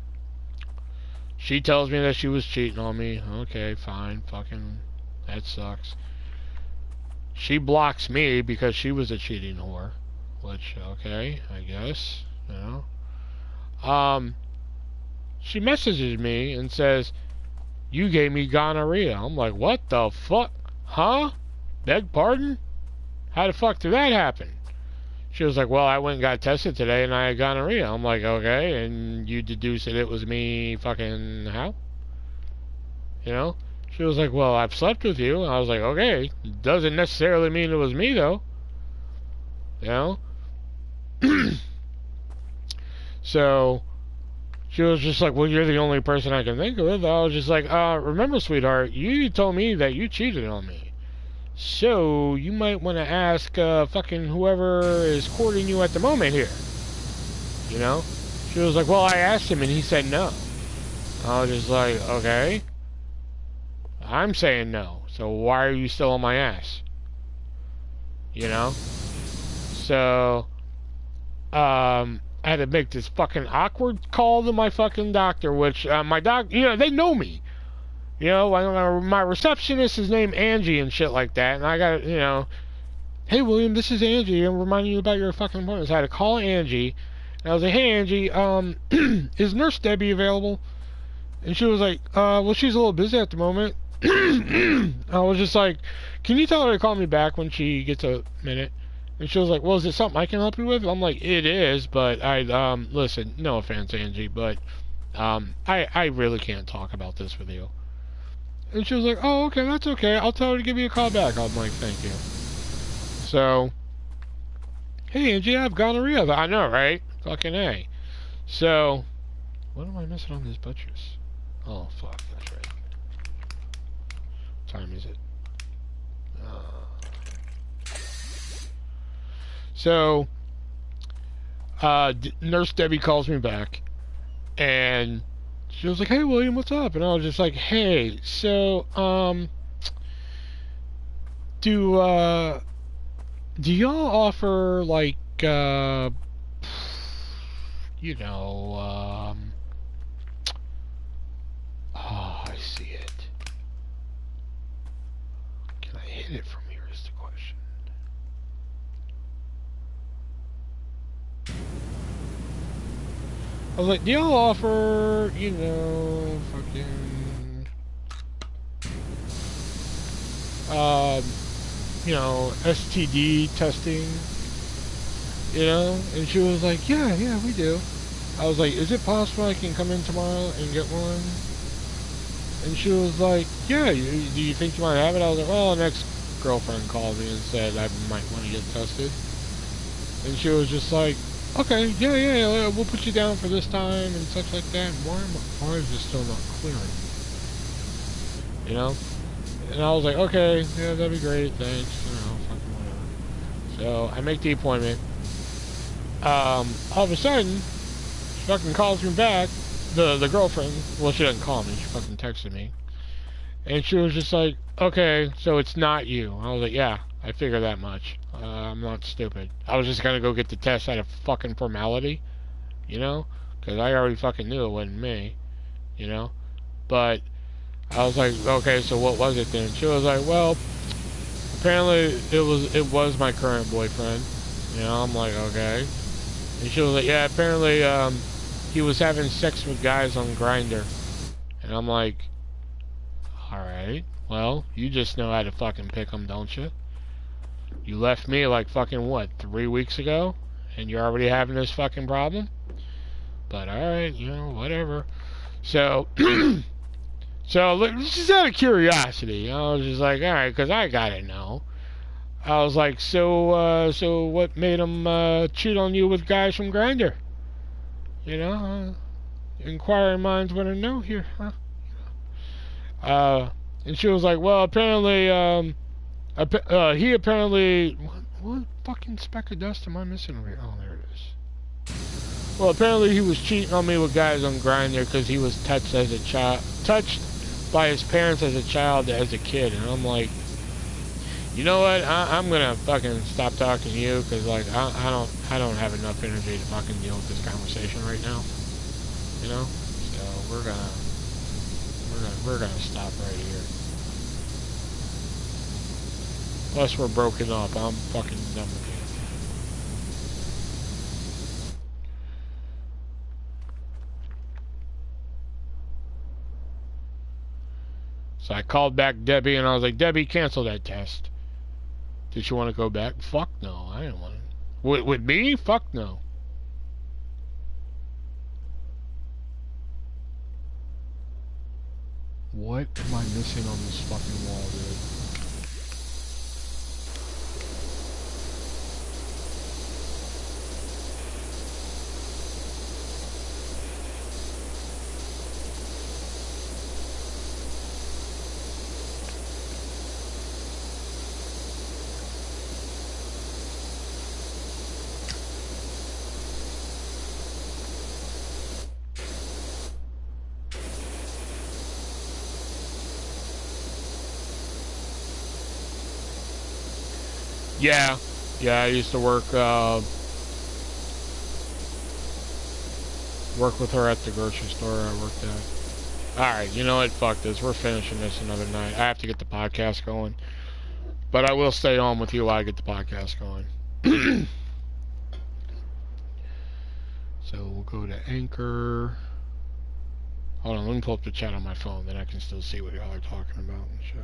She tells me that she was cheating on me. Okay, fine, fucking, that sucks. She blocks me because she was a cheating whore. Which, okay, I guess, you know. She messages me and says, you gave me gonorrhea. I'm like, what the fuck? Huh? Beg pardon? How the fuck did that happen? She was like, well, I went and got tested today and I had gonorrhea. I'm like, okay, and you deduced that it was me fucking how? You know? She was like, well, I've slept with you. I was like, okay, doesn't necessarily mean it was me, though. You know? So, she was just like, well, you're the only person I can think of. I was just like, remember, sweetheart, you told me that you cheated on me. So, you might want to ask fucking whoever is courting you at the moment here. You know? She was like, well, I asked him and he said no. I was just like, okay. I'm saying no, so why are you still on my ass? You know? So, I had to make this fucking awkward call to my fucking doctor, which, my doctor, you know, they know me. You know, my receptionist is named Angie and shit like that, and I got, you know, hey, William, this is Angie, I'm reminding you about your fucking appointment. So I had to call Angie, and I was like, hey, Angie, is Nurse Debbie available? And she was like, well, she's a little busy at the moment. I was just like, can you tell her to call me back when she gets a minute? And she was like, well, is it something I can help you with? I'm like, it is, but listen, no offense, Angie, but I really can't talk about this with you. And she was like, oh, okay, that's okay. I'll tell her to give you a call back. I'm like, thank you. So, hey, Angie, I have gonorrhea. I know, right? Fucking A. So, what am I missing on this buttress? Oh, fuck, that's right. What time is it? So, Nurse Debbie calls me back, and she was like, hey, William, what's up? And I was just like, hey, so, do y'all offer, like, you know, oh, I see it. Can I hit it from here is the question. I was like, do y'all offer, you know, fucking, you know, STD testing, you know? And she was like, yeah, we do. I was like, is it possible I can come in tomorrow and get one? And she was like, yeah, do you think you might have it? I was like, well, an ex-girlfriend called me and said I might want to get tested. And she was just like, okay, yeah, we'll put you down for this time and such like that. Why is this still not clearing? You know? And I was like, okay, yeah, that'd be great, thanks. You know, fucking whatever. So I make the appointment. All of a sudden, she fucking calls me back. The girlfriend, well, she doesn't call me, she fucking texted me. And she was just like, okay, so it's not you. I was like, yeah, I figure that much. I'm not stupid. I was just gonna go get the test out of fucking formality, you know? Because I already fucking knew it wasn't me, you know? But I was like, okay, so what was it then? She was like, well, apparently it was my current boyfriend. You know, I'm like, okay. And she was like, yeah, apparently he was having sex with guys on Grindr. And I'm like, alright, well, you just know how to fucking pick them, don't you? You left me like fucking, what, 3 weeks ago? And you're already having this fucking problem? But alright, you know, whatever. So, so just out of curiosity, I was just like, alright, because I gotta know. I was like, so what made him cheat on you with guys from Grindr? You know, inquiring minds want to know here, huh? And she was like, well, apparently, he apparently, what fucking speck of dust am I missing over here? Oh, there it is. Well, apparently he was cheating on me with guys on Grindr because he was touched as a child, touched by his parents as a child, as a kid, and I'm like, you know what? I'm gonna fucking stop talking to you because like I don't have enough energy to fucking deal with this conversation right now. You know, so we're gonna stop right here. Plus we're broken up. I'm fucking done with you. So I called back Debbie and I was like, Debbie, cancel that test. Did you want to go back? Fuck no, I didn't want to. With me? Fuck no. What am I missing on this fucking wall, dude? Yeah, I used to work with her at the grocery store I worked at. Alright, you know what? Fuck this. We're finishing this another night. I have to get the podcast going. But I will stay on with you while I get the podcast going. So we'll go to Anchor. Hold on, let me pull up the chat on my phone, then I can still see what y'all are talking about and shit.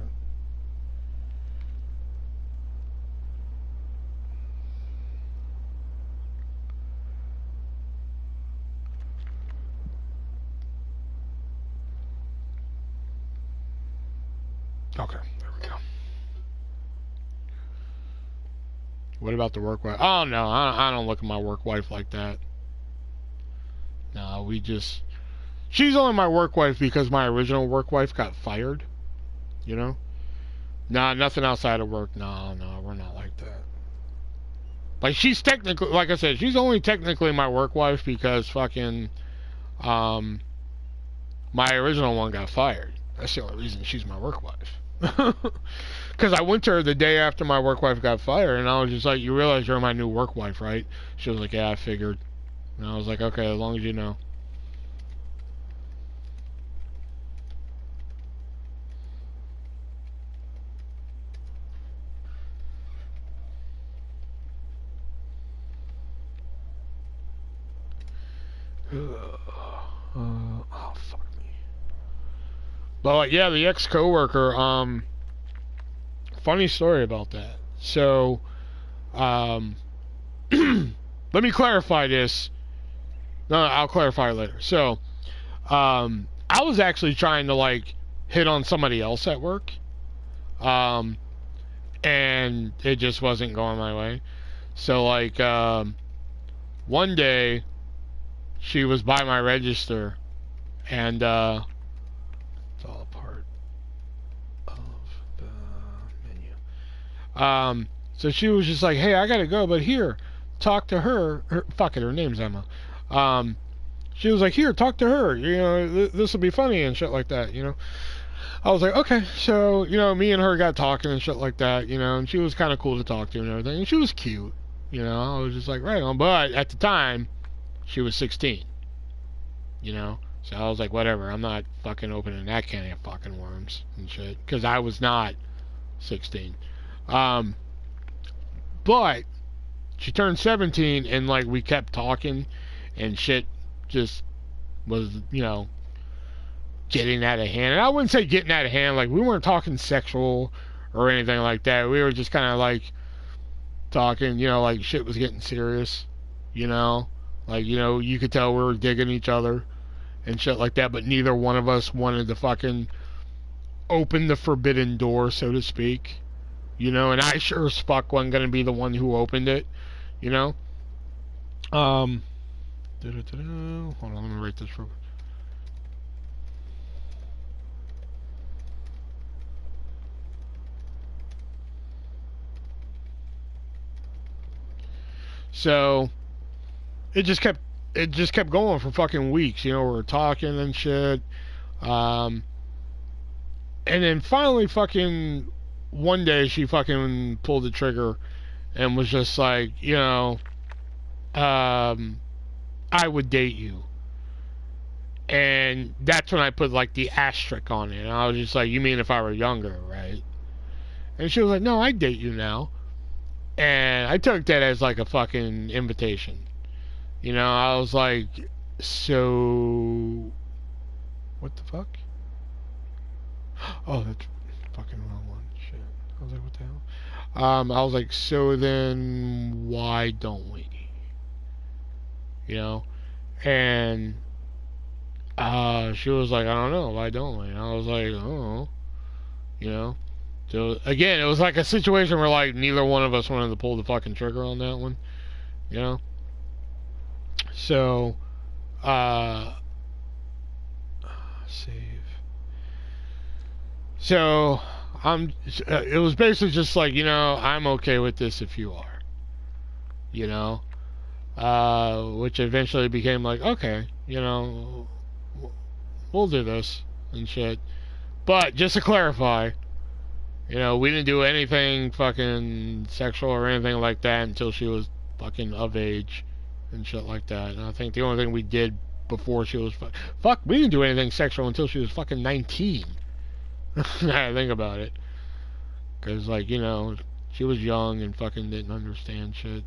Okay, there we go. What about the work wife? Oh, no, I don't look at my work wife like that. No, we just... She's only my work wife because my original work wife got fired. You know? Nah, nothing outside of work. No, we're not like that. Like, she's technically... Like I said, she's only technically my work wife because fucking... my original one got fired. That's the only reason she's my work wife. Because I went to her the day after my work wife got fired, and I was just like, you realize you're my new work wife, right? She was like, yeah, I figured. And I was like, okay, as long as you know. Oh, fuck me. But, yeah, the ex-coworker, funny story about that. So, let me clarify this. No, I'll clarify later. So, I was actually trying to, like, hit on somebody else at work. And it just wasn't going my way. So, like, one day, she was by my register, and, it's all a part of the menu. So she was just like, hey, I gotta go, but here, talk to her. Fuck it, her name's Emma. She was like, here, talk to her. You know, this will be funny and shit like that, you know. I was like, okay. So, you know, me and her got talking and shit like that, you know, and she was kind of cool to talk to and everything. And she was cute, you know. I was just like, right on. But at the time, she was 16, you know. So I was like, whatever. I'm not fucking opening that can of fucking worms and shit. Because I was not 16. But she turned 17 and, like, we kept talking and shit just was, you know, getting out of hand. And I wouldn't say getting out of hand. Like, we weren't talking sexual or anything like that. We were just kind of, like, talking, you know, like, shit was getting serious, you know. Like, you know, you could tell we were digging each other and shit like that, but neither one of us wanted to fucking open the forbidden door, so to speak. You know, and I sure as fuck wasn't going to be the one who opened it, you know. Hold on, let me write this real quick. So it just kept going for fucking weeks, you know. We were talking and shit. And then finally fucking one day she fucking pulled the trigger and was just like, you know, I would date you. And that's when I put like the asterisk on it. And I was just like, you mean if I were younger, right? And she was like, no, I'd date you now. And I took that as like a fucking invitation. You know, I was like, so what the fuck? Oh, that's fucking wrong one. Shit. I was like, what the hell? I was like, so then why don't we? You know? And she was like, I don't know, why don't we? And I was like, oh, you know? So again, it was like a situation where like neither one of us wanted to pull the fucking trigger on that one, you know? So save. So it was basically just like, you know, I'm okay with this if you are, you know, which eventually became like, okay, you know, we'll do this and shit. But just to clarify, you know, we didn't do anything fucking sexual or anything like that until she was fucking of age and shit like that. And I think the only thing we did before she was we didn't do anything sexual until she was fucking 19. I think about it, because like, you know, she was young and fucking didn't understand shit.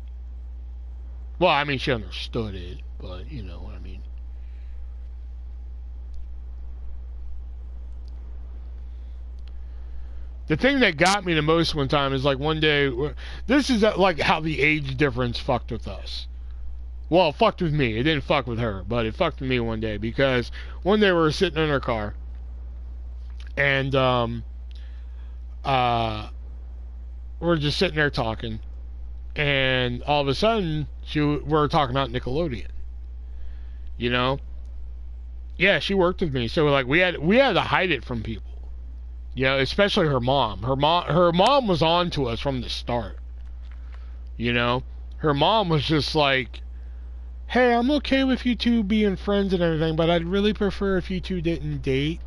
Well, I mean, she understood it, but you know what I mean. The thing that got me the most one time is like one day, this is like how the age difference fucked with us. Well, it fucked with me. It didn't fuck with her, but it fucked with me one day, because one day we were sitting in her car, and we're just sitting there talking, and all of a sudden, we're talking about Nickelodeon. You know? Yeah, she worked with me, so like we had to hide it from people. You know, especially her mom. Her mom was on to us from the start. You know, her mom was just like, "Hey, I'm okay with you two being friends and everything, but I'd really prefer if you two didn't date."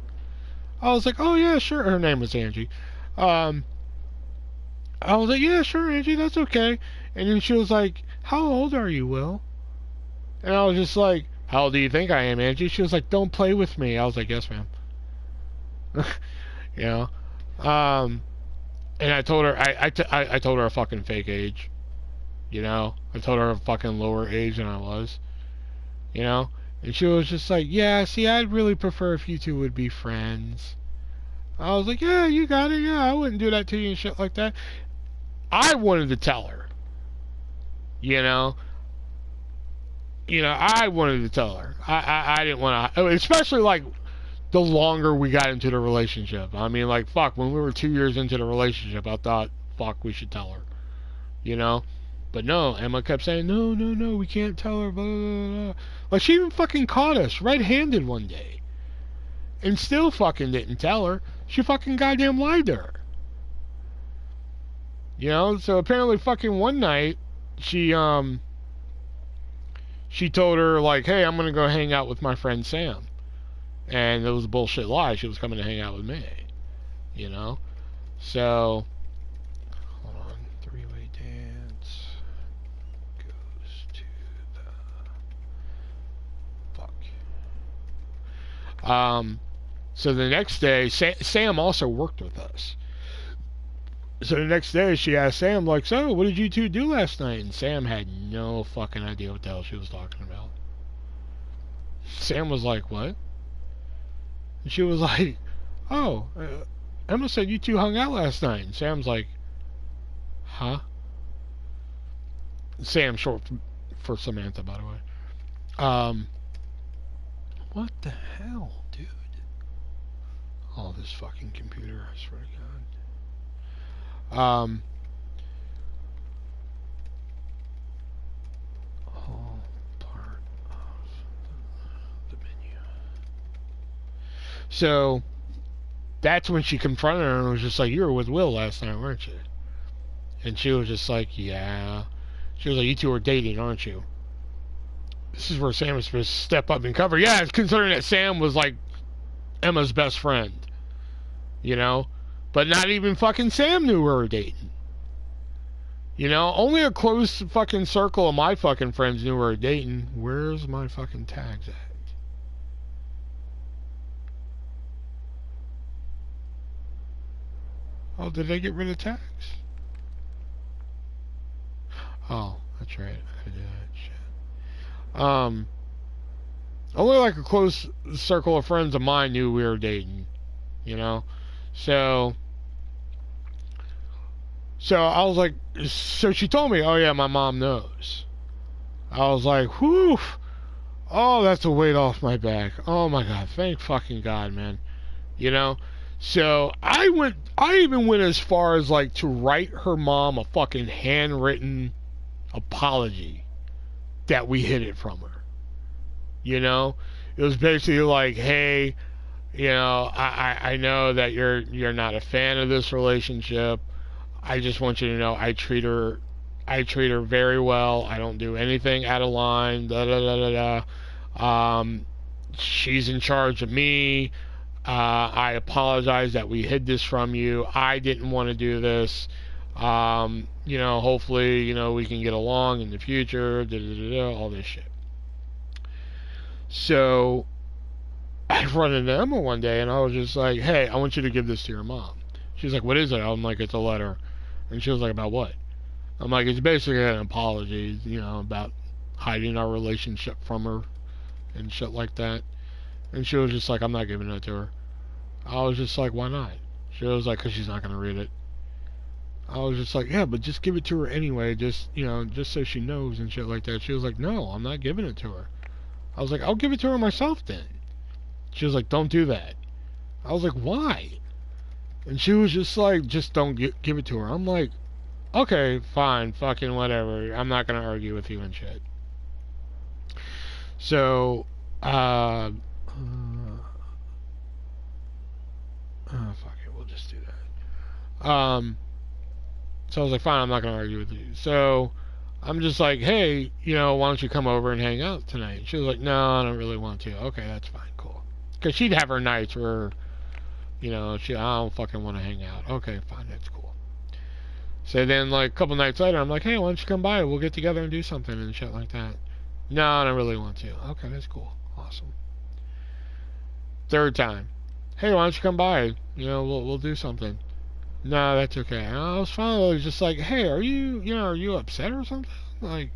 I was like, "Oh yeah, sure." Her name was Angie. Um, I was like, "Yeah, sure, Angie, that's okay." And then she was like, "How old are you, Will?" And I was just like, "How old do you think I am, Angie?" She was like, "Don't play with me." I was like, "Yes, ma'am." You know, and I told her I told her a fucking fake age. You know, I told her a fucking lower age than I was. You know, and she was just like, "Yeah, see, I'd really prefer if you two would be friends." I was like, "Yeah, you got it. Yeah, I wouldn't do that to you and shit like that." I wanted to tell her. You know, I wanted to tell her. I didn't want to, especially like the longer we got into the relationship. I mean, like, fuck, when we were 2 years into the relationship, I thought, fuck, we should tell her. You know? But no, Emma kept saying, no, no, no, we can't tell her, blah, blah, blah. Like, she even fucking caught us red-handed one day. And still fucking didn't tell her. She fucking goddamn lied to her. You know? So apparently fucking one night, she told her, like, hey, I'm gonna go hang out with my friend Sam. And it was a bullshit lie. She was coming to hang out with me. You know? So, hold on. Three-way dance goes to the fuck. So the next day, Sam also worked with us. So the next day, she asked Sam, like, so, what did you two do last night? And Sam had no fucking idea what the hell she was talking about. Sam was like, what? And she was like, oh, Emma said you two hung out last night. And Sam's like, huh? Sam, short for Samantha, by the way. What the hell, dude? Oh, this fucking computer, I swear to God. All part of the menu. So, that's when she confronted her and was just like, you were with Will last night, weren't you? And she was just like, yeah. She was like, you two are dating, aren't you? This is where Sam was supposed to step up and cover. Yeah, considering that Sam was like Emma's best friend. You know? But not even fucking Sam knew we were dating. You know? Only a close fucking circle of my fucking friends knew we were dating. Where's my fucking tags at? Oh, did they get rid of tags? Oh, that's right. I did that shit. Only like a close circle of friends of mine knew we were dating. You know? So I was like, so she told me, oh yeah, my mom knows. I was like, whew. Oh, that's a weight off my back. Oh my God. Thank fucking God, man. You know? So I even went as far as like to write her mom a fucking handwritten apology that we hid it from her. You know? It was basically like, hey, you know, I know that you're not a fan of this relationship. I just want you to know I treat her very well. I don't do anything out of line. Da da da da da. She's in charge of me. I apologize that we hid this from you. I didn't want to do this. You know, hopefully, you know, we can get along in the future. Da da da da. All this shit. So I run into Emma one day and I was just like, hey, I want you to give this to your mom. She's like, what is it? I'm like, it's a letter. And she was like, about what? I'm like, it's basically an apology, you know, about hiding our relationship from her and shit like that. And she was just like, I'm not giving it to her. I was just like, why not? She was like, because she's not going to read it. I was just like, yeah, but just give it to her anyway, just, you know, just so she knows and shit like that. She was like, no, I'm not giving it to her. I was like, I'll give it to her myself then. She was like, don't do that. I was like, why? And she was just like, just don't give it to her. I'm like, okay, fine, fucking whatever. I'm not gonna argue with you and shit. So, fuck it, we'll just do that. So I was like, fine, I'm not gonna argue with you. So I'm just like, hey, why don't you come over and hang out tonight? She was like, no, I don't really want to. Okay, that's fine, cool. Because she'd have her nights where, I don't fucking want to hang out. Okay, fine, that's cool. So then, like, a couple nights later, I'm like, hey, why don't you come by? We'll get together and do something and shit like that. No, I don't really want to. Okay, that's cool. Awesome. Third time. Hey, why don't you come by? We'll do something. No, that's okay. And I was finally just like, hey, are you upset or something? Like,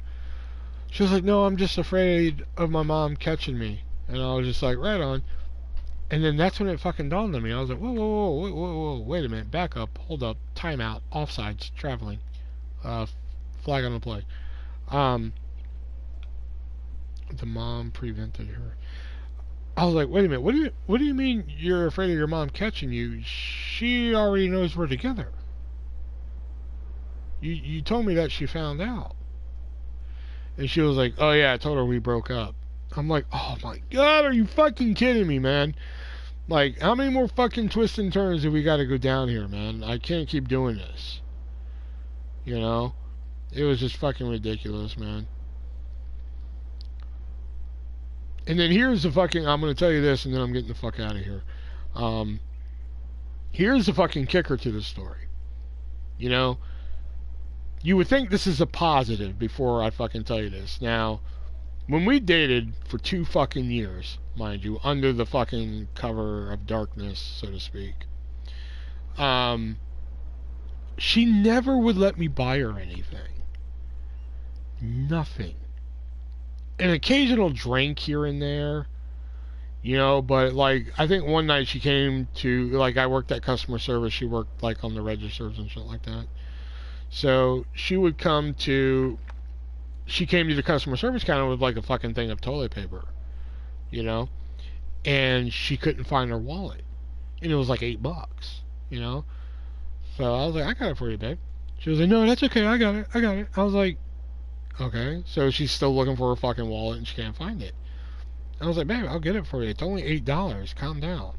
she was like, no, I'm just afraid of my mom catching me. And I was just like, right on. And then that's when it fucking dawned on me. I was like, whoa, wait a minute, back up, hold up, time out, offsides, traveling, flag on the play. The mom prevented her. I was like, wait a minute, what do you mean you're afraid of your mom catching you? She already knows we're together. You told me that she found out. And she was like, oh yeah, I told her we broke up. I'm like, oh my god, are you fucking kidding me, man? Like, how many more fucking twists and turns do we gotta go down here, man? I can't keep doing this. It was just fucking ridiculous, man. And then here's the fucking, I'm gonna tell you this and then I'm getting the fuck out of here. Here's the fucking kicker to the story. You would think this is a positive before I fucking tell you this. Now, when we dated for 2 fucking years, mind you, under the fucking cover of darkness, so to speak, she never would let me buy her anything. Nothing. An occasional drink here and there, but like, I think one night she came to, like, I worked at customer service, she worked like on the registers and shit like that. So she came to the customer service counter with like a fucking thing of toilet paper, and she couldn't find her wallet, and it was like $8, So I was like, I got it for you, babe. She was like, no, that's okay, I got it. I was like, okay. So she's still looking for her fucking wallet and she can't find it. I was like, babe, I'll get it for you. It's only $8. Calm down.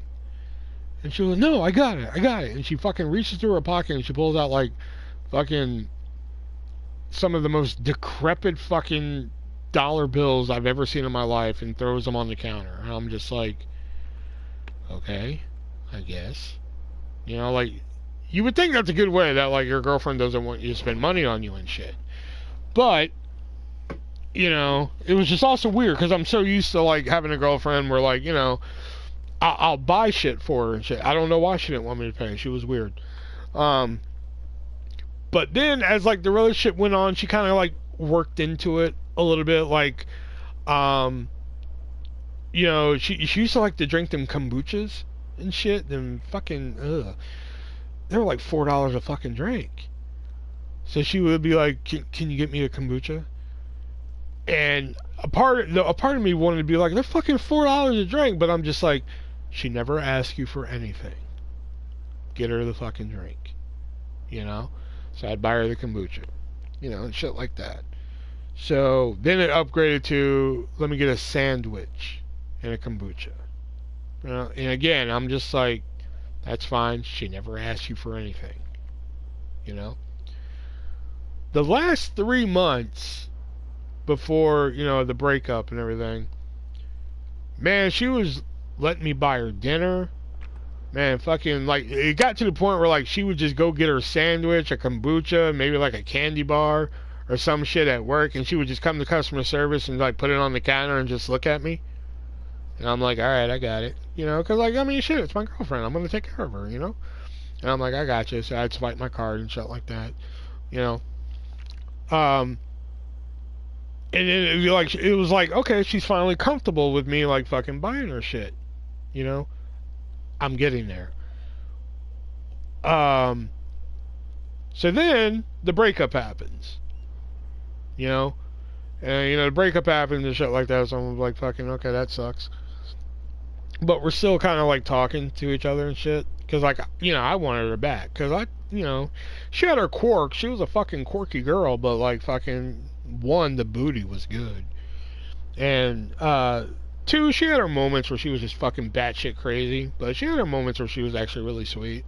And she was like, no, I got it. And she fucking reaches through her pocket and she pulls out like fucking some of the most decrepit fucking dollar bills I've ever seen in my life and throws them on the counter. And I'm just like, okay, I guess. Like, you would think that's a good way that like your girlfriend doesn't want you to spend money on you and shit. But, it was just also weird because I'm so used to like having a girlfriend where like, I'll buy shit for her and shit. I don't know why she didn't want me to pay. She was weird. But then as like the relationship went on, she kind of like worked into it a little bit. Like, she used to like to drink them kombuchas and shit. Them fucking, they were like $4 a fucking drink. So she would be like, can you get me a kombucha? And a part of me wanted to be like, they're fucking $4 a drink, but I'm just like, she never asked you for anything. Get her the fucking drink. So I'd buy her the kombucha. And shit like that. So then it upgraded to, let me get a sandwich and a kombucha. And again, I'm just like, that's fine. She never asked you for anything. The last 3 months before, the breakup and everything, man, she was letting me buy her dinner. Man, fucking, like, it got to the point where, like, she would just go get her sandwich, a kombucha, maybe, like, a candy bar or some shit at work, and she would just come to customer service and, like, put it on the counter and just look at me. And I'm like, alright, I got it. Because, like, I mean, shit, it's my girlfriend. I'm going to take care of her, And I'm like, I got you. So I'd swipe my card and shit like that, And then it was like, okay, she's finally comfortable with me, like, fucking buying her shit, I'm getting there. So then the breakup happens. And the breakup happens and shit like that, so I'm like, fucking, okay, that sucks. But we're still kind of like talking to each other and shit. Because, like, you know, I wanted her back. Because you know, she had her quirks. She was a fucking quirky girl, but, like, fucking, one, the booty was good. And, two, she had her moments where she was just fucking batshit crazy. But she had her moments where she was actually really sweet.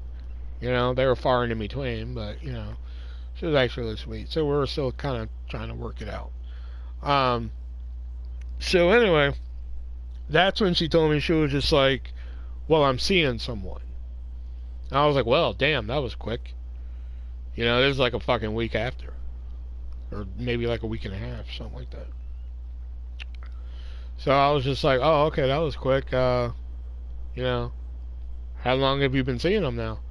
You know, they were far in between, but, you know, she was actually really sweet. So we were still kind of trying to work it out. So anyway, that's when she told me she was just like, well, I'm seeing someone. And I was like, well, damn, that was quick. You know, this is like a fucking week after. Or maybe like a week and a half, something like that. So I was just like, oh, okay, that was quick. You know, how long have you been seeing him now?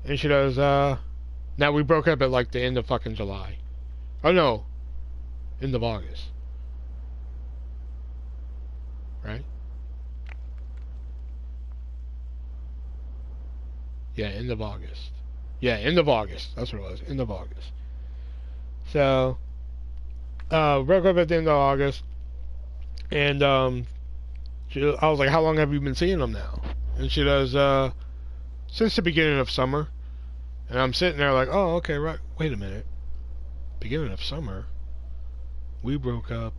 And she goes, now we broke up at like the end of fucking July. Oh no, end of August. Right? Yeah, end of August. Yeah, end of August. That's what it was. End of August. So, broke up at the end of August. And, I was like, how long have you been seeing him now? And she goes, since the beginning of summer. And I'm sitting there like, oh, okay, right. Wait a minute. Beginning of summer? We broke up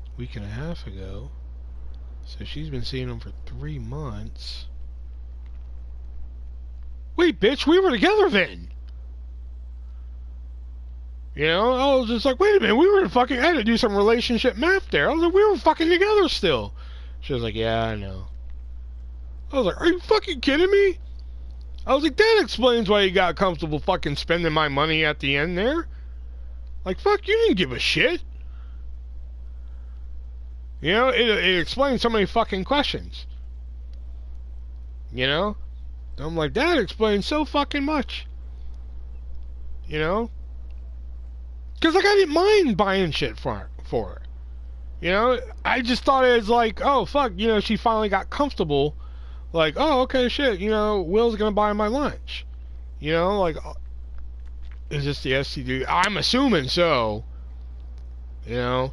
a week and a half ago. So she's been seeing him for 3 months. Wait, bitch, we were together then. You know, I was just like, wait a minute, we were fucking, I had to do some relationship math there. I was like, we were fucking together still. She was like, yeah, I know. I was like, are you fucking kidding me? I was like, that explains why you got comfortable fucking spending my money at the end there. Like, fuck, you didn't give a shit. You know, it explains so many fucking questions. You know? I'm like, that explains so fucking much. You know? Because, like, I didn't mind buying shit for her. You know? I just thought it was like, oh, fuck, you know, she finally got comfortable. Like, oh, okay, shit, you know, Will's gonna buy my lunch. You know, like, is this the STD? I'm assuming so. You know?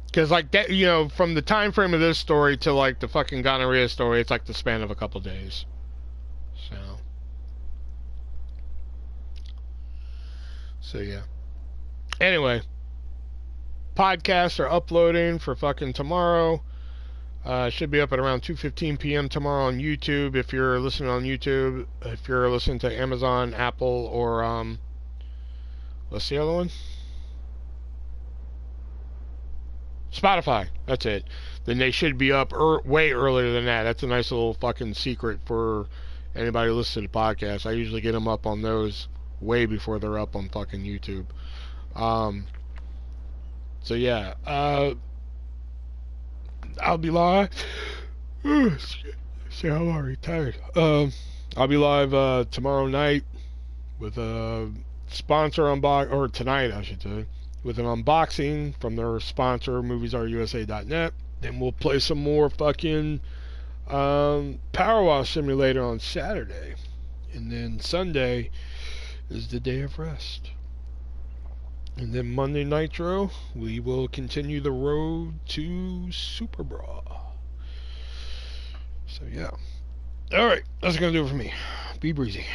Because, like, that, you know, from the time frame of this story to, like, the fucking gonorrhea story, it's like the span of a couple days. So, yeah. Anyway, podcasts are uploading for fucking tomorrow. Should be up at around 2:15 p.m. tomorrow on YouTube. If you're listening on YouTube, if you're listening to Amazon, Apple, or what's the other one? Spotify. That's it. Then they should be up way earlier than that. That's a nice little fucking secret for anybody listening to the podcast. I usually get them up on those way before they're up on fucking YouTube. So yeah, I'll be live. See, I'm already tired. I'll be live tomorrow night with a sponsor unbox, or tonight I should say, with an unboxing from their sponsor, moviesarusa.net. Then we'll play some more fucking Power Wash Simulator on Saturday, and then Sunday is the day of rest. And then Monday Nitro, we will continue the road to Super Bra. So yeah. Alright, that's going to do it for me. Be breezy.